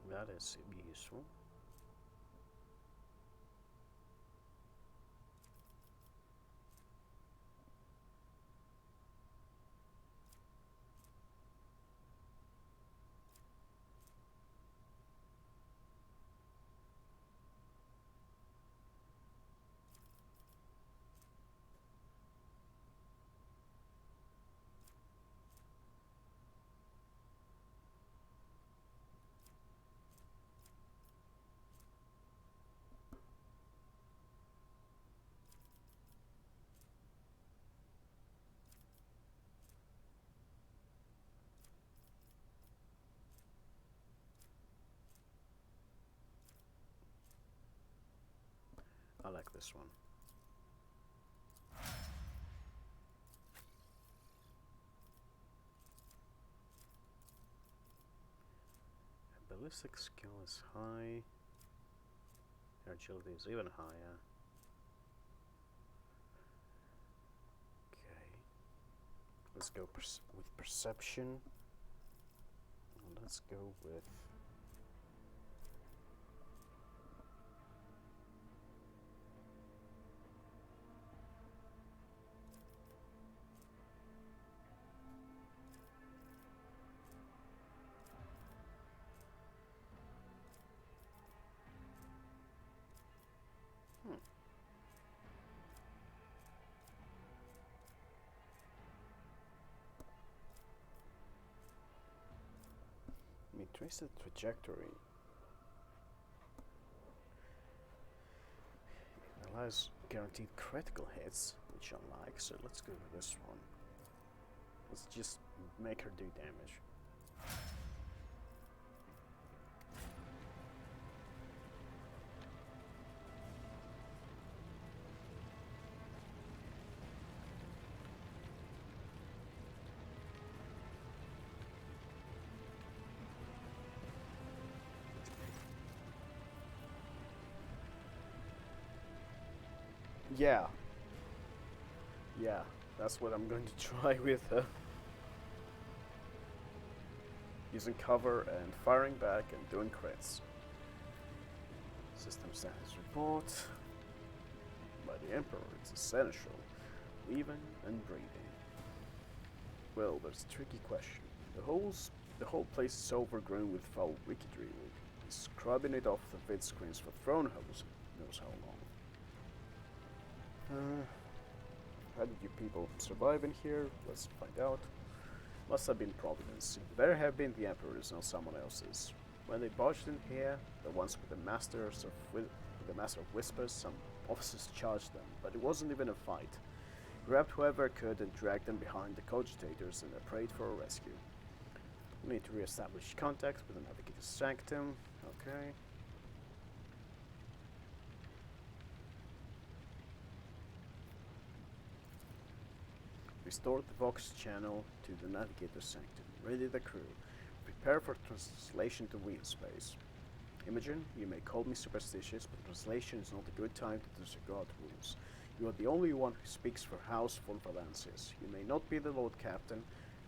That is useful. I like this one. Ballistic skill is high. Her agility is even higher. Okay. Let's go with perception. And let's go with let me trace the trajectory. It allows guaranteed critical hits, which I like, so let's go with this one. Let's just make her do damage. Yeah. Yeah, that's what I'm going to try with her. Using cover and firing back and doing crits. System status report. By the Emperor, it's essential. Leaving and breathing. Well, there's a tricky question. The whole place is overgrown with foul wickedry. We'll be scrubbing it off the vid screens for throne holes knows how long. How did you people survive in here? Let's find out. Must have been Providence. It better have been the Emperor's, not someone else's. When they barged in here, the ones with the masters of With a mass of whispers, some officers charged them, but it wasn't even a fight. Grabbed whoever could and dragged them behind the cogitators and they prayed for a rescue. We need to re-establish contact with the Navigator's Sanctum. Okay. Restore the Vox channel to the Navigator's Sanctum. Ready the crew. Prepare for translation to wheel space. Imogen, you may call me superstitious, but translation is not a good time to disregard rules. You are the only one who speaks for House von Valancius. You may not be the Lord Captain,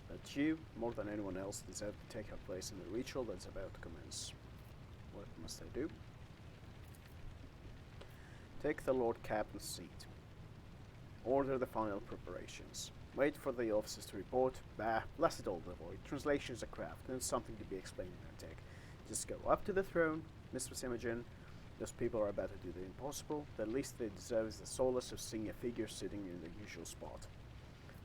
but you, more than anyone else, deserve to take your place in the ritual that's about to commence. What must I do? Take the Lord Captain's seat. Order the final preparations. Wait for the officers to report. Bah, blast it all, the void. Translation is a craft, and it's something to be explained in our tech. Just go up to the throne, Mistress Imogen. Those people are about to do the impossible. The least they deserve is the solace of seeing a figure sitting in the usual spot.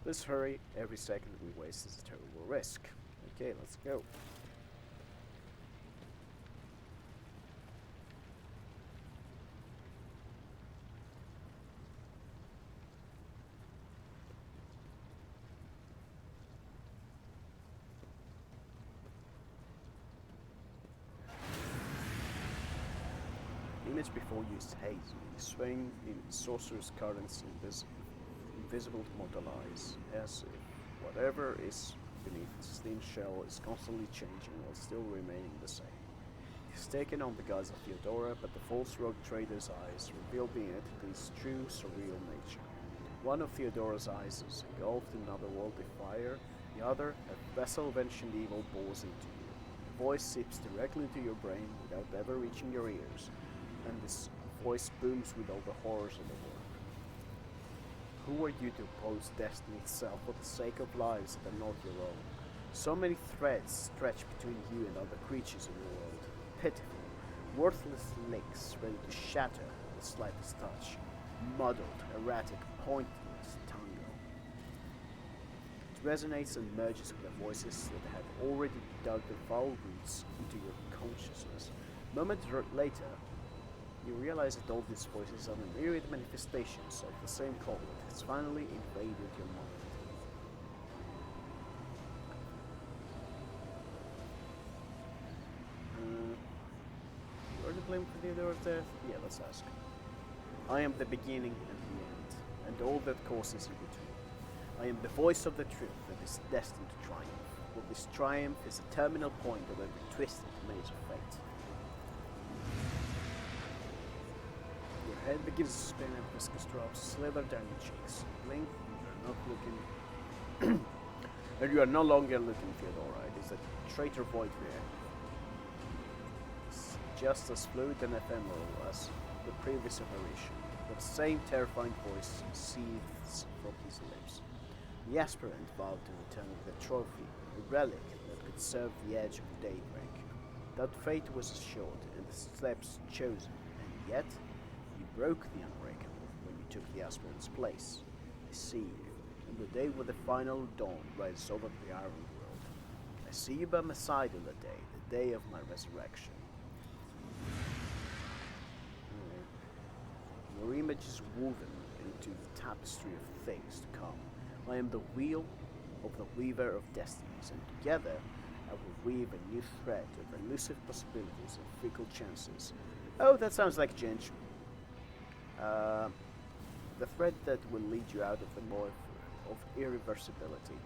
Let's hurry. Every second we waste is a terrible risk. Okay, let's go. Image before you is hazy, swaying in sorcerer's currents invisible to mortal eyes, as if whatever is beneath its thin shell is constantly changing while still remaining the same. It is taken on the guise of Theodora, but the false rogue trader's eyes reveal the entity's true surreal nature. One of Theodora's eyes is engulfed in otherworldly fire, the other, a vessel of ancient evil, bores into you. The voice seeps directly into your brain without ever reaching your ears, and this voice booms with all the horrors of the world. Who are you to oppose destiny itself for the sake of lives that are not your own? So many threads stretch between you and other creatures in the world. Pitiful, worthless links ready to shatter at the slightest touch. Muddled, erratic, pointless tango. It resonates and merges with the voices that have already dug the foul roots into your consciousness. Moments later, you realize that all these voices are the myriad manifestations of the same call that has finally invaded your mind. You are to blame for Theodora's death? Yeah, let's ask. I am the beginning and the end, and all that causes in between. I am the voice of the truth that is destined to triumph. Well, this triumph is the terminal point of every twisted maze of fate. Head begins to spin and viscous drops slither down your cheeks. Blink, you are not looking. And you are no longer looking, Theodora. It is a traitor void there. It's just as fluid and ephemeral as the previous apparition. The same terrifying voice seethes from his lips. The aspirant vowed to return with a trophy, a relic that could serve the edge of daybreak. That fate was assured, and the steps chosen, and yet broke the unbreakable when you took the aspirant's place. I see you, and the day when the final dawn rises over the iron world. I see you by my side on the day of my resurrection. Your image is woven into the tapestry of things to come. I am the wheel of the weaver of destinies, and together I will weave a new thread of elusive possibilities and fickle chances. Oh, that sounds like Ginge. The thread that will lead you out of the moat of irreversibility.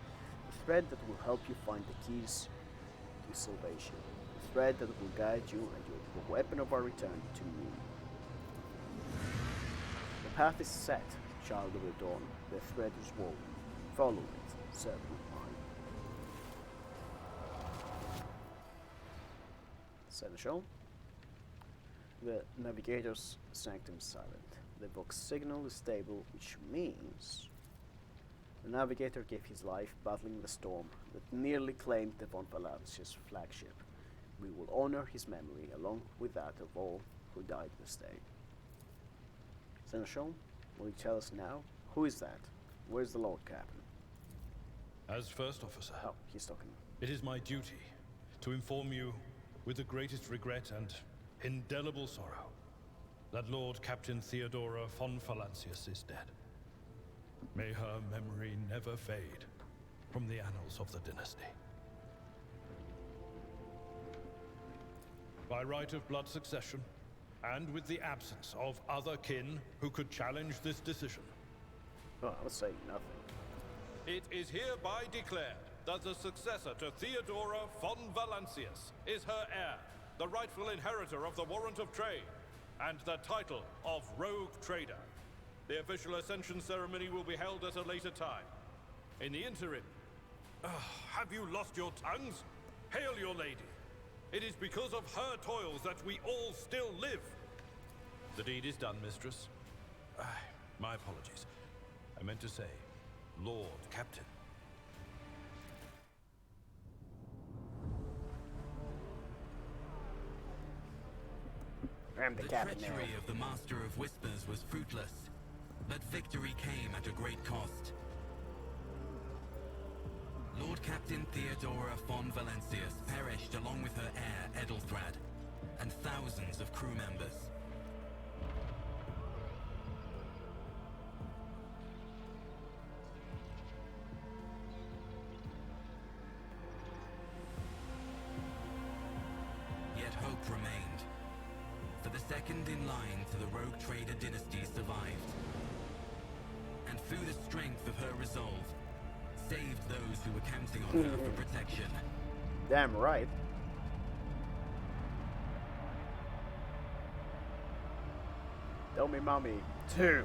The thread that will help you find the keys to salvation. The thread that will guide you and the weapon of our return to me. The path is set, child of the dawn. The thread is woven. Follow it, servant mine. Seneschal. The navigator's sanctum is silent. The Vox signal is stable, which means the navigator gave his life battling the storm that nearly claimed the von Valancius flagship. We will honor his memory along with that of all who died this day. Seneschal, will you tell us now? Who is that? Where's the Lord Captain? As First Officer, Oh, he's talking. it is my duty to inform you with the greatest regret and indelible sorrow that Lord Captain Theodora von Valancius is dead. May her memory never fade from the annals of the dynasty. By right of blood succession, and with the absence of other kin who could challenge this decision, Oh, I was saying nothing. it is hereby declared that the successor to Theodora von Valancius is her heir, the rightful inheritor of the Warrant of Trade, and the title of Rogue Trader. The official ascension ceremony will be held at a later time. In the interim, have you lost your tongues? Hail your lady. It is because of her toils that we all still live. The deed is done, mistress. My apologies. I meant to say, Lord Captain. I'm the captain now. treachery of the Master of Whispers was fruitless, but victory came at a great cost. Lord Captain Theodora von Valancius perished along with her heir, Edelthrad, and thousands of crew members. Yet hope remained. For the second in line to the Rogue Trader dynasty survived. And through the strength of her resolve, saved those who were counting on her for protection. Damn right. Tell me, mommy. 2.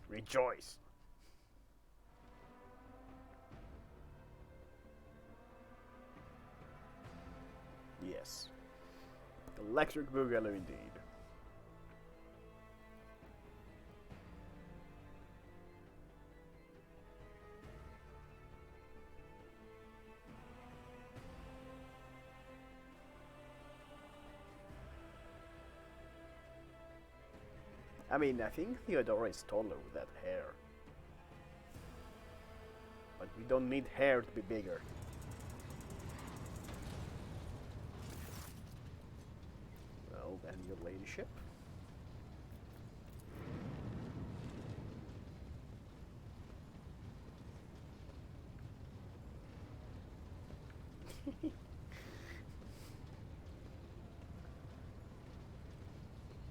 Rejoice. Yes. Electric Boogaloo indeed. I mean, I think Theodora is taller with that hair. But we don't need hair to be bigger. Well, then your ladyship.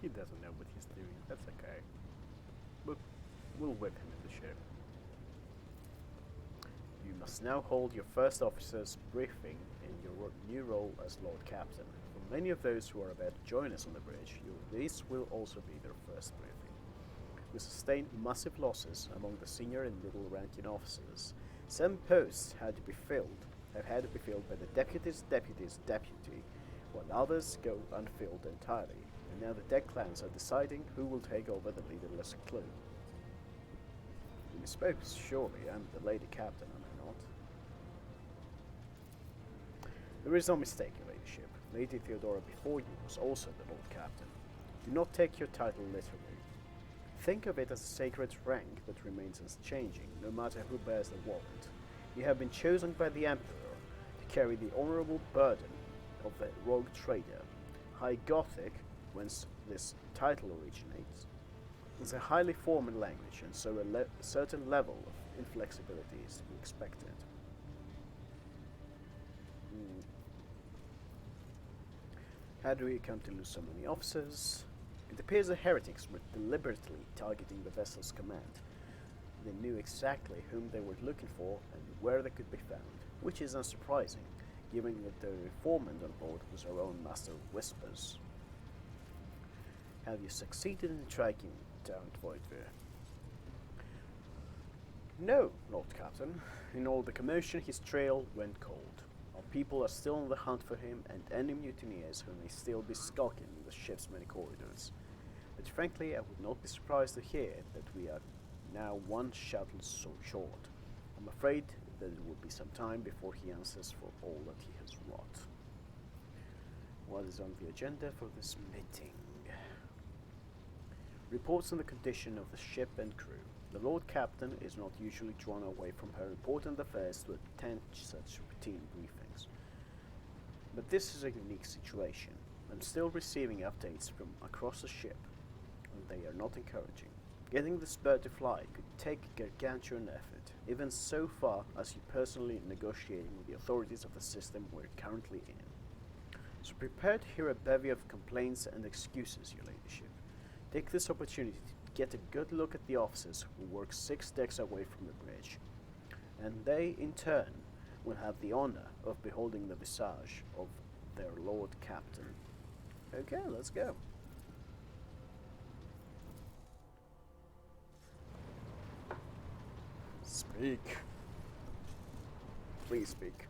He doesn't know what he's doing. That's okay. But we'll whip him in the ship. You must now hold your first officer's briefing in your new role as Lord Captain. For many of those who are about to join us on the bridge, this will also be their first briefing. We sustained massive losses among the senior and middle-ranking officers. Some posts have had to be filled by the deputy's deputy's deputy, while others go unfilled entirely. And now the dead clans are deciding who will take over the leaderless clue. You misspoke, surely. I'm the lady captain, am I not? There is no mistake, your ladyship. Lady Theodora before you was also the Lord Captain. Do not take your title literally. Think of it as a sacred rank that remains unchanging, no matter who bears the warrant. You have been chosen by the Emperor to carry the honorable burden of the Rogue Trader. High Gothic, whence this title originates, is a highly formal language, and so a certain level of inflexibility is to be expected. How do we come to lose so many officers? It appears the heretics were deliberately targeting the vessel's command. They knew exactly whom they were looking for and where they could be found, which is unsurprising, given that the informant on board was our own Master of Whispers. Have you succeeded in tracking down Voidveer? No, Lord Captain. In all the commotion, his trail went cold. Our people are still on the hunt for him, and any mutineers who may still be skulking in the ship's many corridors. But frankly, I would not be surprised to hear that we are now one shuttle so short. I'm afraid that it will be some time before he answers for all that he has wrought. What is on the agenda for this meeting? Reports on the condition of the ship and crew. The Lord Captain is not usually drawn away from her important affairs to attend such routine briefings. But this is a unique situation. I'm still receiving updates from across the ship, and they are not encouraging. Getting this bird to fly could take gargantuan effort, even so far as you personally negotiating with the authorities of the system we're currently in. So prepare to hear a bevy of complaints and excuses, your ladyship. Take this opportunity to get a good look at the officers who work 6 decks away from the bridge, and they, in turn, will have the honor of beholding the visage of their Lord Captain. Okay, let's go. Speak. Please speak.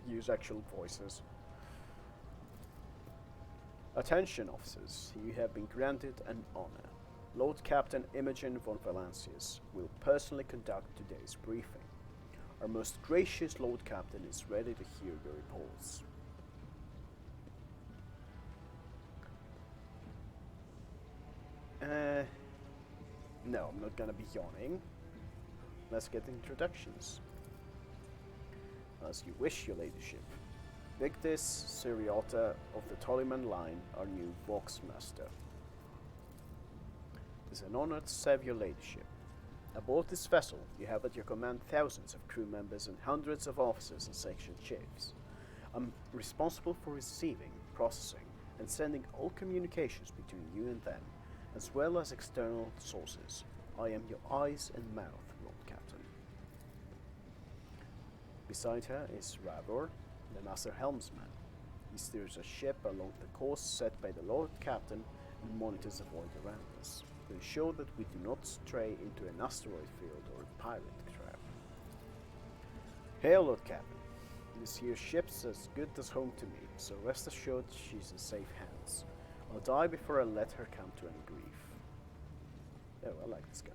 Use actual voices. Attention, officers. You have been granted an honor. Lord Captain Imogen von Valancius will personally conduct today's briefing. Our most gracious Lord Captain is ready to hear your reports. No, I'm not gonna be yawning. Let's get introductions. As you wish, your ladyship. Victis Seriota of the Tollyman line, our new Voxmaster. It is an honor to serve your ladyship. Aboard this vessel, you have at your command thousands of crew members and hundreds of officers and section chiefs. I'm responsible for receiving, processing, and sending all communications between you and them, as well as external sources. I am your eyes and mouth, Lord Captain. Beside her is Ravor, the Master Helmsman. He steers a ship along the course set by the Lord Captain and monitors the void around us, to ensure that we do not stray into an asteroid field or a pirate trap. Hail, Lord Captain. This here ship's as good as home to me, so rest assured she's in safe hands. I'll die before I let her come to any grief. Oh, I like this guy.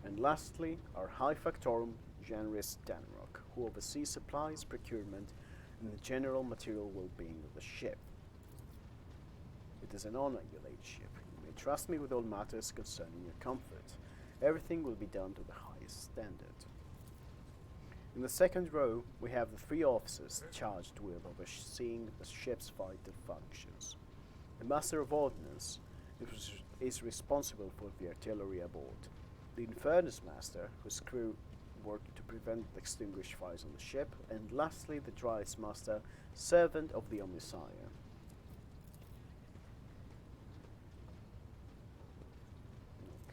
And lastly, our High Factorum, Janris Danrock, who oversees supplies, procurement, and the general material well-being of the ship. It is an honor, your ladyship. You may trust me with all matters concerning your comfort. Everything will be done to the highest standard. In the second row, we have the 3 officers charged with overseeing the ship's vital functions. The Master of Ordnance is responsible for the artillery aboard. The Infernus Master, whose crew work to prevent extinguished fires on the ship, and lastly the Dryas Master, servant of the Omnissiah.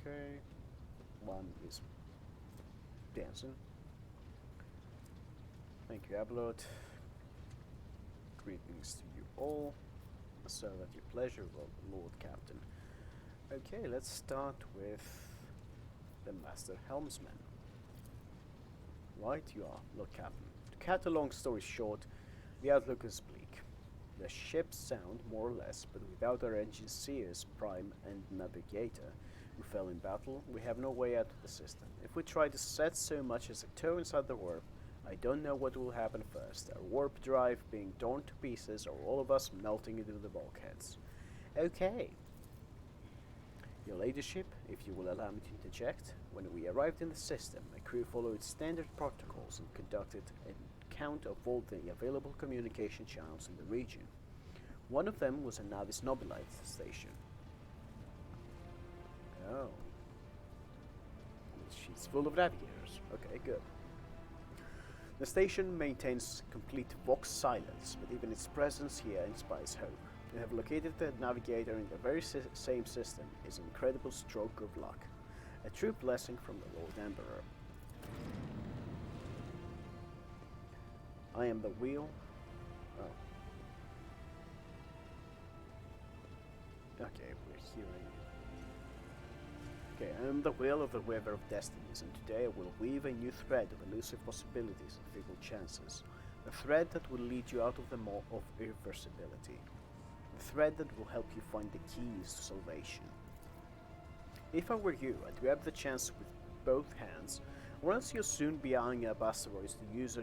Okay, one is dancing. Thank you, Abelard. Greetings to you all. Serve at your pleasure, Lord Captain. Okay, let's start with the Master Helmsman. Right you are, Lord Captain. To cut a long story short, the outlook is bleak. The ship's sound, more or less, but without our engineers, Prime and Navigator, who fell in battle, we have no way out of the system. If we try to set so much as a toe inside the warp, I don't know what will happen first, our warp drive being torn to pieces or all of us melting into the bulkheads. Okay. Your ladyship, if you will allow me to interject, when we arrived in the system, my crew followed standard protocols and conducted a count of all the available communication channels in the region. One of them was a Navis Nobilite station. Oh. She's full of navigators. Okay, good. The station maintains complete Vox silence, but even its presence here inspires hope. To have located the navigator in the very same system is an incredible stroke of luck. A true blessing from the Lord Emperor. I am the wheel. Oh. Okay, we're hearing. Okay, I am the wheel of the Weaver of Destinies, and today I will weave a new thread of elusive possibilities and fickle chances. A thread that will lead you out of the maw of irreversibility. A thread that will help you find the keys to salvation. If I were you, I'd grab the chance with both hands, or else you'll soon be eyeing up asteroids to use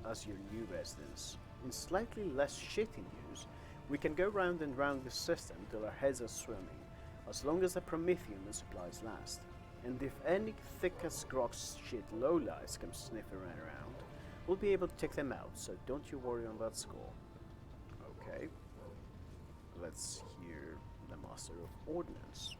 as your new residence. In slightly less shitty news, we can go round and round the system till our heads are swimming, as long as the Prometheum and supplies last. And if any thick as Grok's shit lowlights come sniffing around, we'll be able to take them out, so don't you worry on that score. Okay. Let's hear the Master of Ordnance.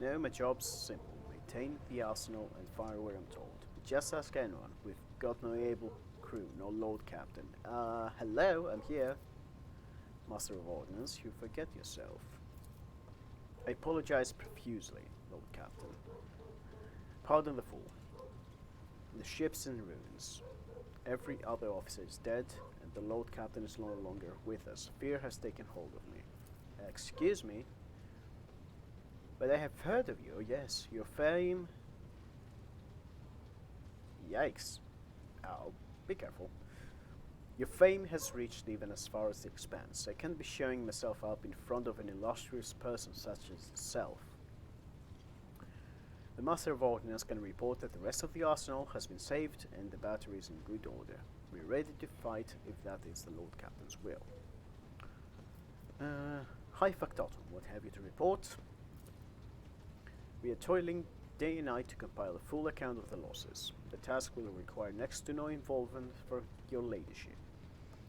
No, my job's simple. Maintain the arsenal and fire where I'm told. Just ask anyone. We've got no able crew, no Lord Captain. Hello, I'm here. Master of Ordnance, you forget yourself. I apologize profusely, Lord Captain. Pardon the fool. The ship's in ruins. Every other officer is dead, and the Lord Captain is no longer with us. Fear has taken hold of me. Excuse me? But I have heard of you, yes. Your fame... Yikes. Oh, be careful. Your fame has reached even as far as the Expanse. I can't be showing myself up in front of an illustrious person such as yourself. The Master of Ordnance can report that the rest of the arsenal has been saved and the battery is in good order. We're ready to fight if that is the Lord Captain's will. Hi Factotum, what have you to report? We are toiling day and night to compile a full account of the losses. The task will require next to no involvement for your ladyship.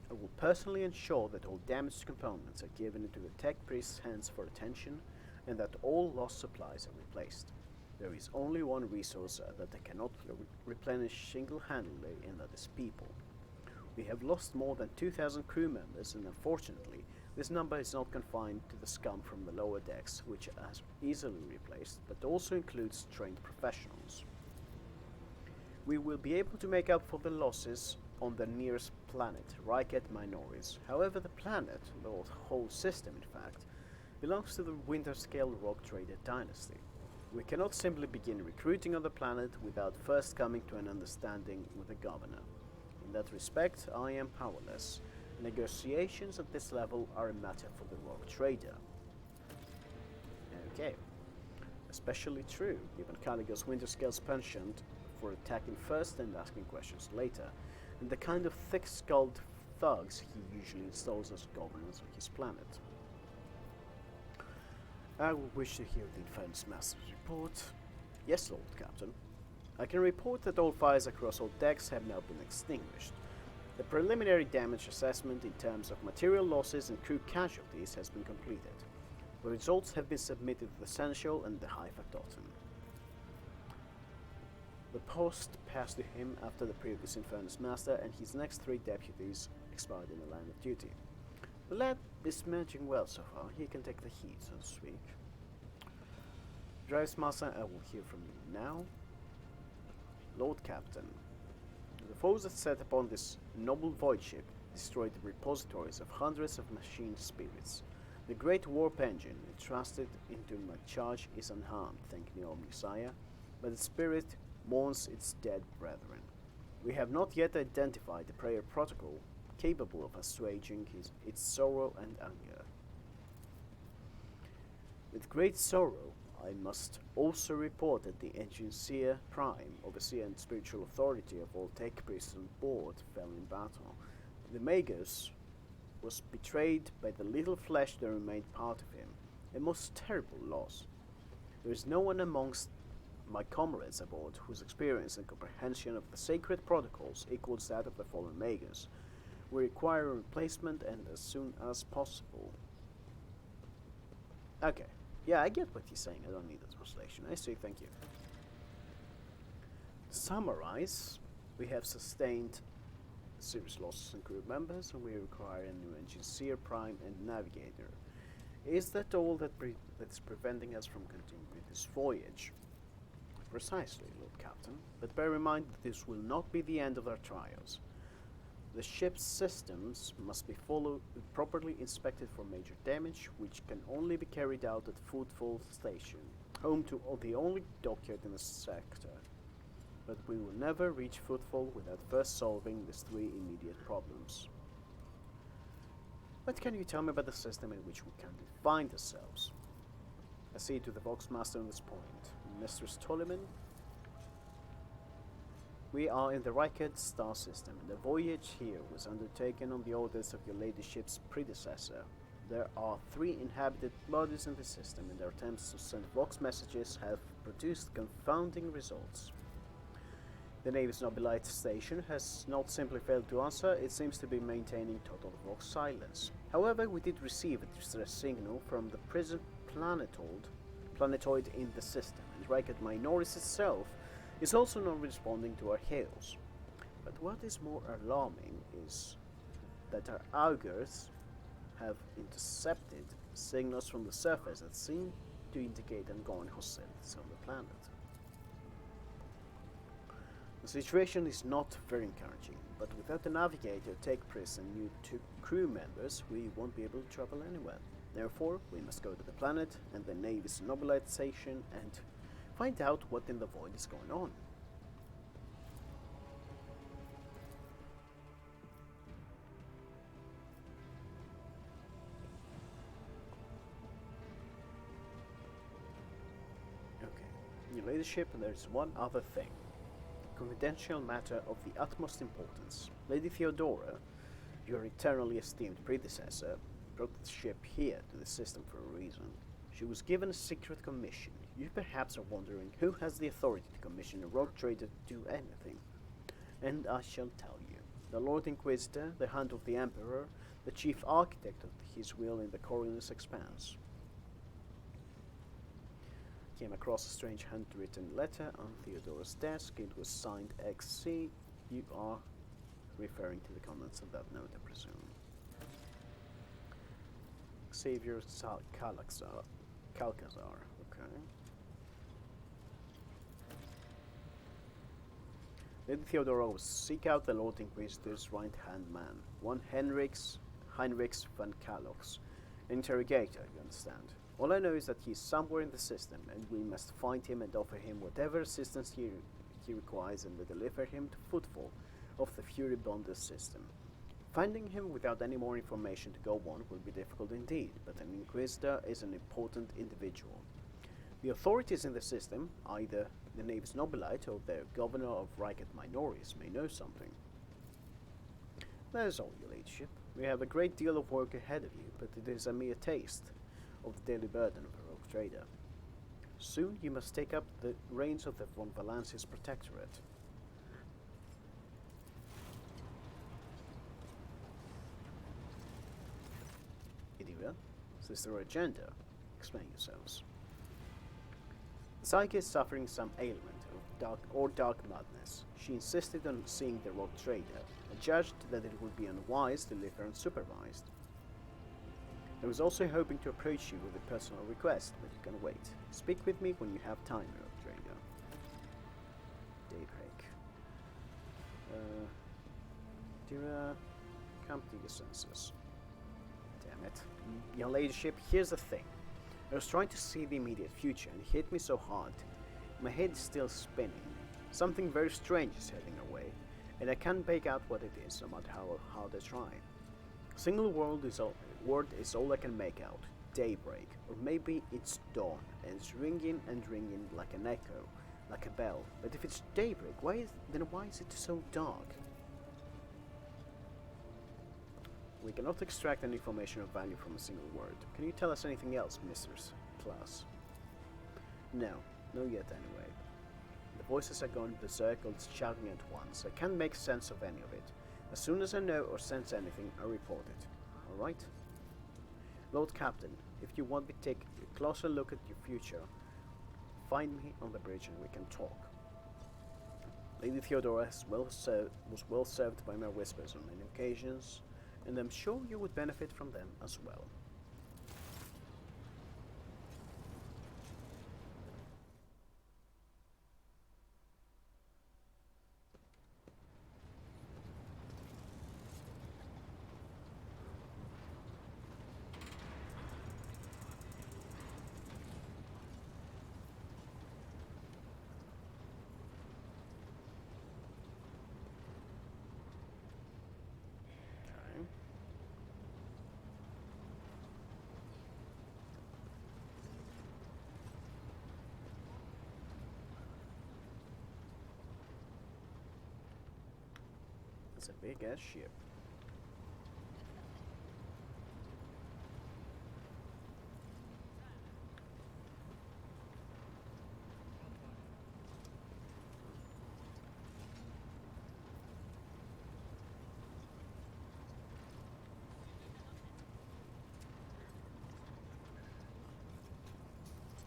I will personally ensure that all damaged components are given into the tech priest's hands for attention and that all lost supplies are replaced. There is only one resource that I cannot replenish single-handedly, and that is people. We have lost more than 2,000 crew members, and unfortunately, this number is not confined to the scum from the lower decks, which are easily replaced, but also includes trained professionals. We will be able to make up for the losses on the nearest planet, Ryket Minoris. However, the planet, the whole system in fact, belongs to the Winterscale Rock Trader dynasty. We cannot simply begin recruiting on the planet without first coming to an understanding with the governor. In that respect, I am powerless. Negotiations at this level are a matter for the Rock Trader. Okay. Especially true, given Caligos Winterscale's penchant for attacking first and asking questions later, and the kind of thick-skulled thugs he usually installs as governors on his planet. I will wish to hear the Infernus Master's report. Yes, Lord Captain. I can report that all fires across all decks have now been extinguished. The preliminary damage assessment in terms of material losses and crew casualties has been completed. The results have been submitted to the Seneschal and the High Factotum. The post passed to him after the previous Infernus Master and his next 3 deputies expired in the line of duty. The lad is managing well so far. He can take the heat, so to speak. Drives Master, I will hear from you now. Lord Captain, the foes that set upon this noble void ship destroyed the repositories of hundreds of machine spirits. The great warp engine entrusted into my charge is unharmed, thank me, O Messiah, but the spirit mourns its dead brethren. We have not yet identified the prayer protocol capable of assuaging its sorrow and anger. With great sorrow, I must also report that the Engineer Prime, overseer and spiritual authority of all tech priests on board, fell in battle. The Magos was betrayed by the little flesh that remained part of him, a most terrible loss. There is no one amongst my comrades aboard whose experience and comprehension of the sacred protocols equals that of the fallen Magos. We require a replacement and as soon as possible. Okay. Yeah, I get what he's saying. I don't need a translation. I see, thank you. To summarize, we have sustained serious losses in crew members and we require a new Engineer Prime and Navigator. Is that all that's preventing us from continuing this voyage? Precisely, Lord Captain, but bear in mind that this will not be the end of our trials. The ship's systems must be properly inspected for major damage, which can only be carried out at Footfall Station, home to the only dockyard in the sector. But we will never reach Footfall without first solving these 3 immediate problems. What can you tell me about the system in which we currently find ourselves? I see to the Voxmaster on this point. Mistress Toliman? We are in the Ryket star system, and the voyage here was undertaken on the orders of your ladyship's predecessor. There are 3 inhabited bodies in the system, and their attempts to send Vox messages have produced confounding results. The Navy's Nobilite station has not simply failed to answer, it seems to be maintaining total rock silence. However, we did receive a distress signal from the prison planetoid in the system, and Riket Minoris itself is also not responding to our hails. But what is more alarming is that our augurs have intercepted signals from the surface that seem to indicate ongoing hostilities on the planet. The situation is not very encouraging, but without the navigator, take prison, and new two crew members, we won't be able to travel anywhere. Therefore, we must go to the planet and the Navy's Nobilite station and find out what in the void is going on. Okay, your ladyship, there's one other thing. Confidential matter of the utmost importance. Lady Theodora, your eternally esteemed predecessor, brought the ship here to the system for a reason. She was given a secret commission. You perhaps are wondering who has the authority to commission a rogue trader to do anything. And I shall tell you. The Lord Inquisitor, the Hand of the Emperor, the chief architect of his will in the Coriolis Expanse. Came across a strange handwritten letter on Theodora's desk. It was signed XC. You are referring to the contents of that note, I presume. Xavier Calcazar. Okay. Lady Theodora will seek out the Lord Inquisitor's right-hand man, one Heinrichs van Kalox, an interrogator, you understand. All I know is that he is somewhere in the system, and we must find him and offer him whatever assistance he requires and deliver him to footfall of the Furibonder's system. Finding him without any more information to go on will be difficult indeed, but an Inquisitor is an important individual. The authorities in the system, either the Navy's Nobilite or the Governor of Riket Minoris, may know something. That is all, your ladyship. We have a great deal of work ahead of you, but it is a mere taste of the daily burden of a rogue trader. Soon you must take up the reins of the von Valancius Protectorate. Idira, is this their agenda? Explain yourselves. The Psyche is suffering some ailment of dark madness. She insisted on seeing the rogue trader, and judged that it would be unwise to leave her unsupervised. I was also hoping to approach you with a personal request, but you can wait. Speak with me when you have time, rogue trader. Daybreak. Dira, come to your senses. Damn it. Your ladyship, here's the thing. I was trying to see the immediate future, and it hit me so hard. My head is still spinning. Something very strange is heading our way, and I can't make out what it is, no matter how hard I try. A single word is all I can make out. Daybreak. Or maybe it's dawn, and it's ringing and ringing like an echo, like a bell. But if it's daybreak, why is it so dark? We cannot extract any information of value from a single word. Can you tell us anything else, Mrs. Plus? No, yet anyway. The voices are going berserk or shouting at once. I can't make sense of any of it. As soon as I know or sense anything, I report it. Alright? Lord Captain, if you want me to take a closer look at your future, find me on the bridge and we can talk. Lady Theodora was well served by my whispers on many occasions, and I'm sure you would benefit from them as well. It's a big ass ship.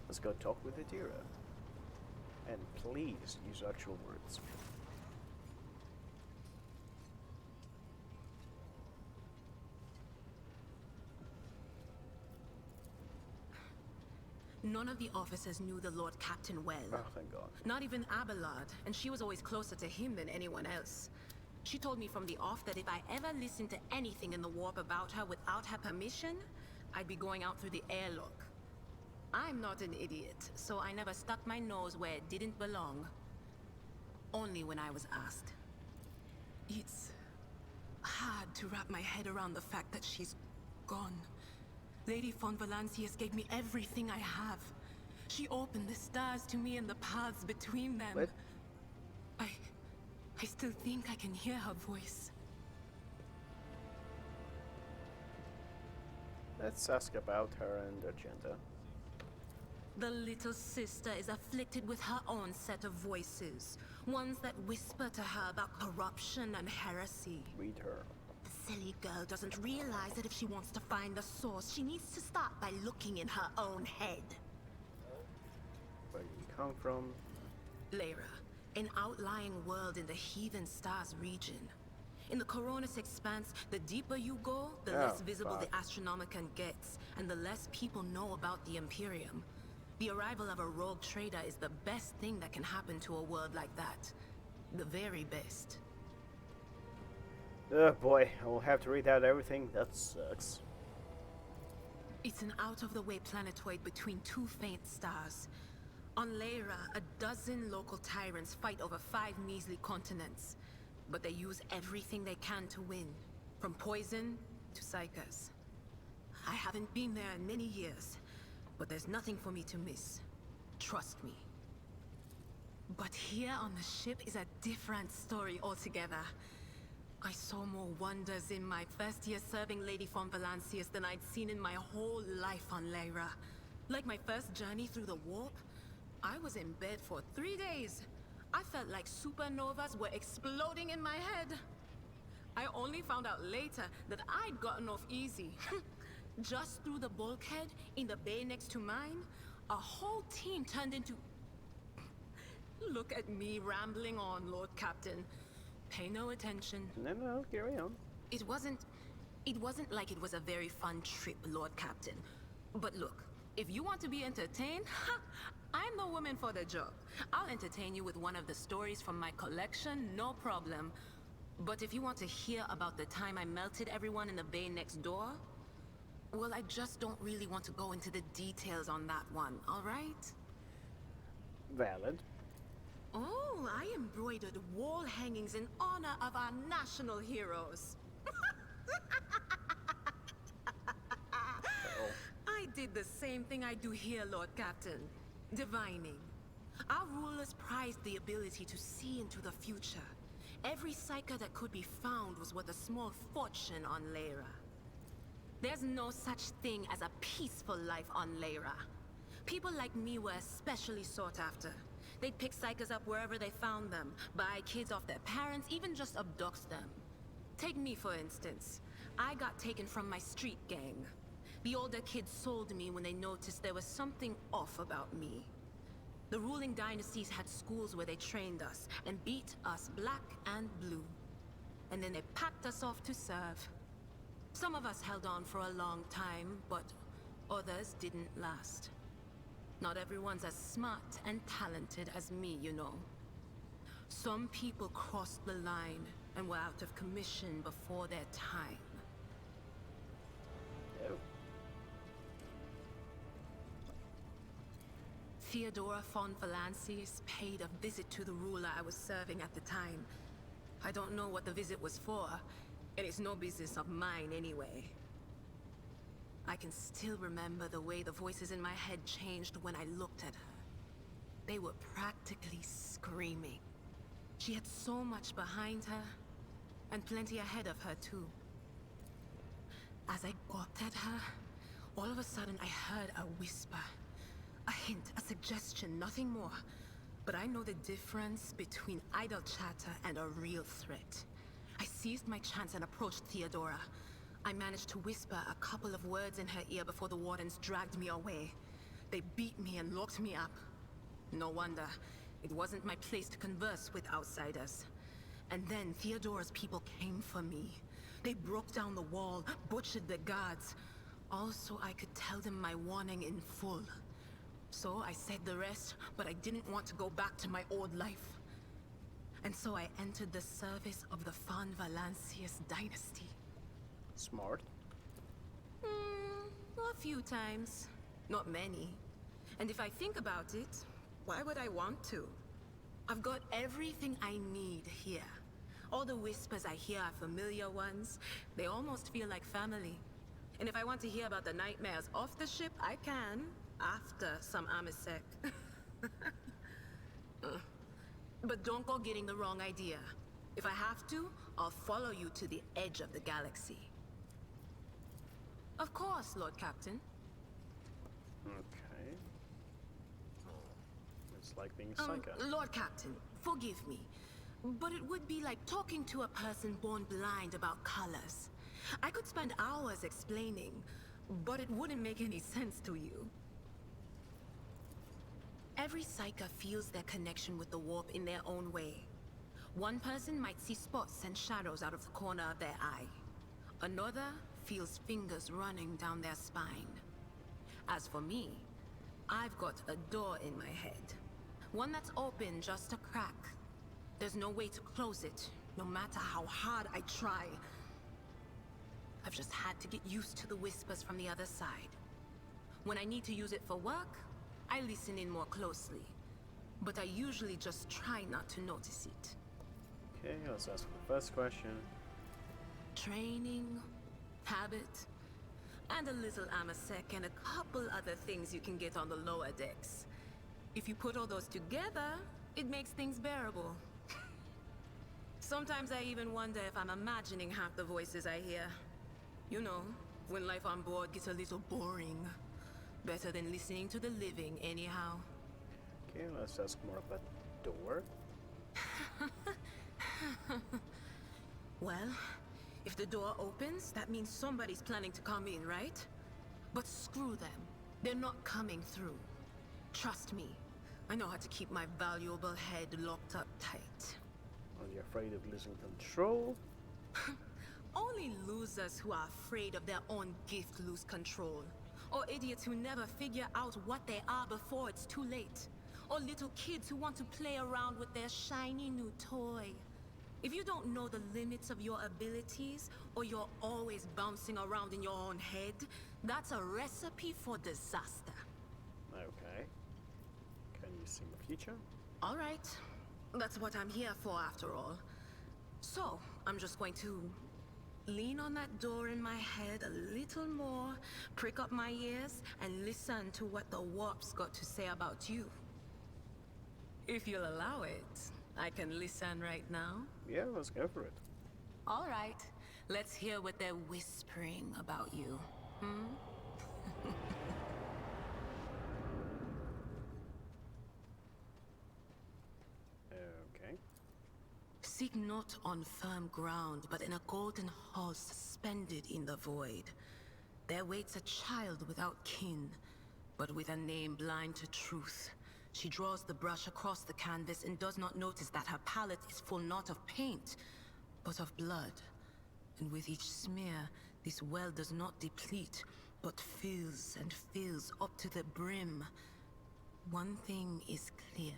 Let's go talk with Adira. And please use actual words. None of the officers knew the Lord Captain well. Oh, thank God. Not even Abelard, and she was always closer to him than anyone else. She told me from the off that if I ever listened to anything in the warp about her without her permission, I'd be going out through the airlock. I'm not an idiot, so I never stuck my nose where it didn't belong. Only when I was asked. It's hard to wrap my head around the fact that she's gone. Lady von Valancius gave me everything I have. She opened the stars to me and the paths between them. What? I still think I can hear her voice. Let's ask about her and agenda. The little sister is afflicted with her own set of voices. Ones that whisper to her about corruption and heresy. Read her. The silly girl doesn't realize that if she wants to find the source, she needs to start by looking in her own head. Where you come from? Lyra, an outlying world in the Heathen Stars region. In the Coronis Expanse, the deeper you go, the less visible the Astronomicon gets, and the less people know about the Imperium. The arrival of a rogue trader is the best thing that can happen to a world like that. The very best. Oh boy, I will have to read out everything. That sucks. It's an out-of-the-way planetoid between two faint stars. On Lyra, a dozen local tyrants fight over 5 measly continents. But they use everything they can to win, from poison to psychers. I haven't been there in many years, but there's nothing for me to miss. Trust me. But here on the ship is a different story altogether. I saw more wonders in my first year serving Lady von Valancius than I'd seen in my whole life on Lyra. Like my first journey through the warp, I was in bed for 3 days. I felt like supernovas were exploding in my head. I only found out later that I'd gotten off easy. Just through the bulkhead, in the bay next to mine, a whole team turned into... Look at me rambling on, Lord Captain. Pay no attention. No, carry on. It wasn't like it was a very fun trip, Lord Captain. But look, if you want to be entertained, I'm the woman for the job. I'll entertain you with one of the stories from my collection, no problem. But if you want to hear about the time I melted everyone in the bay next door, well, I just don't really want to go into the details on that one, all right? Valid. Oh, I embroidered wall hangings in honor of our national heroes. I did the same thing I do here, Lord Captain. Divining. Our rulers prized the ability to see into the future. Every psyker that could be found was worth a small fortune on Lyra. There's no such thing as a peaceful life on Lyra. People like me were especially sought after. They'd pick psychers up wherever they found them, buy kids off their parents, even just abduct them. Take me, for instance. I got taken from my street gang. The older kids sold me when they noticed there was something off about me. The ruling dynasties had schools where they trained us and beat us black and blue. And then they packed us off to serve. Some of us held on for a long time, but others didn't last. Not everyone's as smart and talented as me, you know. Some people crossed the line and were out of commission before their time. Oh. Theodora von Valancius paid a visit to the ruler I was serving at the time. I don't know what the visit was for, and it's no business of mine anyway. I can still remember the way the voices in my head changed when I looked at her. They were practically screaming. She had so much behind her, and plenty ahead of her too. As I gawped at her, all of a sudden I heard a whisper. A hint, a suggestion, nothing more. But I know the difference between idle chatter and a real threat. I seized my chance and approached Theodora. I managed to whisper a couple of words in her ear before the wardens dragged me away. They beat me and locked me up. No wonder. It wasn't my place to converse with outsiders. And then Theodora's people came for me. They broke down the wall, butchered the guards. Also, I could tell them my warning in full. So I said the rest, but I didn't want to go back to my old life. And so I entered the service of the Van Valancius dynasty. Smart. A few times. Not many. And if I think about it, why would I want to? I've got everything I need here. All the whispers I hear are familiar ones. They almost feel like family. And if I want to hear about the nightmares off the ship, I can. After some Amisec. But don't go getting the wrong idea. If I have to, I'll follow you to the edge of the galaxy. Of course, Lord Captain. Okay. It's like being psycho. Lord Captain, forgive me. But it would be like talking to a person born blind about colors. I could spend hours explaining, but it wouldn't make any sense to you. Every Psyker feels their connection with the warp in their own way. One person might see spots and shadows out of the corner of their eye. Another feels fingers running down their spine. As for me, I've got a door in my head. One that's open just a crack. There's no way to close it, no matter how hard I try. I've just had to get used to the whispers from the other side. When I need to use it for work, I listen in more closely. But I usually just try not to notice it. Okay, let's ask the first question. Training, habit, and a little Amasec and a couple other things you can get on the lower decks. If you put all those together, it makes things bearable. Sometimes I even wonder if I'm imagining half the voices I hear. You know, when life on board gets a little boring. Better than listening to the living, anyhow. Okay, let's ask more about the door. Well, if the door opens, that means somebody's planning to come in, right? But screw them. They're not coming through. Trust me, I know how to keep my valuable head locked up tight. Are you afraid of losing control? Only losers who are afraid of their own gift lose control. Or idiots who never figure out what they are before it's too late. Or little kids who want to play around with their shiny new toy. If you don't know the limits of your abilities, or you're always bouncing around in your own head, that's a recipe for disaster. Okay. Can you see the future? All right. That's what I'm here for, after all. So, I'm just going to lean on that door in my head a little more, prick up my ears, and listen to what the warp's got to say about you. If you'll allow it, I can listen right now. Yeah, let's go for it. All right. Let's hear what they're whispering about you. Okay. Seek not on firm ground, but in a golden hall suspended in the void. There waits a child without kin, but with a name blind to truth. She draws the brush across the canvas and does not notice that her palette is full not of paint, but of blood. And with each smear, this well does not deplete, but fills and fills up to the brim. One thing is clear.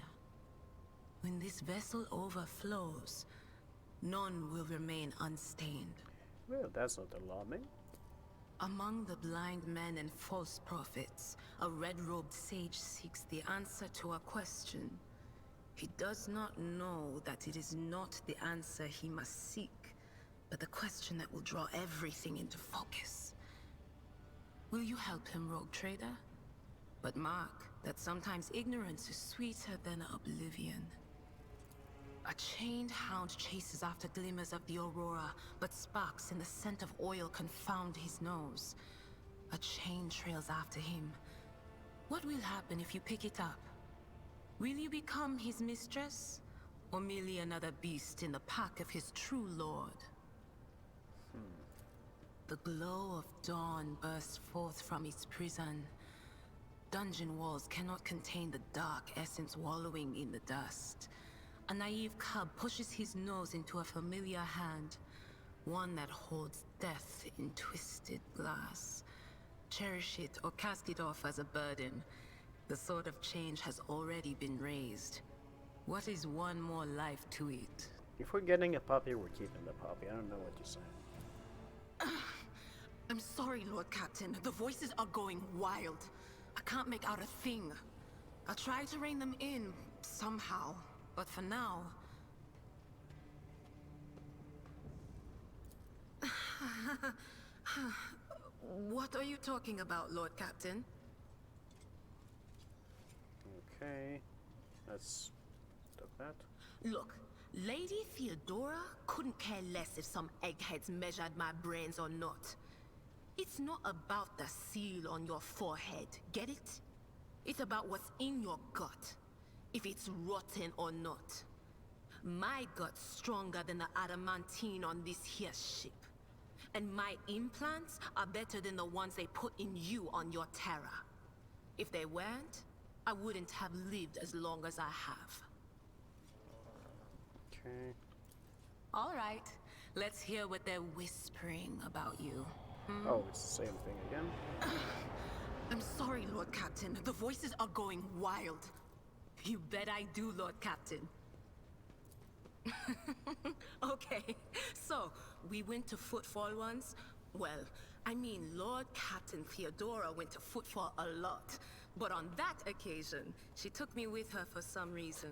When this vessel overflows, none will remain unstained. Well, that's not alarming. Among the blind men and false prophets, a red-robed sage seeks the answer to a question. He does not know that it is not the answer he must seek, but the question that will draw everything into focus. Will you help him, rogue trader? But mark that sometimes ignorance is sweeter than oblivion. A chained hound chases after glimmers of the aurora, but sparks in the scent of oil confound his nose. A chain trails after him. What will happen if you pick it up? Will you become his mistress, or merely another beast in the pack of his true lord? The glow of dawn bursts forth from its prison. Dungeon walls cannot contain the dark essence wallowing in the dust. A naive cub pushes his nose into a familiar hand, one that holds death in twisted glass. Cherish it or cast it off as a burden. The sword of change has already been raised. What is one more life to it? If we're getting a puppy, we're keeping the puppy. I don't know what you're saying. I'm sorry, Lord Captain. The voices are going wild. I can't make out a thing. I'll try to rein them in somehow, but for now... What are you talking about, Lord Captain? Okay, let's stop that. Look, Lady Theodora couldn't care less if some eggheads measured my brains or not. It's not about the seal on your forehead, get it? It's about what's in your gut, if it's rotten or not. My gut's stronger than the adamantine on this here ship. And my implants are better than the ones they put in you on your Terra. If they weren't, I wouldn't have lived as long as I have. Okay. All right, let's hear what they're whispering about you. Oh, it's the same thing again. I'm sorry, Lord Captain. The voices are going wild. You bet I do, Lord Captain. Okay, so we went to Footfall once. Well, I mean, Lord Captain Theodora went to Footfall a lot. But on that occasion, she took me with her for some reason.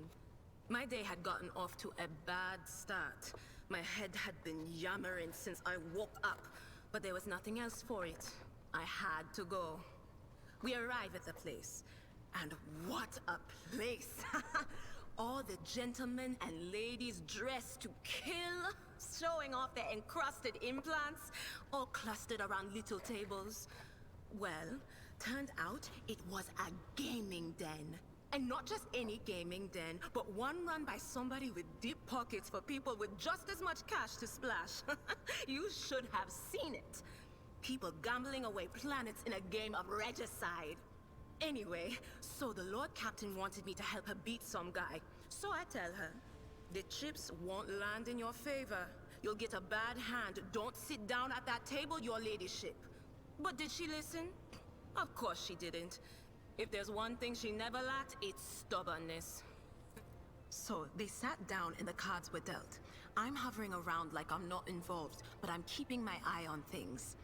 My day had gotten off to a bad start. My head had been yammering since I woke up, but there was nothing else for it. I had to go. We arrive at the place, and what a place! All the gentlemen and ladies dressed to kill, showing off their encrusted implants, all clustered around little tables. Well, turned out it was a gaming den. And not just any gaming den, but one run by somebody with deep pockets for people with just as much cash to splash. You should have seen it. People gambling away planets in a game of regicide. Anyway, so the Lord Captain wanted me to help her beat some guy. So I tell her, the chips won't land in your favor. You'll get a bad hand. Don't sit down at that table, your ladyship. But did she listen? Of course she didn't. If there's one thing she never lacked, it's stubbornness. So they sat down and the cards were dealt. I'm hovering around like I'm not involved, but I'm keeping my eye on things.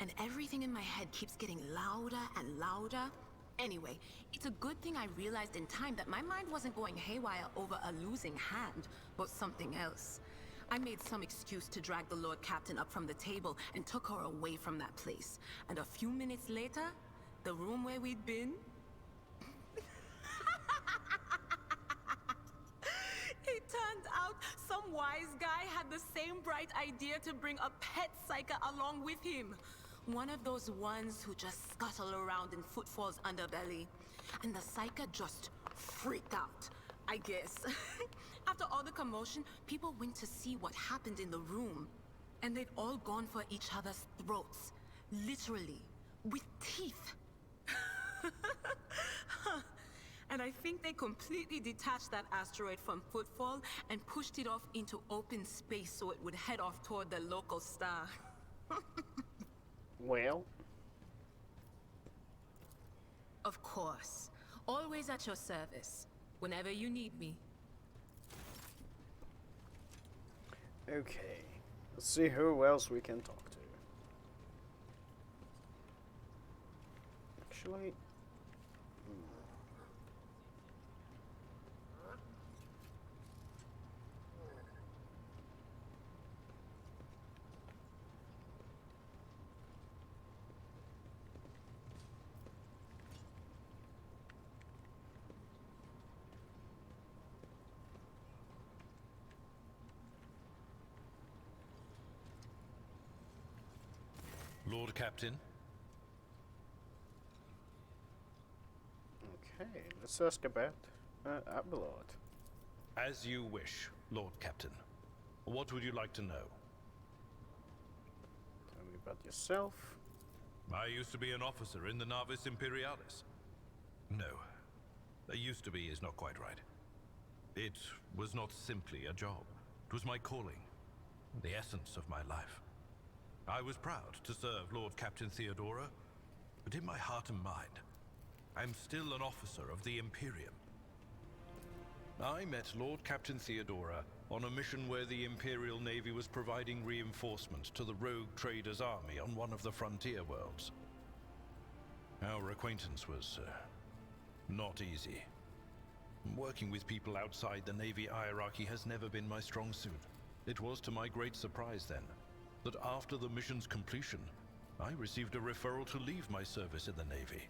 And everything in my head keeps getting louder and louder. Anyway, it's a good thing I realized in time that my mind wasn't going haywire over a losing hand, but something else. I made some excuse to drag the Lord Captain up from the table and took her away from that place. And a few minutes later, the room where we'd been... It turned out some wise guy had the same bright idea to bring a pet psyker along with him. One of those ones who just scuttle around in Footfall's underbelly. And the psyker just freaked out, I guess. After all the commotion, people went to see what happened in the room. And they'd all gone for each other's throats. Literally. With teeth. And I think they completely detached that asteroid from Footfall and pushed it off into open space so it would head off toward the local star. Well? Of course. Always at your service. Whenever you need me. Okay. Let's see who else we can talk to. Actually... Lord Captain? Okay, let's ask about Abelard. As you wish, Lord Captain. What would you like to know? Tell me about yourself. I used to be an officer in the Navis Imperialis. No. Used to be is not quite right. It was not simply a job. It was my calling, the essence of my life. I was proud to serve Lord Captain Theodora, but in my heart and mind, I'm still an officer of the Imperium. I met Lord Captain Theodora on a mission where the Imperial Navy was providing reinforcements to the rogue traders' army on one of the frontier worlds. Our acquaintance was not easy. Working with people outside the Navy hierarchy has never been my strong suit. It was to my great surprise then, that after the mission's completion, I received a referral to leave my service in the Navy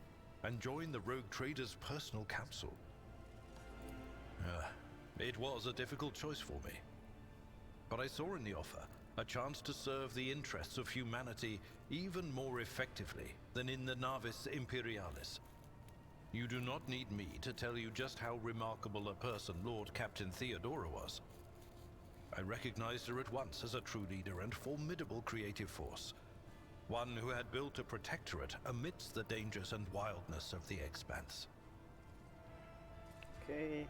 and join the rogue traders' personal council. It was a difficult choice for me. But I saw in the offer a chance to serve the interests of humanity even more effectively than in the Navis Imperialis. You do not need me to tell you just how remarkable a person Lord Captain Theodora was. I recognized her at once as a true leader and formidable creative force. One who had built a protectorate amidst the dangers and wildness of the Expanse. Okay,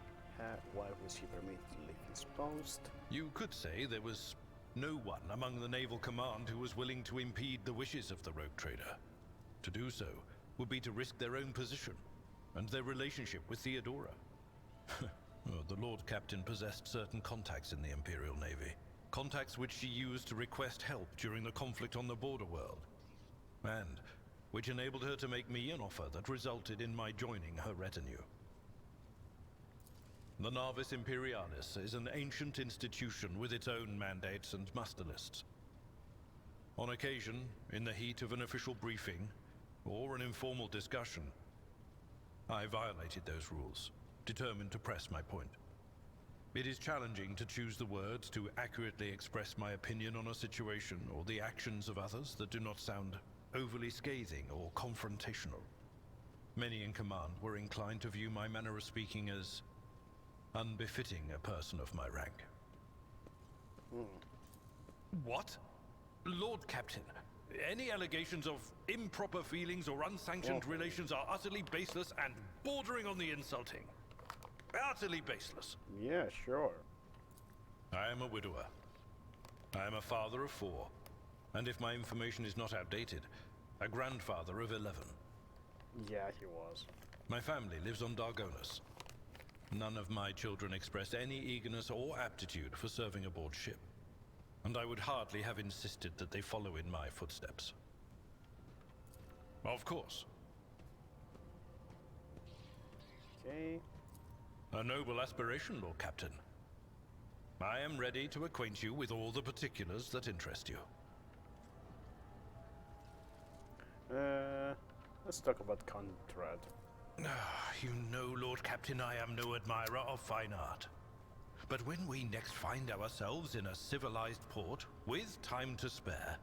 why was he permitted to leave his post? You could say there was no one among the naval command who was willing to impede the wishes of the rogue trader. To do so would be to risk their own position and their relationship with Theodora. Well, the Lord Captain possessed certain contacts in the Imperial Navy. Contacts which she used to request help during the conflict on the border world. And which enabled her to make me an offer that resulted in my joining her retinue. The Navis Imperialis is an ancient institution with its own mandates and muster lists. On occasion, in the heat of an official briefing, or an informal discussion, I violated those rules, determined to press my point. It is challenging to choose the words to accurately express my opinion on a situation or the actions of others that do not sound overly scathing or confrontational. Many in command were inclined to view my manner of speaking as unbefitting a person of my rank. What? Lord Captain, any allegations of improper feelings or unsanctioned relations are utterly baseless and bordering on the insulting. Utterly baseless. Yeah, sure. I am a widower. I am a father of 4, and if my information is not outdated, a grandfather of 11. Yeah, he was. My family lives on Dargonus. None of my children express any eagerness or aptitude for serving aboard ship, and I would hardly have insisted that they follow in my footsteps. Of course. Okay. A noble aspiration, Lord Captain. I am ready to acquaint you with all the particulars that interest you. Let's talk about Conrad. You know, Lord Captain, I am no admirer of fine art. But when we next find ourselves in a civilized port, with time to spare,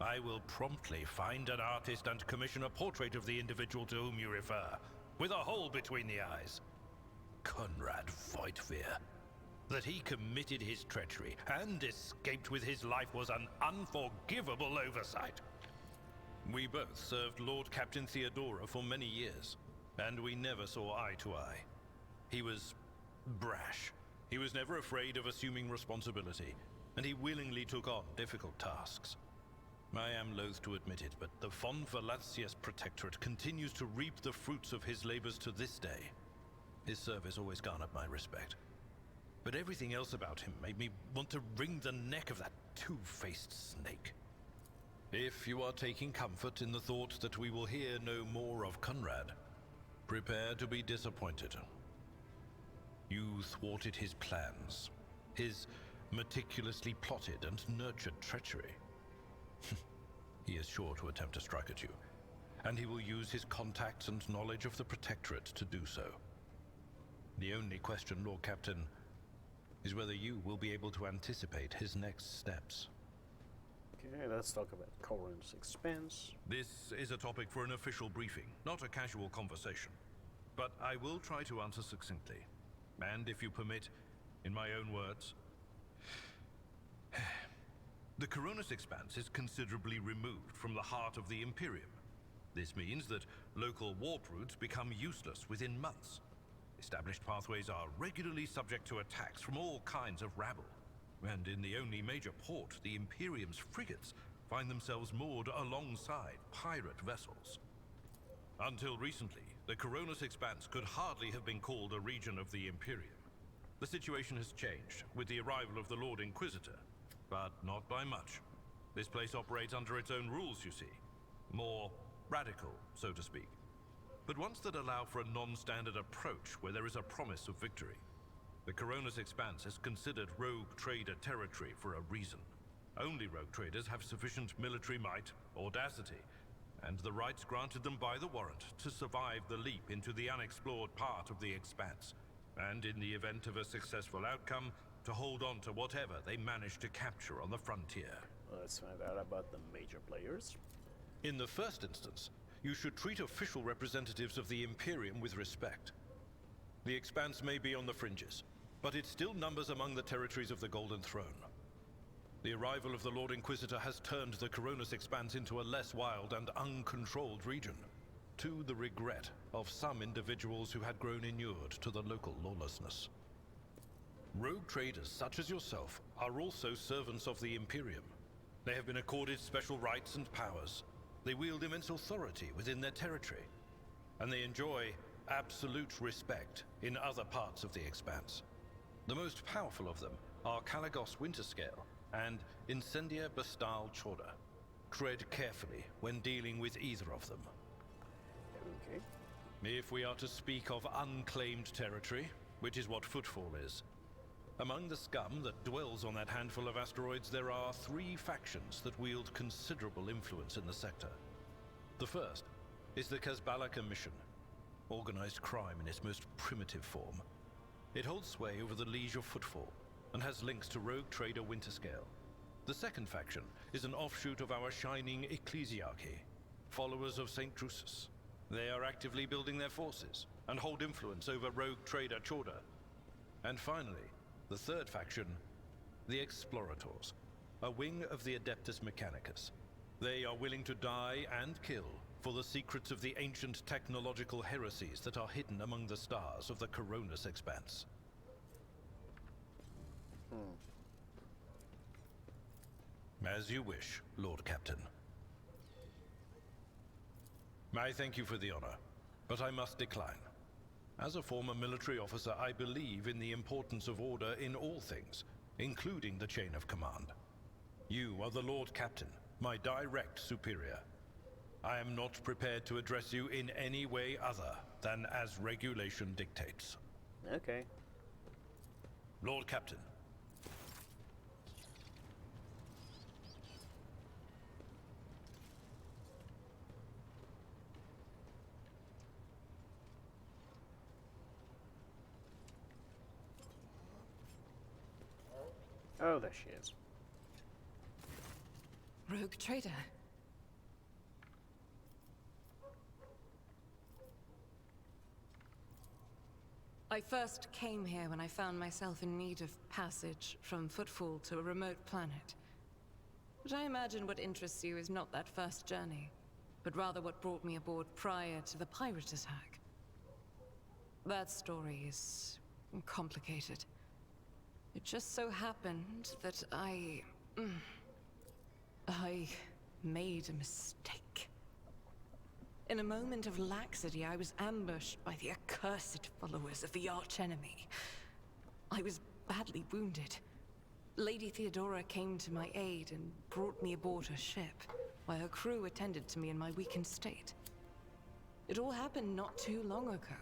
I will promptly find an artist and commission a portrait of the individual to whom you refer, with a hole between the eyes. Conrad Voigtveer. That he committed his treachery and escaped with his life was an unforgivable oversight. We both served Lord Captain Theodora for many years, and we never saw eye to eye. He was brash. He was never afraid of assuming responsibility, and he willingly took on difficult tasks. I am loath to admit it, but the Von Valancius Protectorate continues to reap the fruits of his labors to this day. His service always garnered my respect. But everything else about him made me want to wring the neck of that two-faced snake. If you are taking comfort in the thought that we will hear no more of Conrad, prepare to be disappointed. You thwarted his plans, his meticulously plotted and nurtured treachery. He is sure to attempt to strike at you, and he will use his contacts and knowledge of the Protectorate to do so. The only question, Lord Captain, is whether you will be able to anticipate his next steps. Okay, let's talk about Corin's expense. This is a topic for an official briefing, not a casual conversation. But I will try to answer succinctly. And if you permit, in my own words. The Coronis Expanse is considerably removed from the heart of the Imperium. This means that local warp routes become useless within months. Established pathways are regularly subject to attacks from all kinds of rabble. And in the only major port, the Imperium's frigates find themselves moored alongside pirate vessels. Until recently, the Coronis Expanse could hardly have been called a region of the Imperium. The situation has changed with the arrival of the Lord Inquisitor, but not by much. This place operates under its own rules, you see. More radical, so to speak. But ones that allow for a non-standard approach where there is a promise of victory. The Coronis Expanse is considered rogue trader territory for a reason. Only rogue traders have sufficient military might, audacity, and the rights granted them by the warrant to survive the leap into the unexplored part of the Expanse, and in the event of a successful outcome, to hold on to whatever they manage to capture on the frontier. Let's find out about the major players. In the first instance, you should treat official representatives of the Imperium with respect. The Expanse may be on the fringes, but it still numbers among the territories of the Golden Throne. The arrival of the Lord Inquisitor has turned the Coronis Expanse into a less wild and uncontrolled region, to the regret of some individuals who had grown inured to the local lawlessness. Rogue traders such as yourself are also servants of the Imperium. They have been accorded special rights and powers. They wield immense authority within their territory, and they enjoy absolute respect in other parts of the Expanse. The most powerful of them are Kalagos Winterscale and Incendia Bastal Chorda. Tread carefully when dealing with either of them. Okay. If we are to speak of unclaimed territory, which is what Footfall is, among the scum that dwells on that handful of asteroids, there are 3 factions that wield considerable influence in the sector. The first is the Kazbalaka Mission, organized crime in its most primitive form. It holds sway over the Liege of Footfall, and has links to rogue trader Winterscale. The second faction is an offshoot of our shining ecclesiarchy, followers of St. Drusus. They are actively building their forces, and hold influence over rogue trader Chorda. And finally, the third faction, the Explorators, a wing of the Adeptus Mechanicus. They are willing to die and kill for the secrets of the ancient technological heresies that are hidden among the stars of the Coronis Expanse. As you wish, Lord Captain. I thank you for the honor, but I must decline. As a former military officer, I believe in the importance of order in all things, including the chain of command. You are the Lord Captain, my direct superior. I am not prepared to address you in any way other than as regulation dictates. Okay. Lord Captain. Oh, there she is. Rogue trader. I first came here when I found myself in need of passage from Footfall to a remote planet. But I imagine what interests you is not that first journey, but rather what brought me aboard prior to the pirate attack. That story is complicated. It just so happened that I made a mistake. In a moment of laxity, I was ambushed by the accursed followers of the archenemy. I was badly wounded. Lady Theodora came to my aid and brought me aboard her ship, while her crew attended to me in my weakened state. It all happened not too long ago.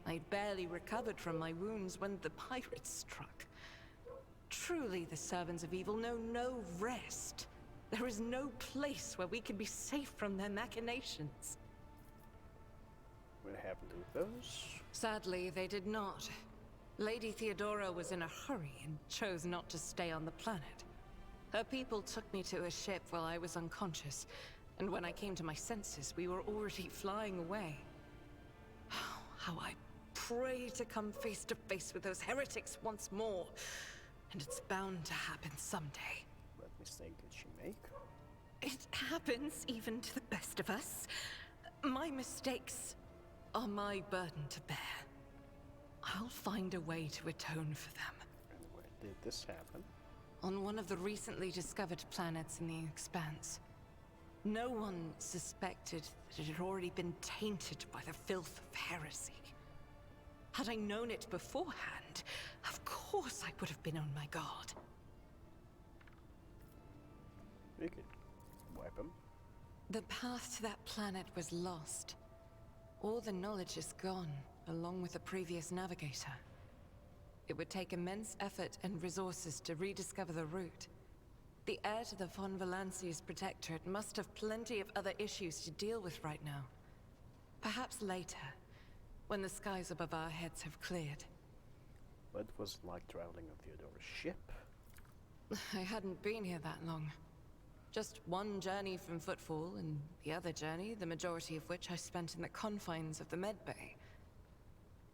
I'd barely recovered from my wounds when the pirates struck. Truly, the servants of evil know no rest. There is no place where we can be safe from their machinations. What happened to those? Sadly, they did not. Lady Theodora was in a hurry and chose not to stay on the planet. Her people took me to a ship while I was unconscious, and when I came to my senses, we were already flying away. How I pray to come face to face with those heretics once more. And it's bound to happen someday. What mistake did she make? It happens even to the best of us. My mistakes are my burden to bear. I'll find a way to atone for them. And where did this happen? On one of the recently discovered planets in the Expanse. No one suspected that it had already been tainted by the filth of heresy. Had I known it beforehand, of course I would have been on my guard. We could wipe him. The path to that planet was lost. All the knowledge is gone, along with the previous navigator. It would take immense effort and resources to rediscover the route. The heir to the von Valanci's protectorate must have plenty of other issues to deal with right now. Perhaps later, when the skies above our heads have cleared. What was it like traveling on Theodora's ship? I hadn't been here that long. Just one journey from Footfall, and the other journey, the majority of which I spent in the confines of the Medbay.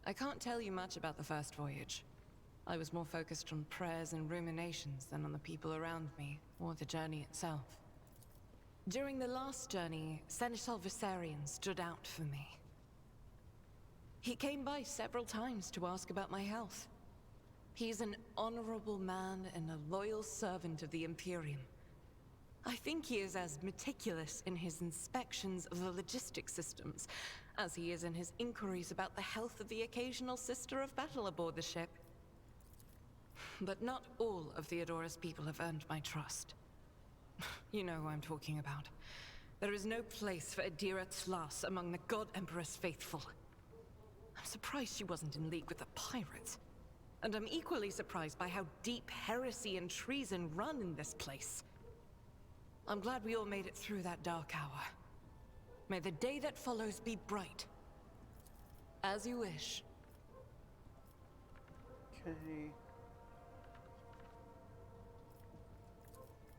I can't tell you much about the first voyage. I was more focused on prayers and ruminations than on the people around me, or the journey itself. During the last journey, Seneschal Viserion stood out for me. He came by several times to ask about my health. He's an honorable man and a loyal servant of the Imperium. I think he is as meticulous in his inspections of the logistics systems as he is in his inquiries about the health of the occasional sister of battle aboard the ship. But not all of Theodora's people have earned my trust. You know who I'm talking about. There is no place for Adira Tlas among the God Emperor's faithful. I'm surprised she wasn't in league with the pirates. And I'm equally surprised by how deep heresy and treason run in this place. I'm glad we all made it through that dark hour. May the day that follows be bright. As you wish. Okay.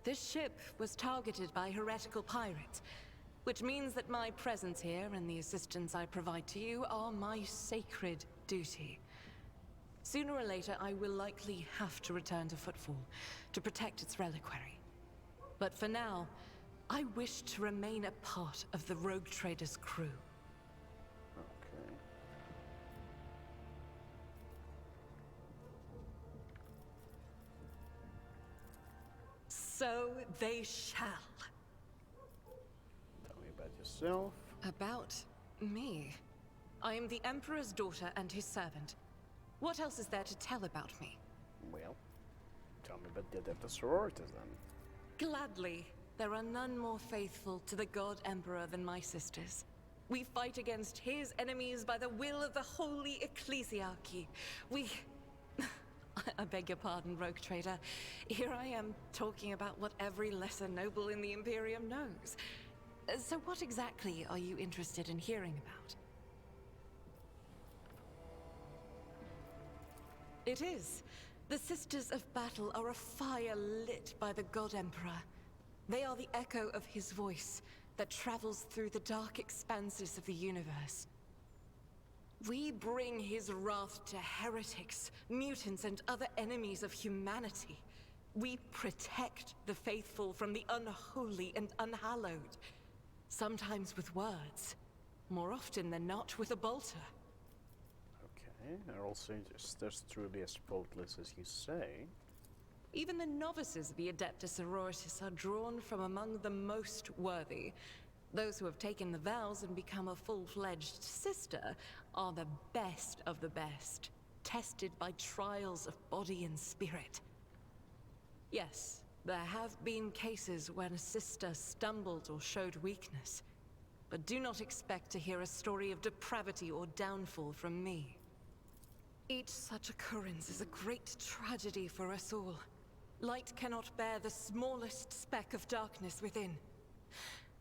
This ship was targeted by heretical pirates, which means that my presence here and the assistance I provide to you are my sacred duty. Sooner or later, I will likely have to return to Footfall to protect its reliquary. But for now, I wish to remain a part of the Rogue Trader's crew. Okay. So they shall. Tell me about yourself. About me? I am the Emperor's daughter and his servant. What else is there to tell about me? Well, tell me about the Adeptus Sororitas then. Gladly. There are none more faithful to the God Emperor than my sisters. We fight against his enemies by the will of the Holy Ecclesiarchy. I beg your pardon, Rogue Trader. Here I am, talking about what every lesser noble in the Imperium knows. So what exactly are you interested in hearing about? It is. The Sisters of Battle are a fire lit by the God Emperor. They are the echo of his voice that travels through the dark expanses of the universe. We bring his wrath to heretics, mutants, and other enemies of humanity. We protect the faithful from the unholy and unhallowed. Sometimes with words, more often than not with a bolter. Okay, are all sisters truly as faultless as you say? Even the novices of the Adeptus Sororitas are drawn from among the most worthy. Those who have taken the vows and become a full-fledged sister are the best of the best, tested by trials of body and spirit. Yes, there have been cases when a sister stumbled or showed weakness, but do not expect to hear a story of depravity or downfall from me. Each such occurrence is a great tragedy for us all. Light cannot bear the smallest speck of darkness within.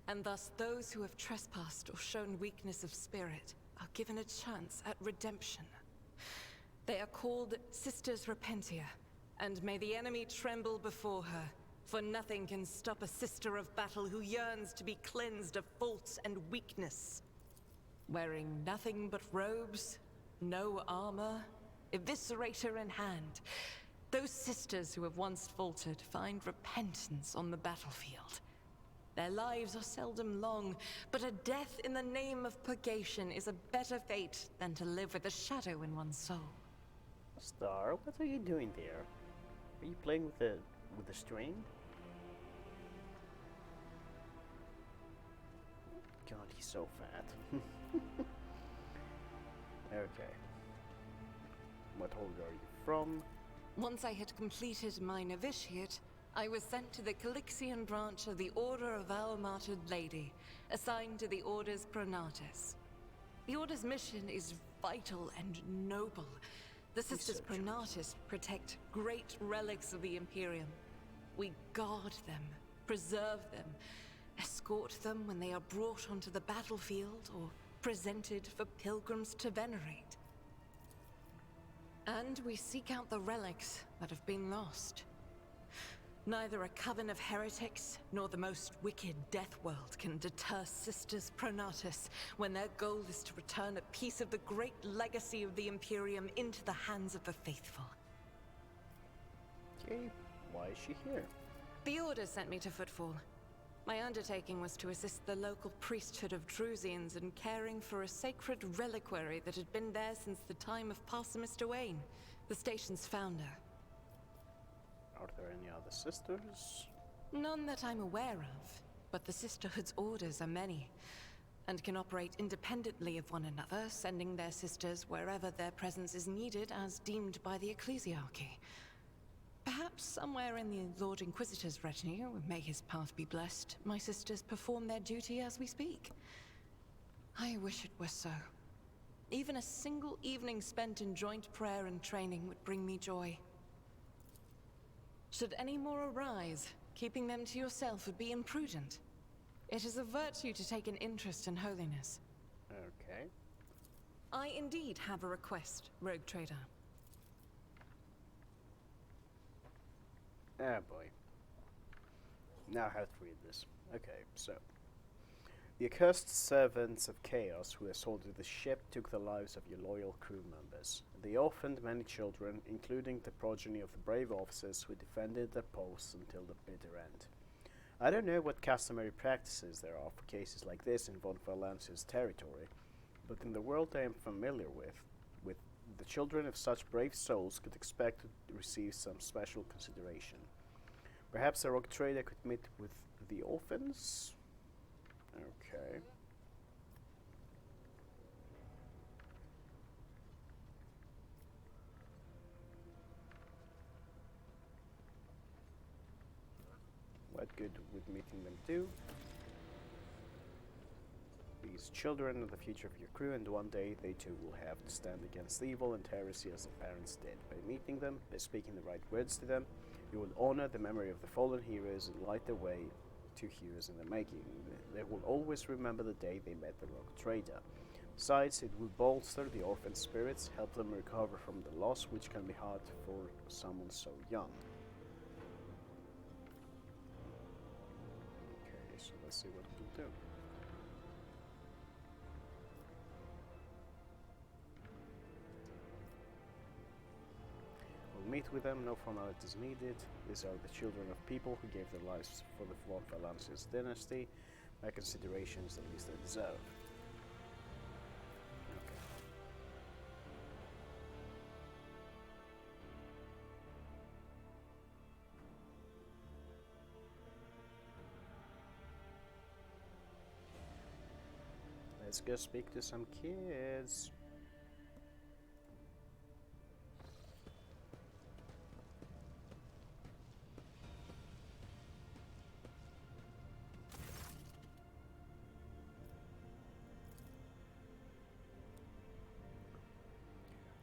And thus those who have trespassed or shown weakness of spirit are given a chance at redemption. They are called Sisters Repentia, and may the enemy tremble before her, for nothing can stop a sister of battle who yearns to be cleansed of fault and weakness. Wearing nothing but robes, no armor, eviscerator in hand, those sisters who have once faltered find repentance on the battlefield. Their lives are seldom long, but a death in the name of purgation is a better fate than to live with a shadow in one's soul. Star, what are you doing there? Are you playing with the string? God, he's so fat. Okay. What order are you from? Once I had completed my novitiate, I was sent to the Calixian branch of the Order of Our Martyred Lady, assigned to the Order's Pronatus. The Order's mission is vital and noble. The Sisters Pronatus protect great relics of the Imperium. We guard them, preserve them, escort them when they are brought onto the battlefield or presented for pilgrims to venerate. And we seek out the relics that have been lost. Neither a coven of heretics nor the most wicked Death World can deter Sisters Pronatus when their goal is to return a piece of the great legacy of the Imperium into the hands of the faithful. Okay, why is she here? The Order sent me to Footfall. My undertaking was to assist the local priesthood of Drusians in caring for a sacred reliquary that had been there since the time of Parsimus Duane, the station's founder. Are there any other sisters? None that I'm aware of, but the Sisterhood's orders are many, and can operate independently of one another, sending their sisters wherever their presence is needed as deemed by the Ecclesiarchy. Perhaps somewhere in the Lord Inquisitor's retinue, may his path be blessed, my sisters perform their duty as we speak. I wish it were so. Even a single evening spent in joint prayer and training would bring me joy. Should any more arise, keeping them to yourself would be imprudent. It is a virtue to take an interest in holiness. Okay. I indeed have a request, Rogue Trader. Ah, boy. Now I have to read this. Okay, so. The accursed servants of chaos who assaulted the ship took the lives of your loyal crew members. They orphaned many children, including the progeny of the brave officers who defended their posts until the bitter end. I don't know what customary practices there are for cases like this in Von Valancia's territory, but in the world I am familiar with, the children of such brave souls could expect to receive some special consideration. Perhaps a rogue trader could meet with the orphans? Okay. What good would meeting them do? These children are the future of your crew, and one day they too will have to stand against evil and heresy as their parents did. By meeting them, by speaking the right words to them, you will honor the memory of the fallen heroes and light the way to heroes in the making. They will always remember the day they met the rogue trader. Besides, it will bolster the orphan spirits, help them recover from the loss, which can be hard for someone so young. Okay, so let's see what we'll do. We'll meet with them, no formalities needed. These are the children of people who gave their lives for the Von Valancia's dynasty. My consideration is the least they deserve. Okay. Let's go speak to some kids.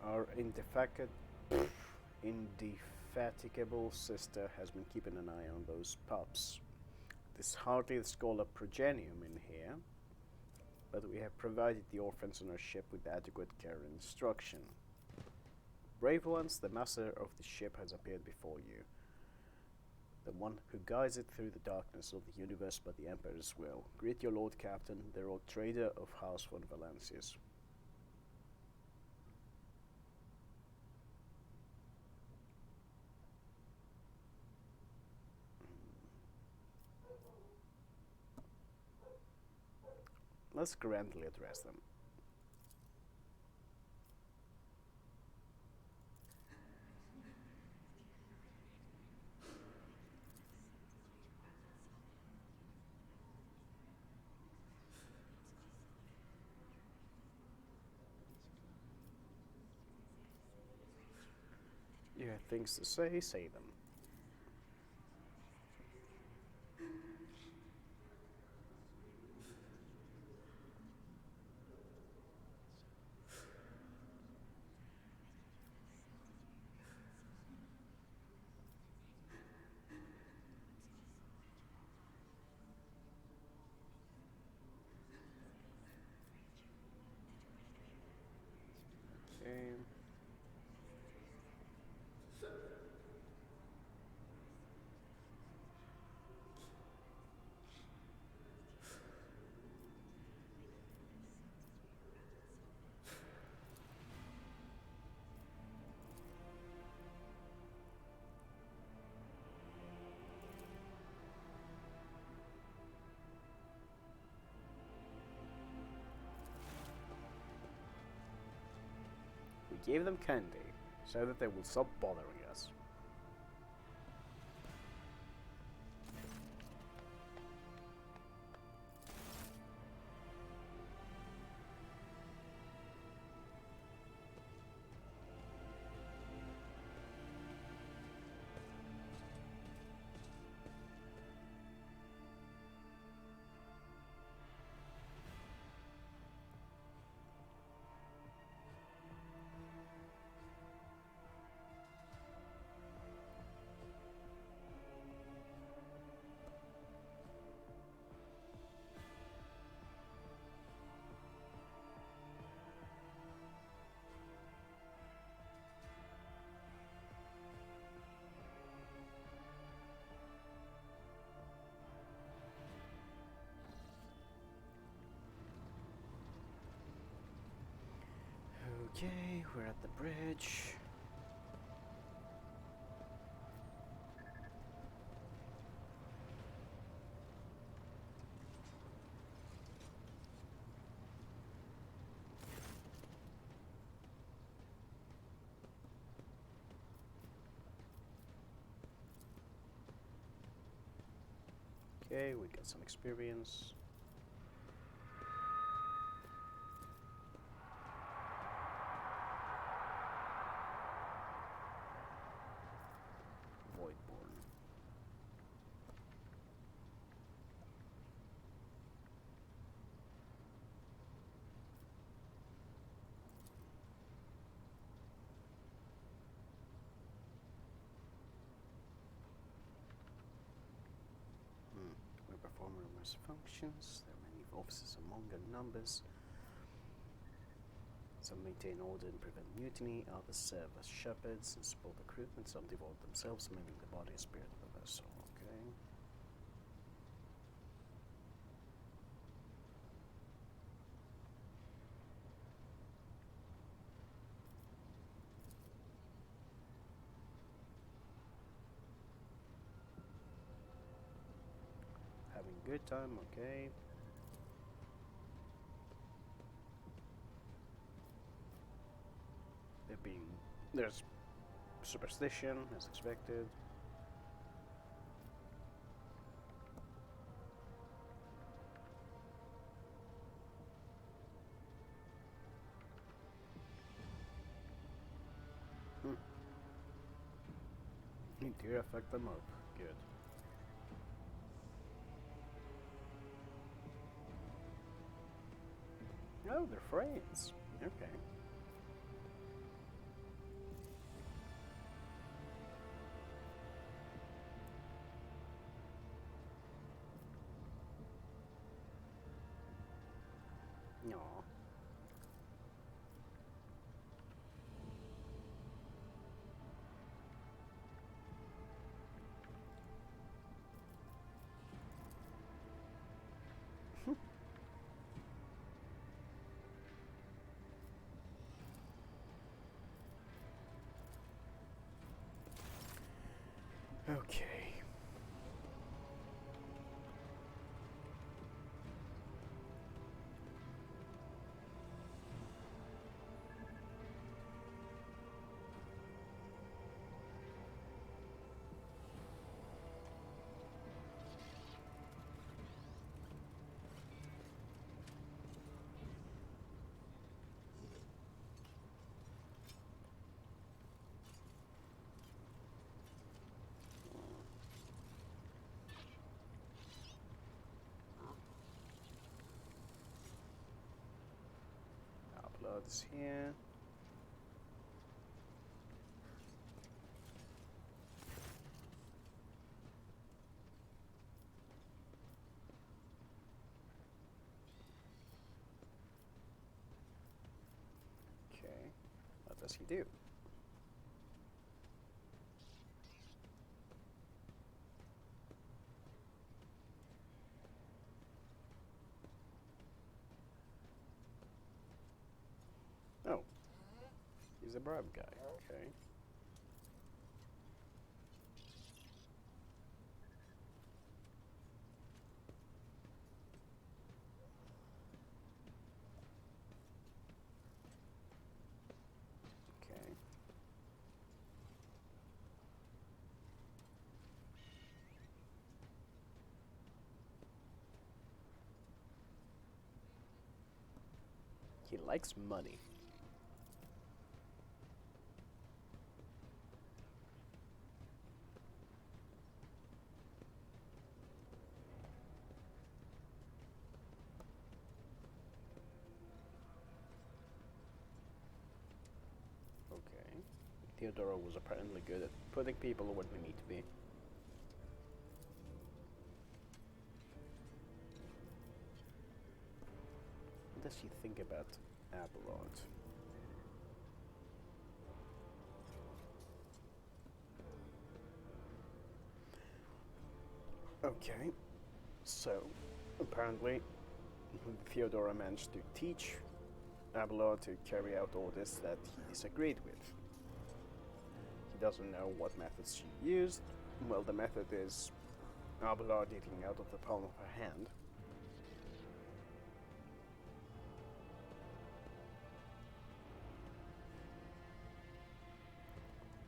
Our indefatigable sister has been keeping an eye on those pups. There's hardly the scholar progenium in here, but we have provided the orphans on our ship with adequate care and instruction. Brave ones, the master of the ship has appeared before you, the one who guides it through the darkness of the universe by the Emperor's will. Greet your Lord Captain, the Rogue Trader of House Von Valancius. Let's grandly address them. You have things to say them. Okay. We gave them candy so that they will stop bothering us. Okay, we're at the bridge. Okay, we got some experience. Voidborn. We perform numerous functions. There are many officers among their numbers. Some maintain order and prevent mutiny, others serve as shepherds and support the crew, and some devote themselves, mending the body and spirit of the vessel. Okay. Having a good time, okay. There's superstition, as expected. It did affect them up. Good. Oh, they're friends. Okay. No. Okay. It's here. Okay, what does he do? Oh, he's a bribe guy. Okay. Okay. He likes money. Okay. Theodora was apparently good at putting people where they need to be. What does she think about Abelard? Okay, so apparently Theodora managed to teach Abelard to carry out orders that he disagreed with. He doesn't know what methods she used. Well, the method is Abelard eating out of the palm of her hand.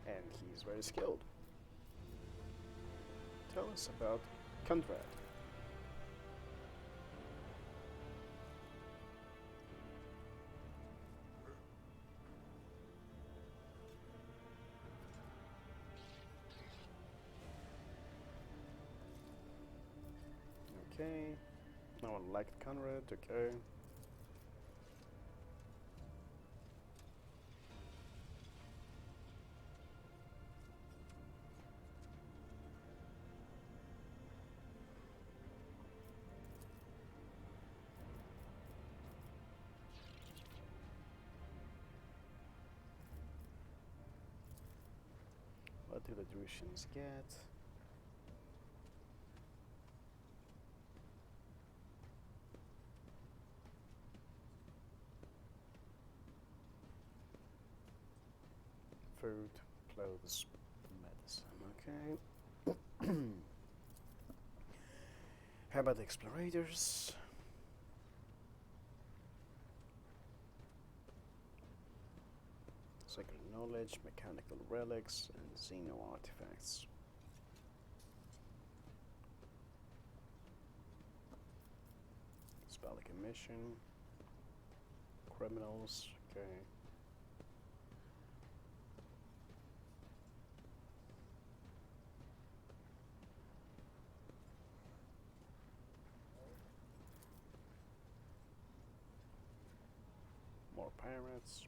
And he's very skilled. Tell us about Conrad. Okay, no one liked Conrad, okay. What do the Drusians get? Food, clothes, medicine, okay. How about the explorators? Sacred knowledge, mechanical relics, and xeno artifacts. Spell commission, criminals, okay. More pirates.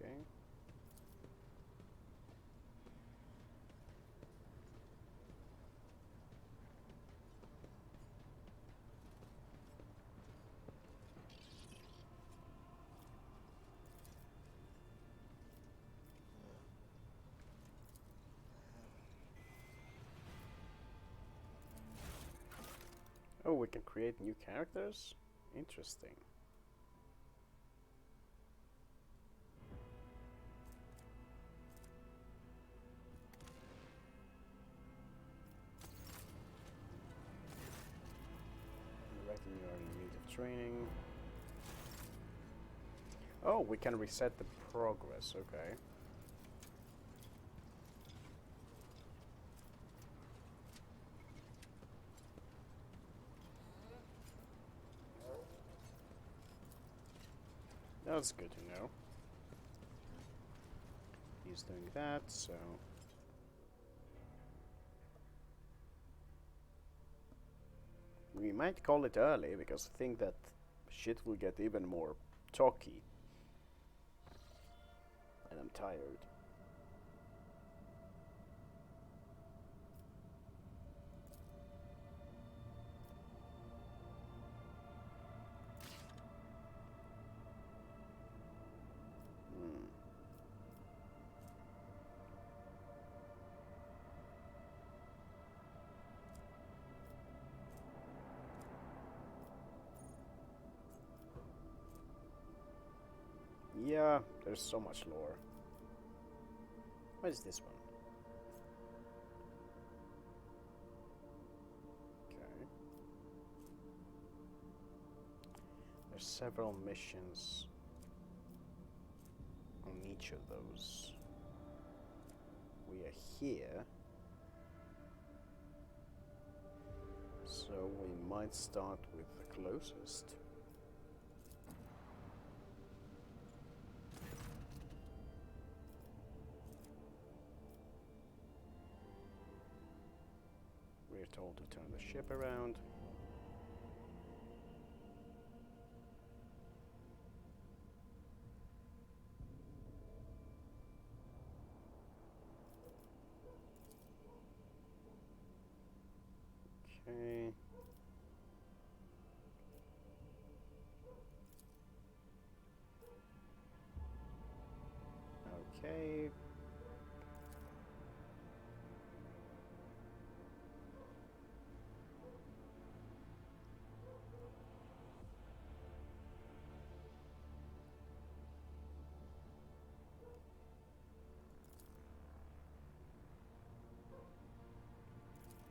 Okay. Oh, we can create new characters? Interesting. Directing you are in need of training. Oh, we can reset the progress, okay. That's good to know. he's doing that, so... We might call it early, because I think that shit will get even more talky. And I'm tired. Yeah, there's so much lore. What is this one? Okay. There's several missions on each of those. We are here. So we might start with the closest. We're told to turn the ship around. Okay. Okay.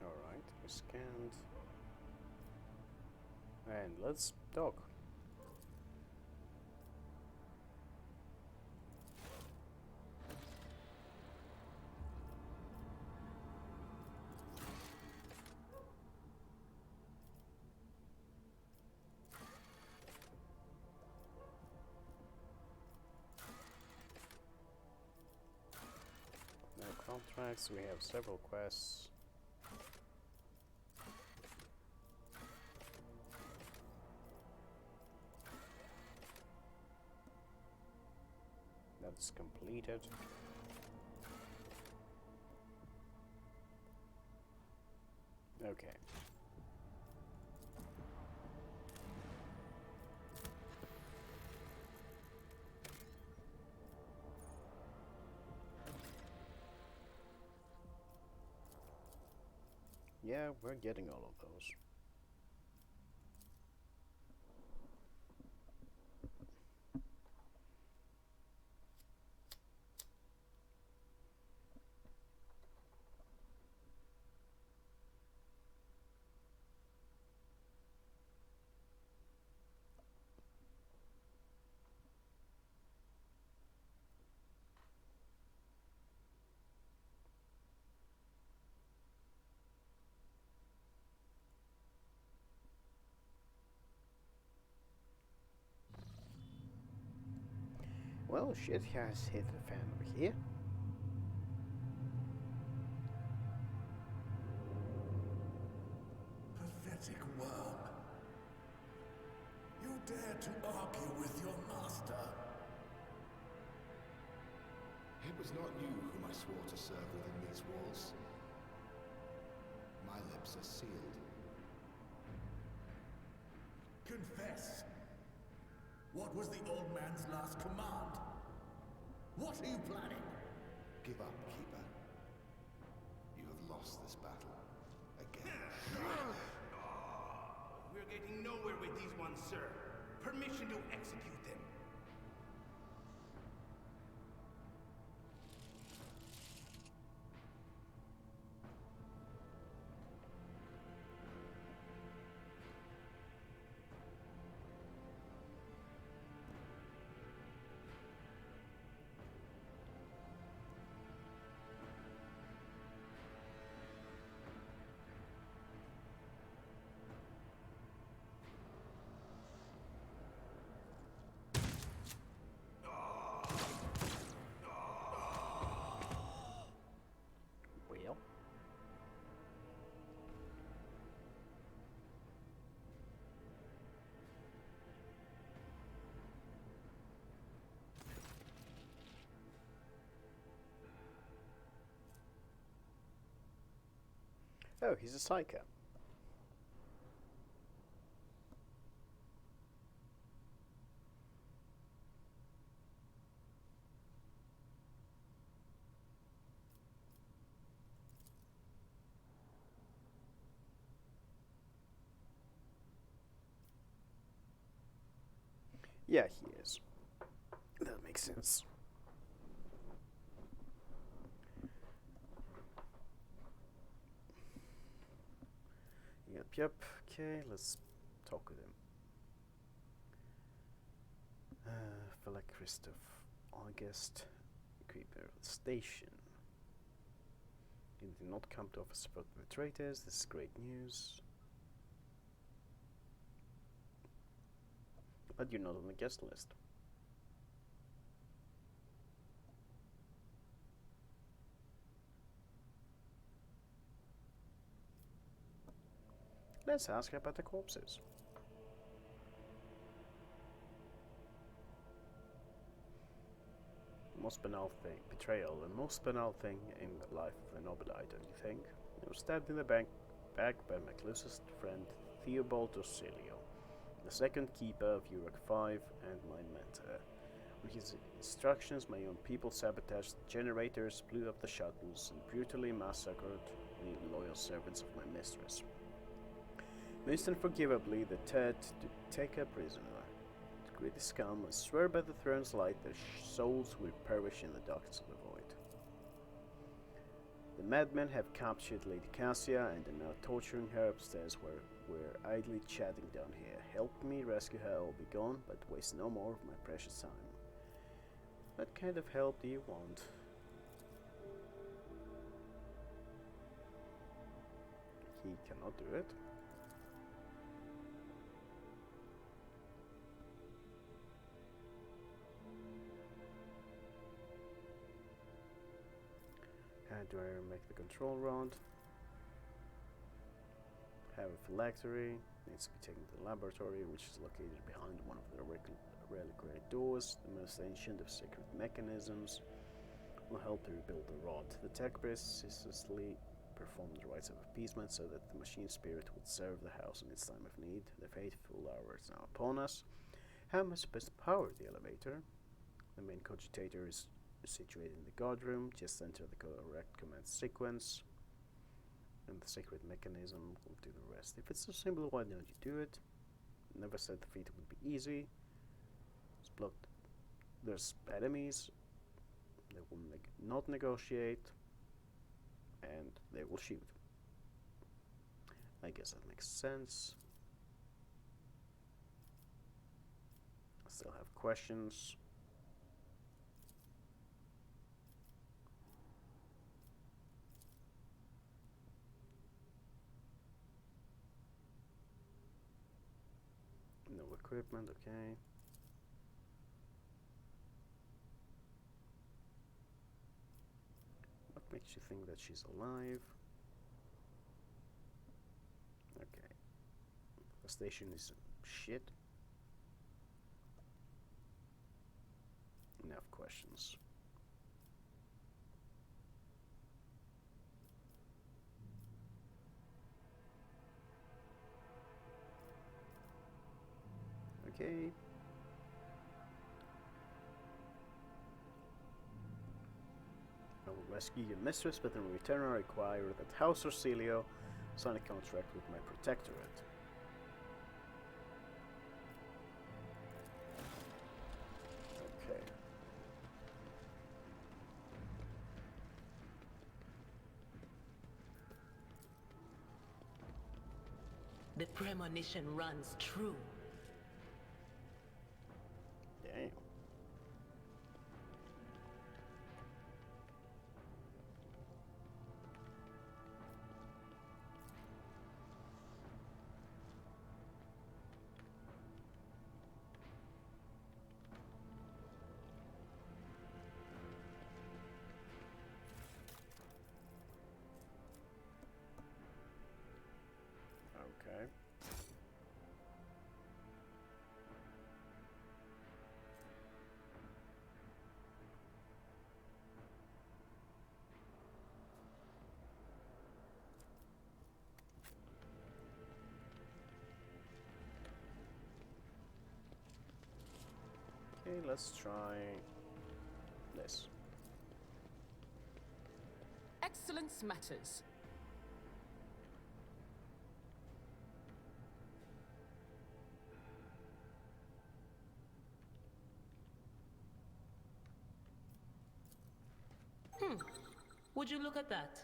Alright, we scanned. And let's dock. No contracts, we have several quests. That's completed. Okay. Yeah, we're getting all of those. Well, shit has hit the fan over here. Pathetic worm. You dare to argue with your master? It was not you whom I swore to serve within these walls. My lips are sealed. Confess. What was the old man's last command? What are you planning? Give up, Keeper. You have lost this battle. Again. We're getting nowhere with these ones, sir. Permission to execute them. Oh, he's a psycho. Yeah, he is. That makes sense. Yep. Okay, let's talk with him. Fella Christoph, August, Creeper Station. You did not come to offer support to the traitors. This is great news. But you're not on the guest list. Let's ask about the corpses. Most banal thing, betrayal, the most banal thing in the life of a nobody, don't you think? I was stabbed in the back by my closest friend Theobald Orsilio, the second keeper of Uruk 5 and my mentor. With his instructions, my own people sabotaged generators, blew up the shuttles, and brutally massacred the loyal servants of my mistress. Most unforgivably, they dared to take her prisoner. To great scum, I swear by the throne's light, their souls will perish in the darkness of the void. The madmen have captured Lady Cassia and are now torturing her upstairs where we're idly chatting down here. Help me rescue her or be gone, but waste no more of my precious time. What kind of help do you want? He cannot do it. How do I make the control rod? Have a phylactery. Needs to be taken to the laboratory, which is located behind one of the reliquary doors. The most ancient of secret mechanisms will help to rebuild the rod. The tech priest ceaselessly performed the rites of appeasement so that the machine spirit would serve the house in its time of need. The fateful hour is now upon us. How am I supposed to power the elevator? The main cogitator is situated in the guard room. Just enter the correct command sequence, and the sacred mechanism will do the rest. If it's so simple, why don't you do it? Never said the feat would be easy. It's blocked. There's enemies. They will not negotiate, and they will shoot. I guess that makes sense. I still have questions. No equipment, okay. What makes you think that she's alive? Okay. The station is shit. Enough questions. Okay. I will rescue your mistress, but in return I require that House Orsilio sign a contract with my protectorate. Okay. The premonition runs true. Damn. Okay. Okay, let's try this. Excellence matters. Would you look at that?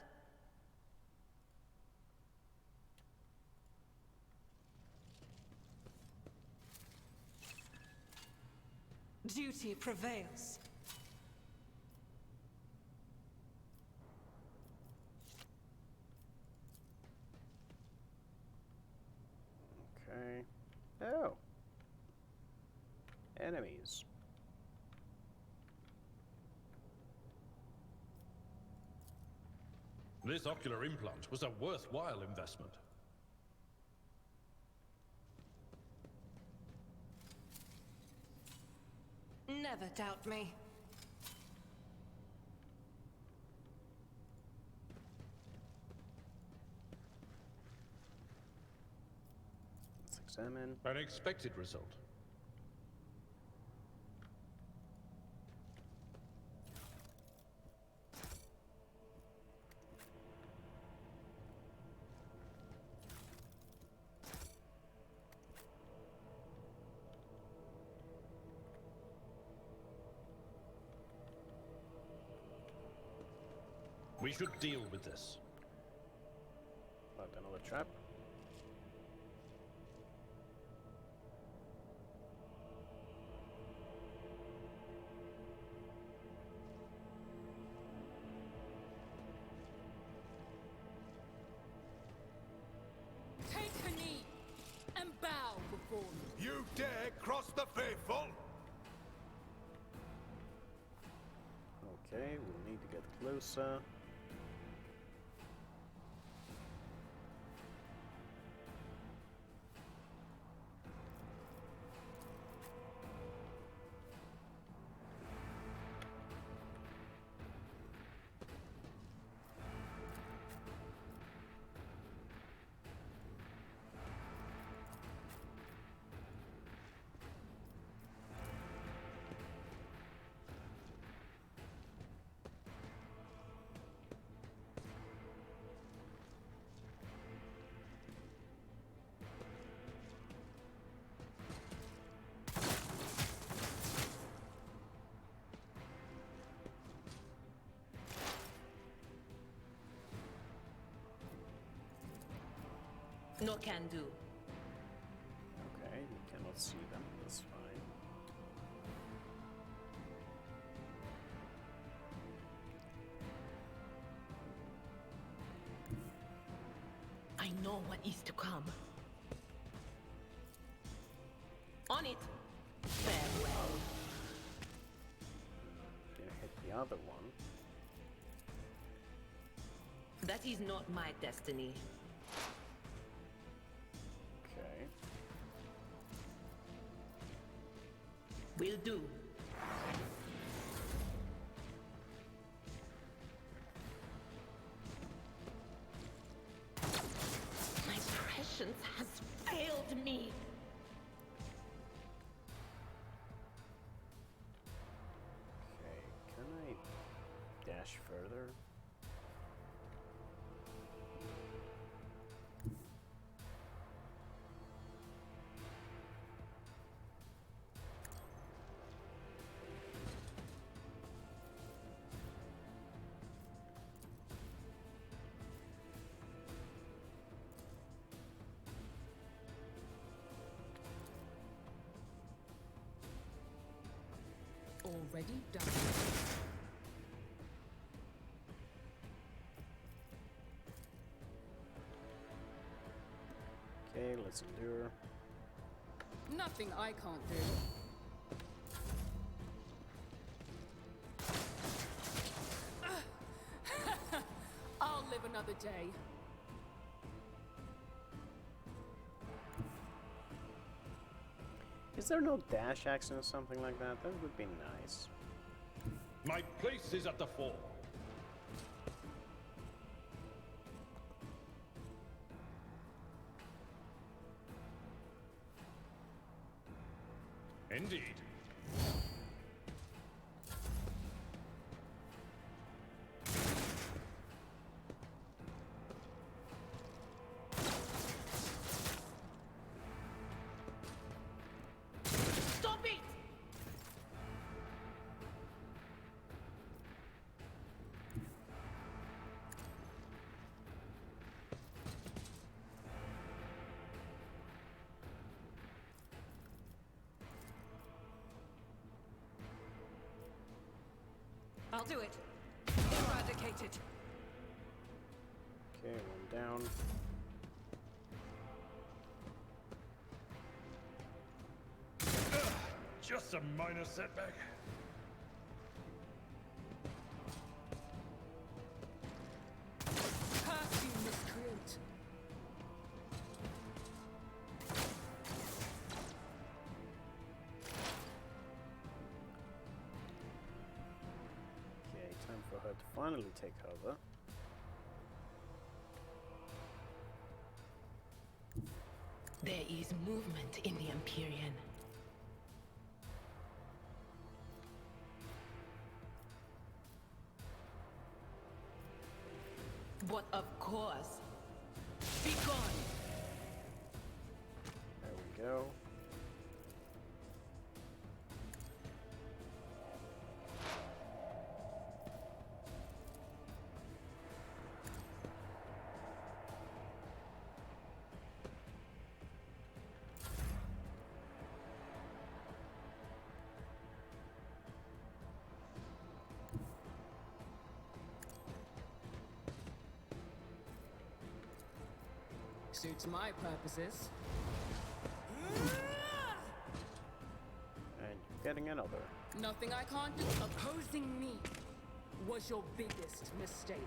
Duty prevails. Okay. Oh. Enemies. This ocular implant was a worthwhile investment. Never doubt me. Let's examine. An expected result. We should deal with this. Not another trap. Take a knee and bow before me. You dare cross the faithful? Okay, we'll need to get closer. No can do. Okay, you cannot see them. That's fine. I know what is to come. On it. Farewell. Gonna hit the other one. That is not my destiny. Okay. Will do. My prescience has failed me. Okay, can I dash further? Already done. Okay, let's endure. Nothing I can't do. I'll live another day. Is there no dash action or something like that? That would be nice. My place is at the fore. Indeed. I'll do it. Eradicate it. Okay, one down. Just a minor setback. Curse you, miscreant. Okay, time for her to finally take over. There is movement in the Empyrean. But of course, be gone. There we go. Suits my purposes. And you're getting another. Nothing I can't do. Opposing me was your biggest mistake.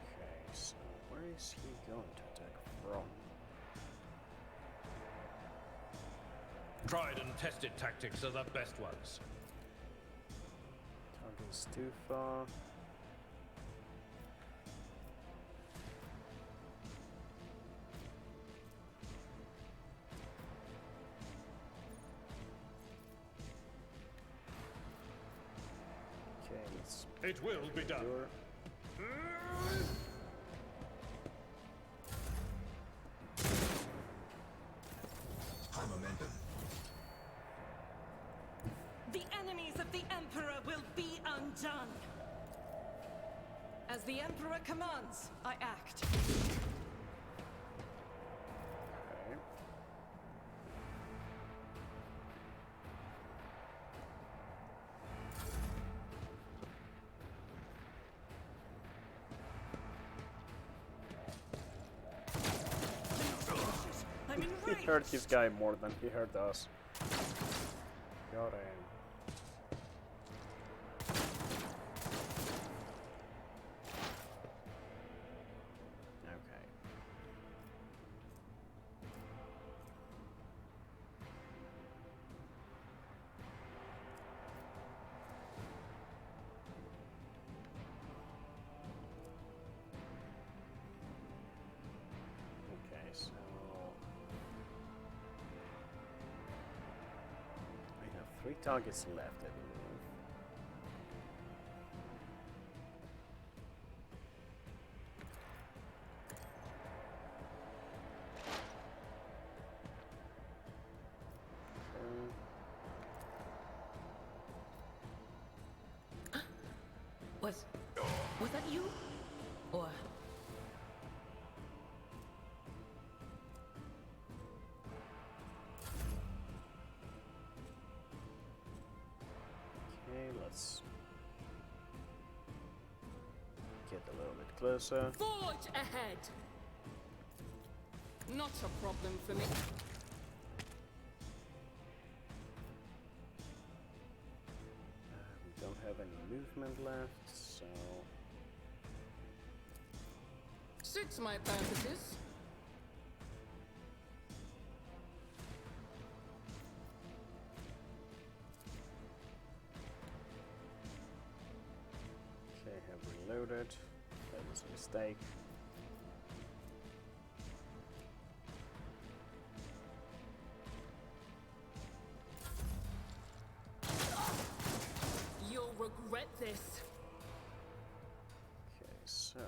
Okay, so where is he going to attack from? Tried and tested tactics are the best ones. Target's too far. Okay, let's. It will be done. High momentum. The enemies of the Emperor will be undone. As the Emperor commands, I act. Okay. I'm He enraged. hurt his guy more than he hurt us. Got him. Okay. Okay, so I have 3 targets left, I believe. Was that you? Or Okay, let's get a little bit closer. Forge ahead! Not a problem for me. We don't have any movement left, so Suits my purposes. okay, have reloaded. That was a mistake. You'll regret this. Okay, so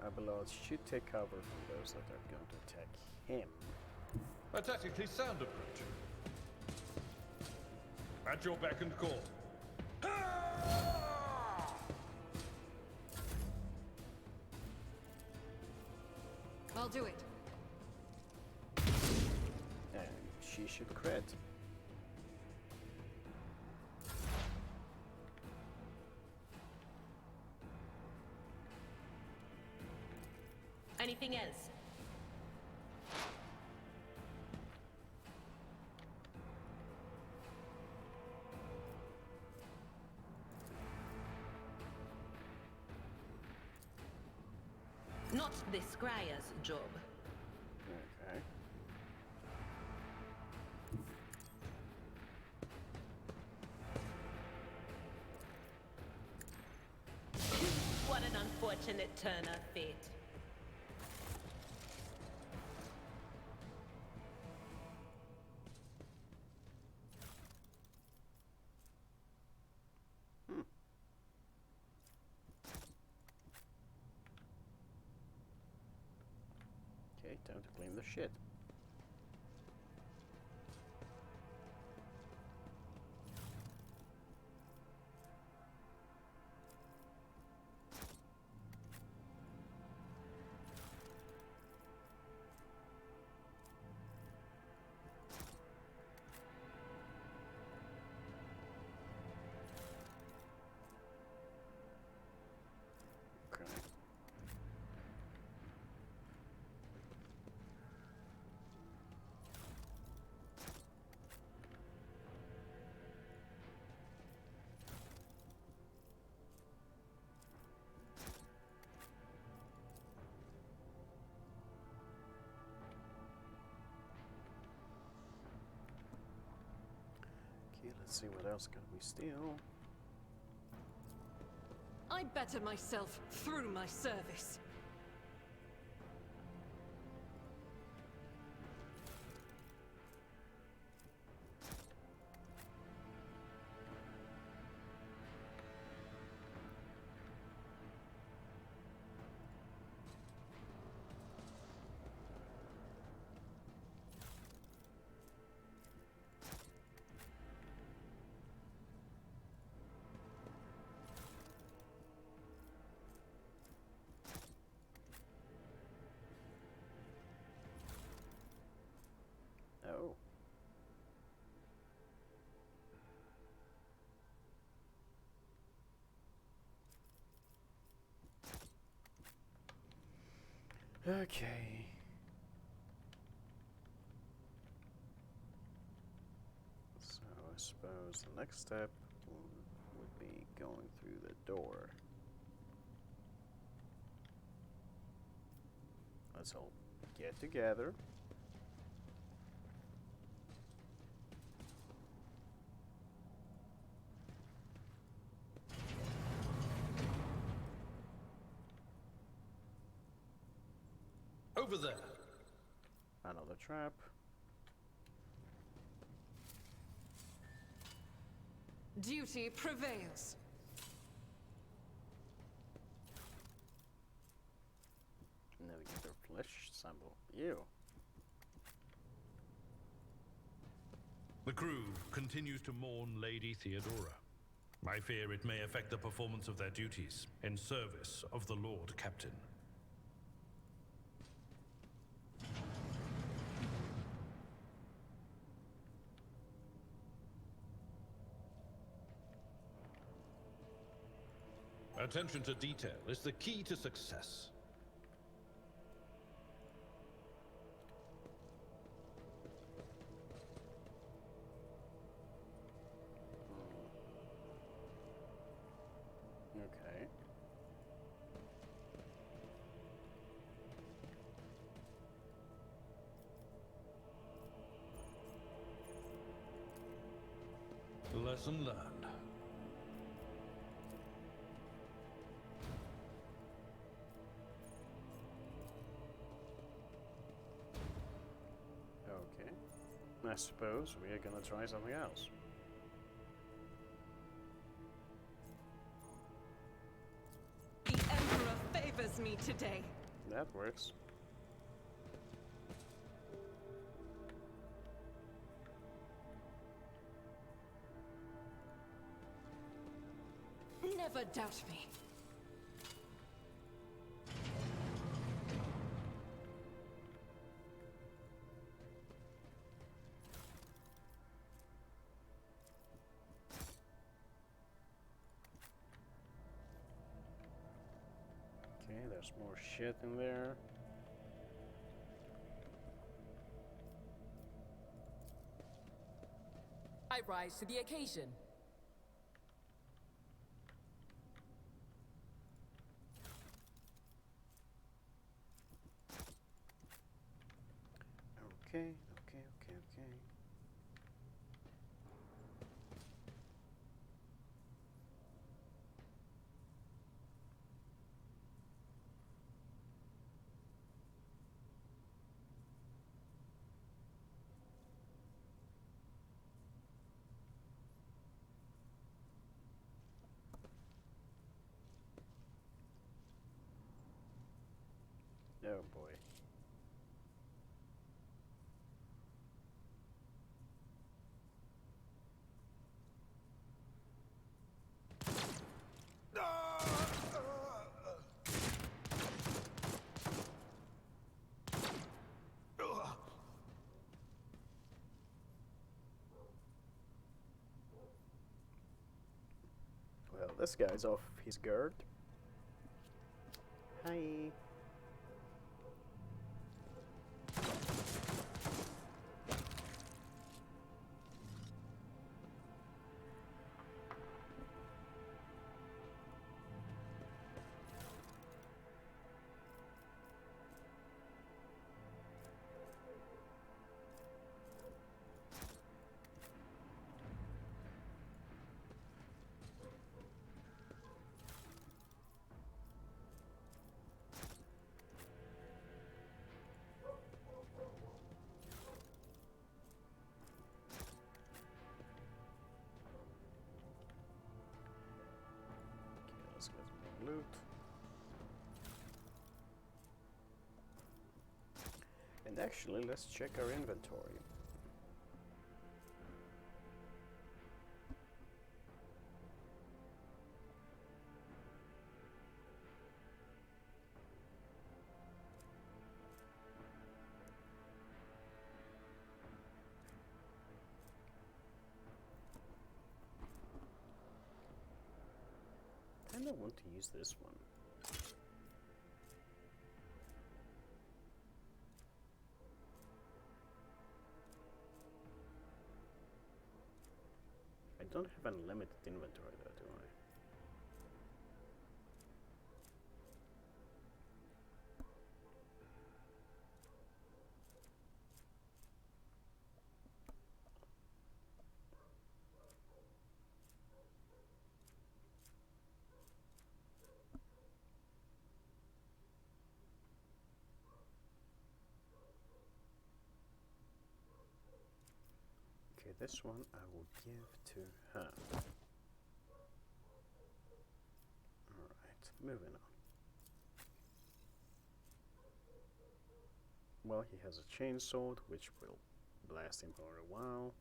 Abelard should take cover from those that are going to attack him. A tactically sound approach. At your beck and call. I'll do it. And she should crit. Anything else? Not the Scryer's job. Okay. What an unfortunate turn of fate. Okay, time to claim the shit. Okay. Okay, let's see what else can we steal. I better myself through my service. Oh. Okay. So I suppose the next step would be going through the door. Let's all get together. Over there. Another trap. Duty prevails. Navigator flesh sample. Ew. The crew continues to mourn Lady Theodora. I fear it may affect the performance of their duties in service of the Lord Captain. Attention to detail is the key to success. Okay. Lesson learned. Okay. I suppose we are gonna try something else. The Emperor favors me today. That works. Never doubt me. Okay, there's more shit in there. I rise to the occasion. Okay, okay, okay, okay. Oh boy. Well, this guy's off his guard. Hi. Let's get some loot. And actually, let's check our inventory. I want to use this one. I don't have unlimited inventory though, do I? Okay, this one I will give to her. Alright, moving on. Well, he has a chainsaw, which will last him for a while.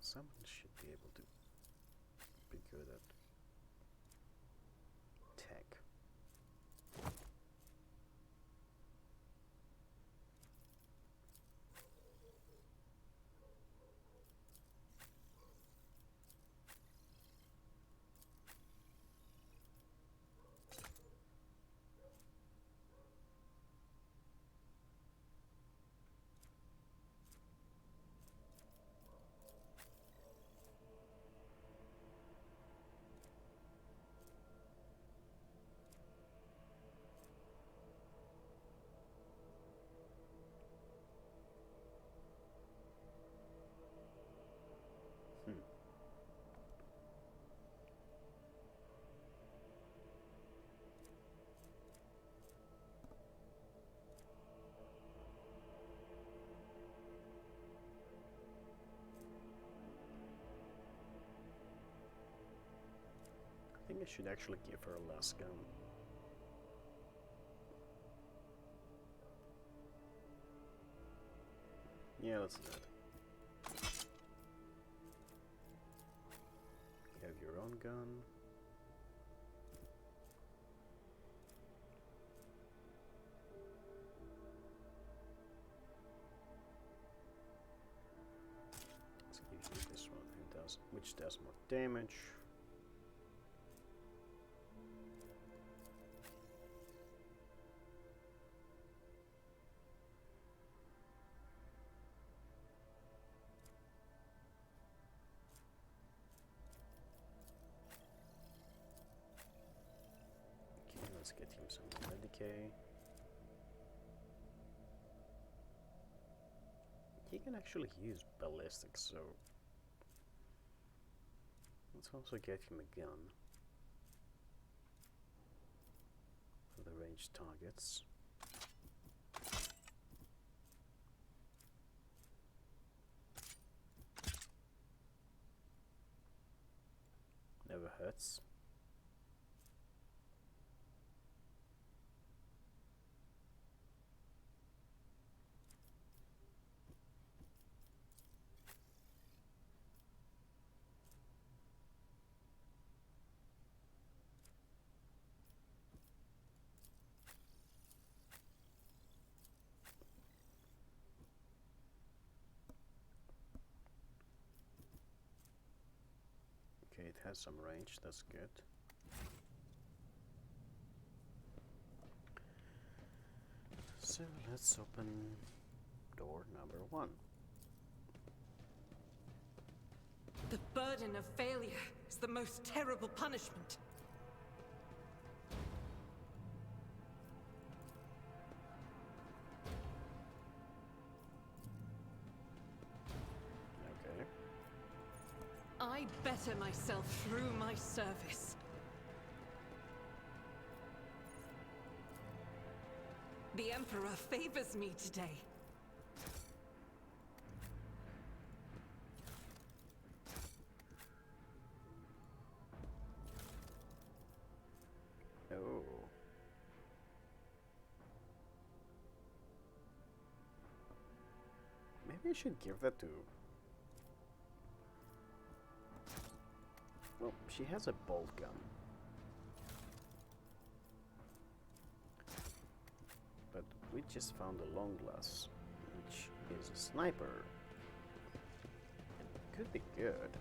Someone should be able to be good at tech. I think I should actually give her a last gun. Yeah, let's do that. You have your own gun. which does more damage. Okay, let's get him some Medicae. He can actually use ballistics, so let's also get him a gun for the ranged targets. Never hurts. Okay, it has some range, that's good. So let's open door number 1. The burden of failure is the most terrible punishment. Okay. I better myself through my service. The Emperor favors me today. Oh. Maybe I should give that to... Well, she has a bolt gun. But we just found a long glass, which is a sniper. It could be good.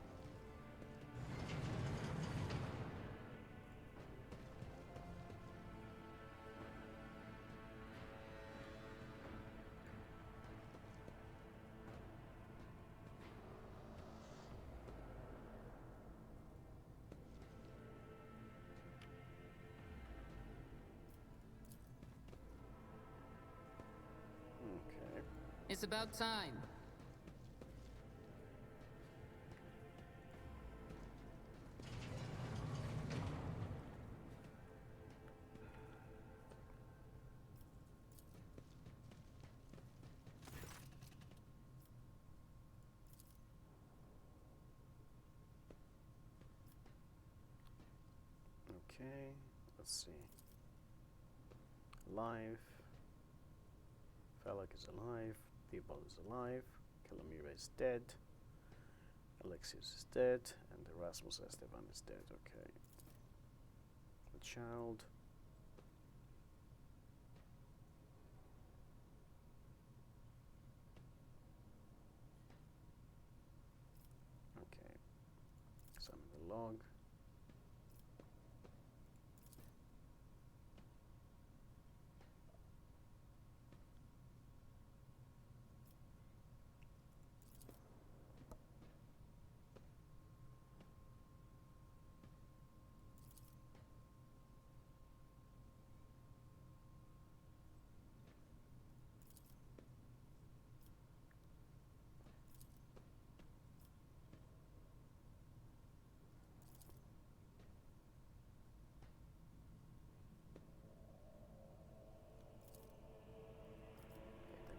Okay. It's about time. Okay, let's see. Alive. Falak is alive. Theobald is alive. Calamira is dead. Alexius is dead. And Erasmus Esteban is dead. Okay. The child. Okay. Summon the log.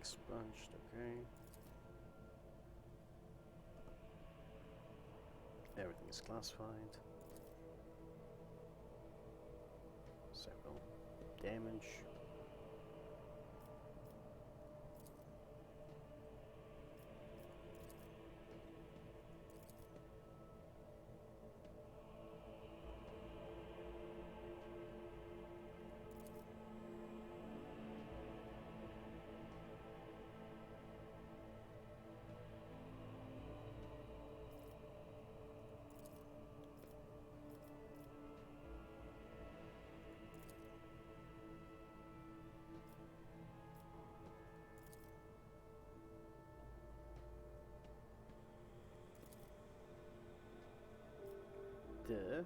Expunged, okay. Everything is classified. Several damage. Duh.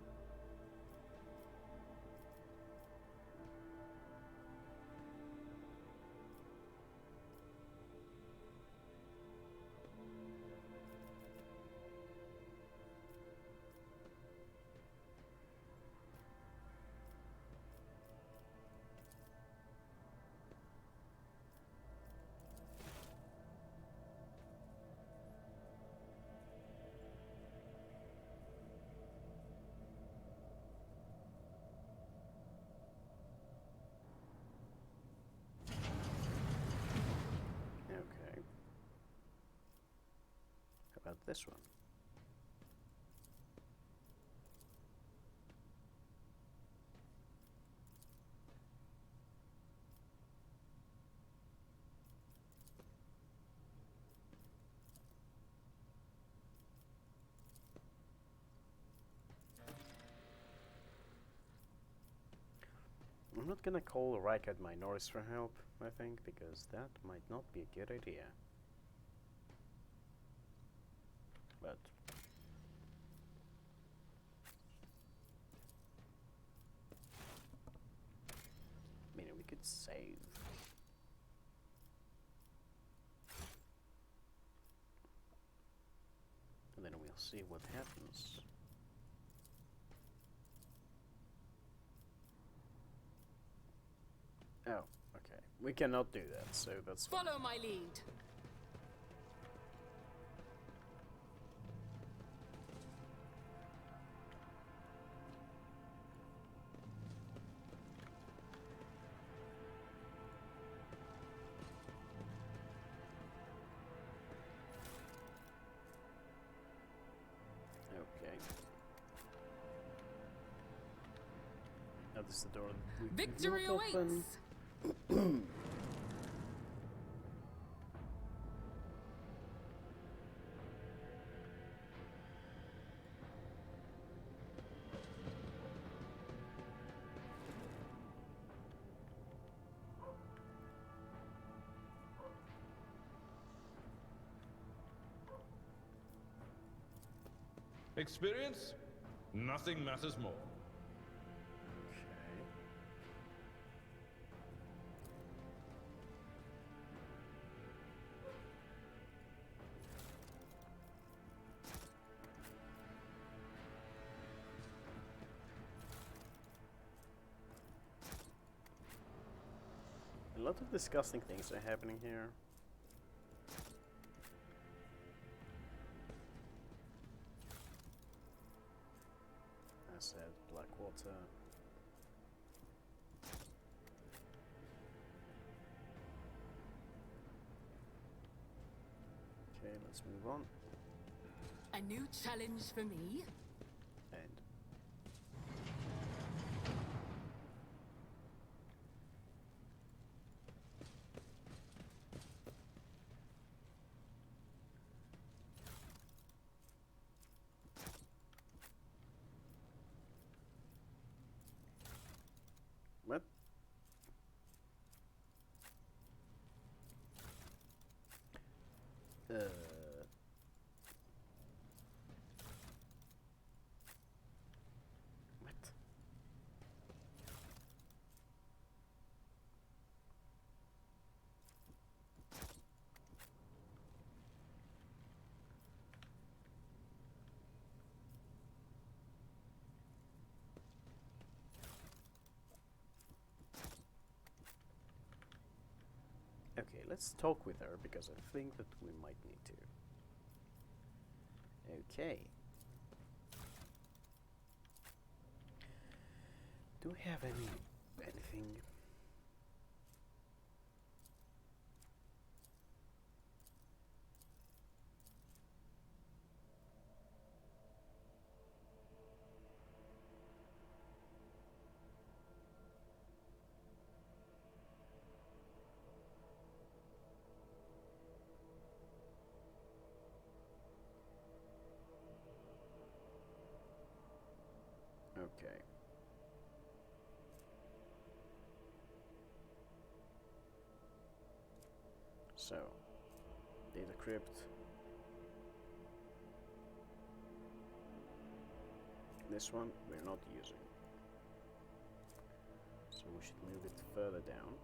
Okay. How about this one? I'm not gonna call Rykard Minoris for help, I think, because that might not be a good idea. But I mean, we could save. And then we'll see what happens. Oh, okay. We cannot do that, so that's fine. Follow my lead. Okay. Now this is the door we Victory could not open. awaits. Experience? Nothing matters more. A lot of disgusting things are happening here. I said black water. Okay, let's move on. A new challenge for me. And what? What? Okay, let's talk with her because I think that we might need to. Okay. Do we have anything? Okay. So, data crypt. This one we're not using. So we should move it further down.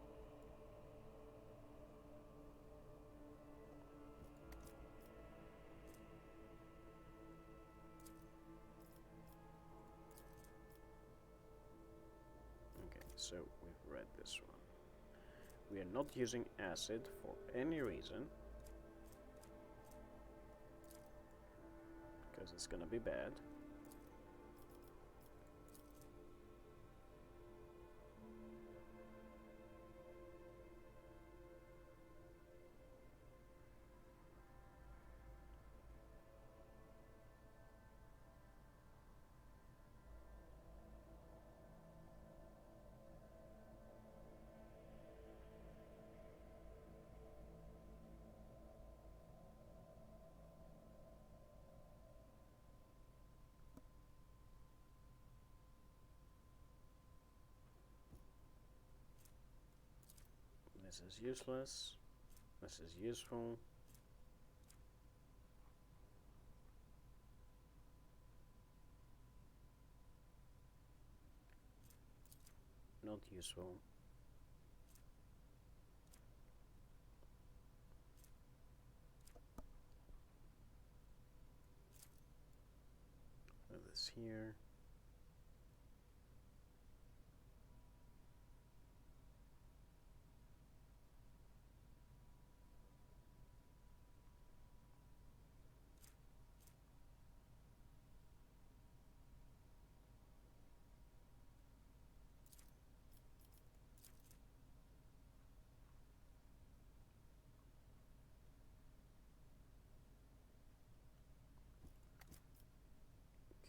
Okay, so we've read this one. We are not using acid for any reason, because it's gonna be bad. This is useless. This is useful. Not useful. Put this here.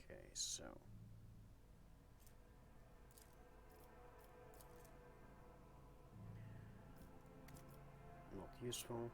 Okay, so not useful.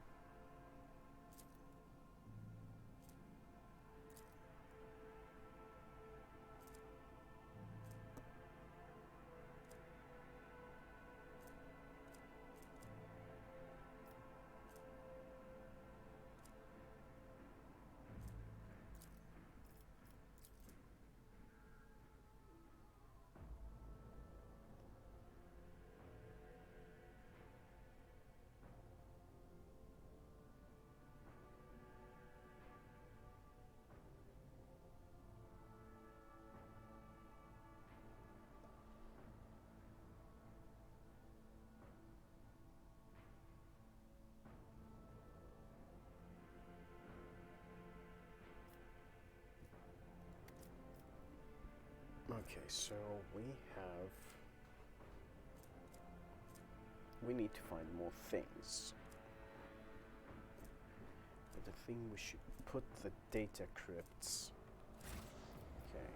Okay, so we need to find more things. But I think we should put the data crypts. Okay,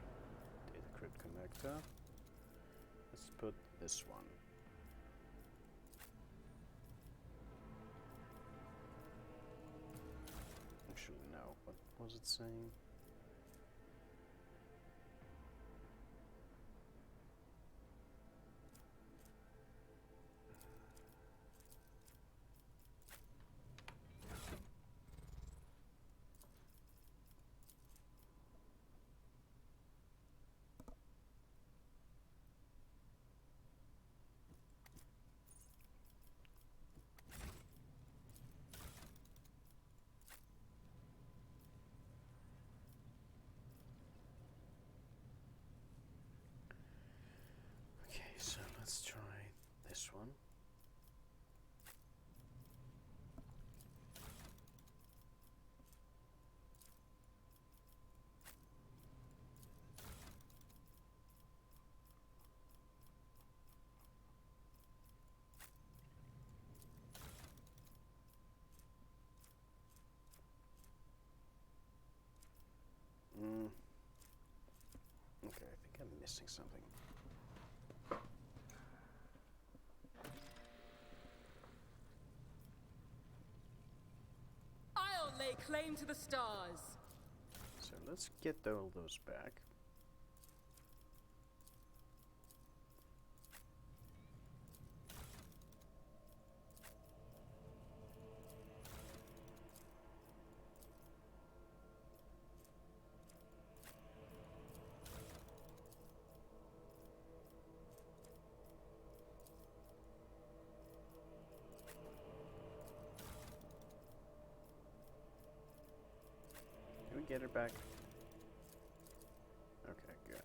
data crypt connector. Let's put this one. Actually, no. What was it saying? Okay, so let's try this one. Okay, I think I'm missing something. I'll lay claim to the stars. So let's get all those back. get her back? Okay, good.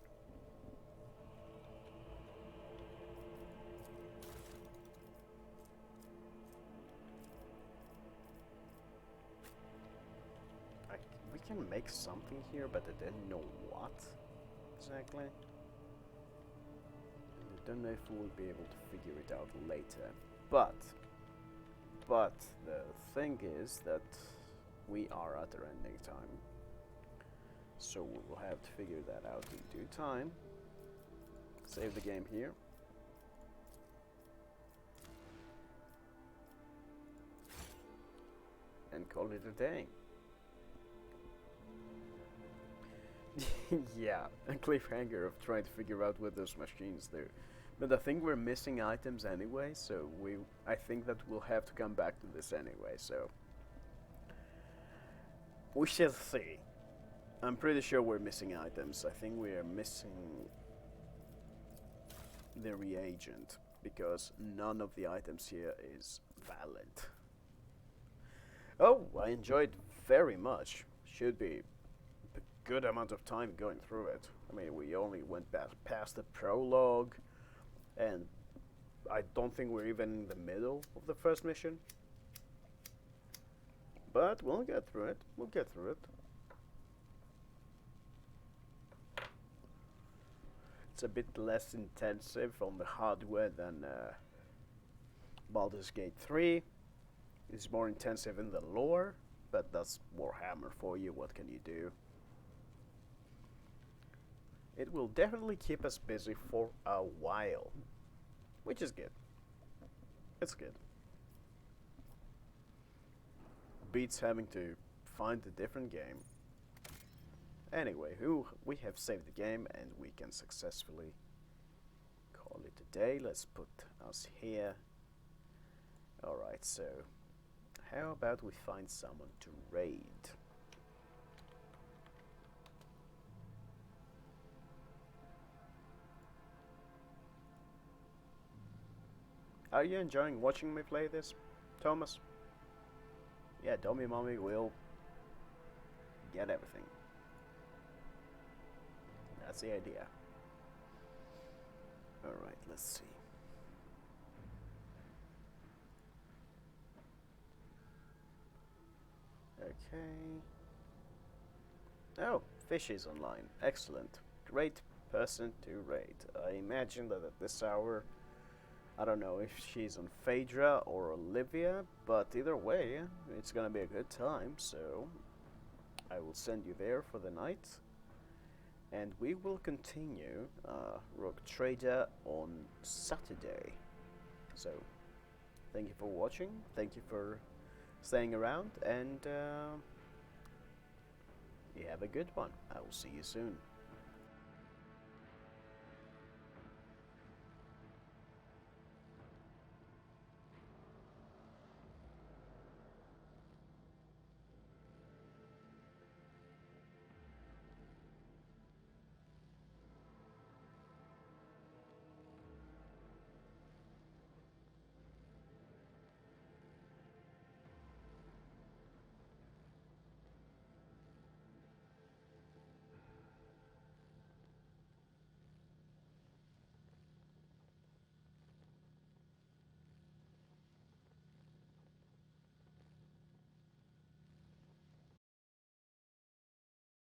We can make something here, but I didn't know what exactly. I don't know if we'll be able to figure it out later. But the thing is that we are at our ending time. So we will have to figure that out in due time. Save the game here. And call it a day. Yeah, a cliffhanger of trying to figure out what those machines do. But I think we're missing items anyway, so I think that we'll have to come back to this anyway, so we shall see. I'm pretty sure we're missing items. I think we are missing the reagent, because none of the items here is valid. Oh, I enjoyed very much. Should be a good amount of time going through it. I mean, we only went past the prologue, and I don't think we're even in the middle of the first mission. But we'll get through it. We'll get through it. It's a bit less intensive on the hardware than Baldur's Gate 3. It's more intensive in the lore, but that's Warhammer for you. What can you do? It will definitely keep us busy for a while, which is good. It's good. Beats having to find a different game. Anyway, we have saved the game and we can successfully call it a day. Let's put us here. Alright, so how about we find someone to raid? Are you enjoying watching me play this, Thomas? Yeah, Dummy Mommy will get everything. That's the idea. Alright, let's see. Okay. Oh, Fish is online. Excellent. Great person to raid. I imagine that at this hour, I don't know if she's on Phaedra or Olivia, but either way, it's gonna be a good time, so I will send you there for the night. And we will continue Rogue Trader on Saturday. So, thank you for watching, thank you for staying around, and you have a good one. I will see you soon.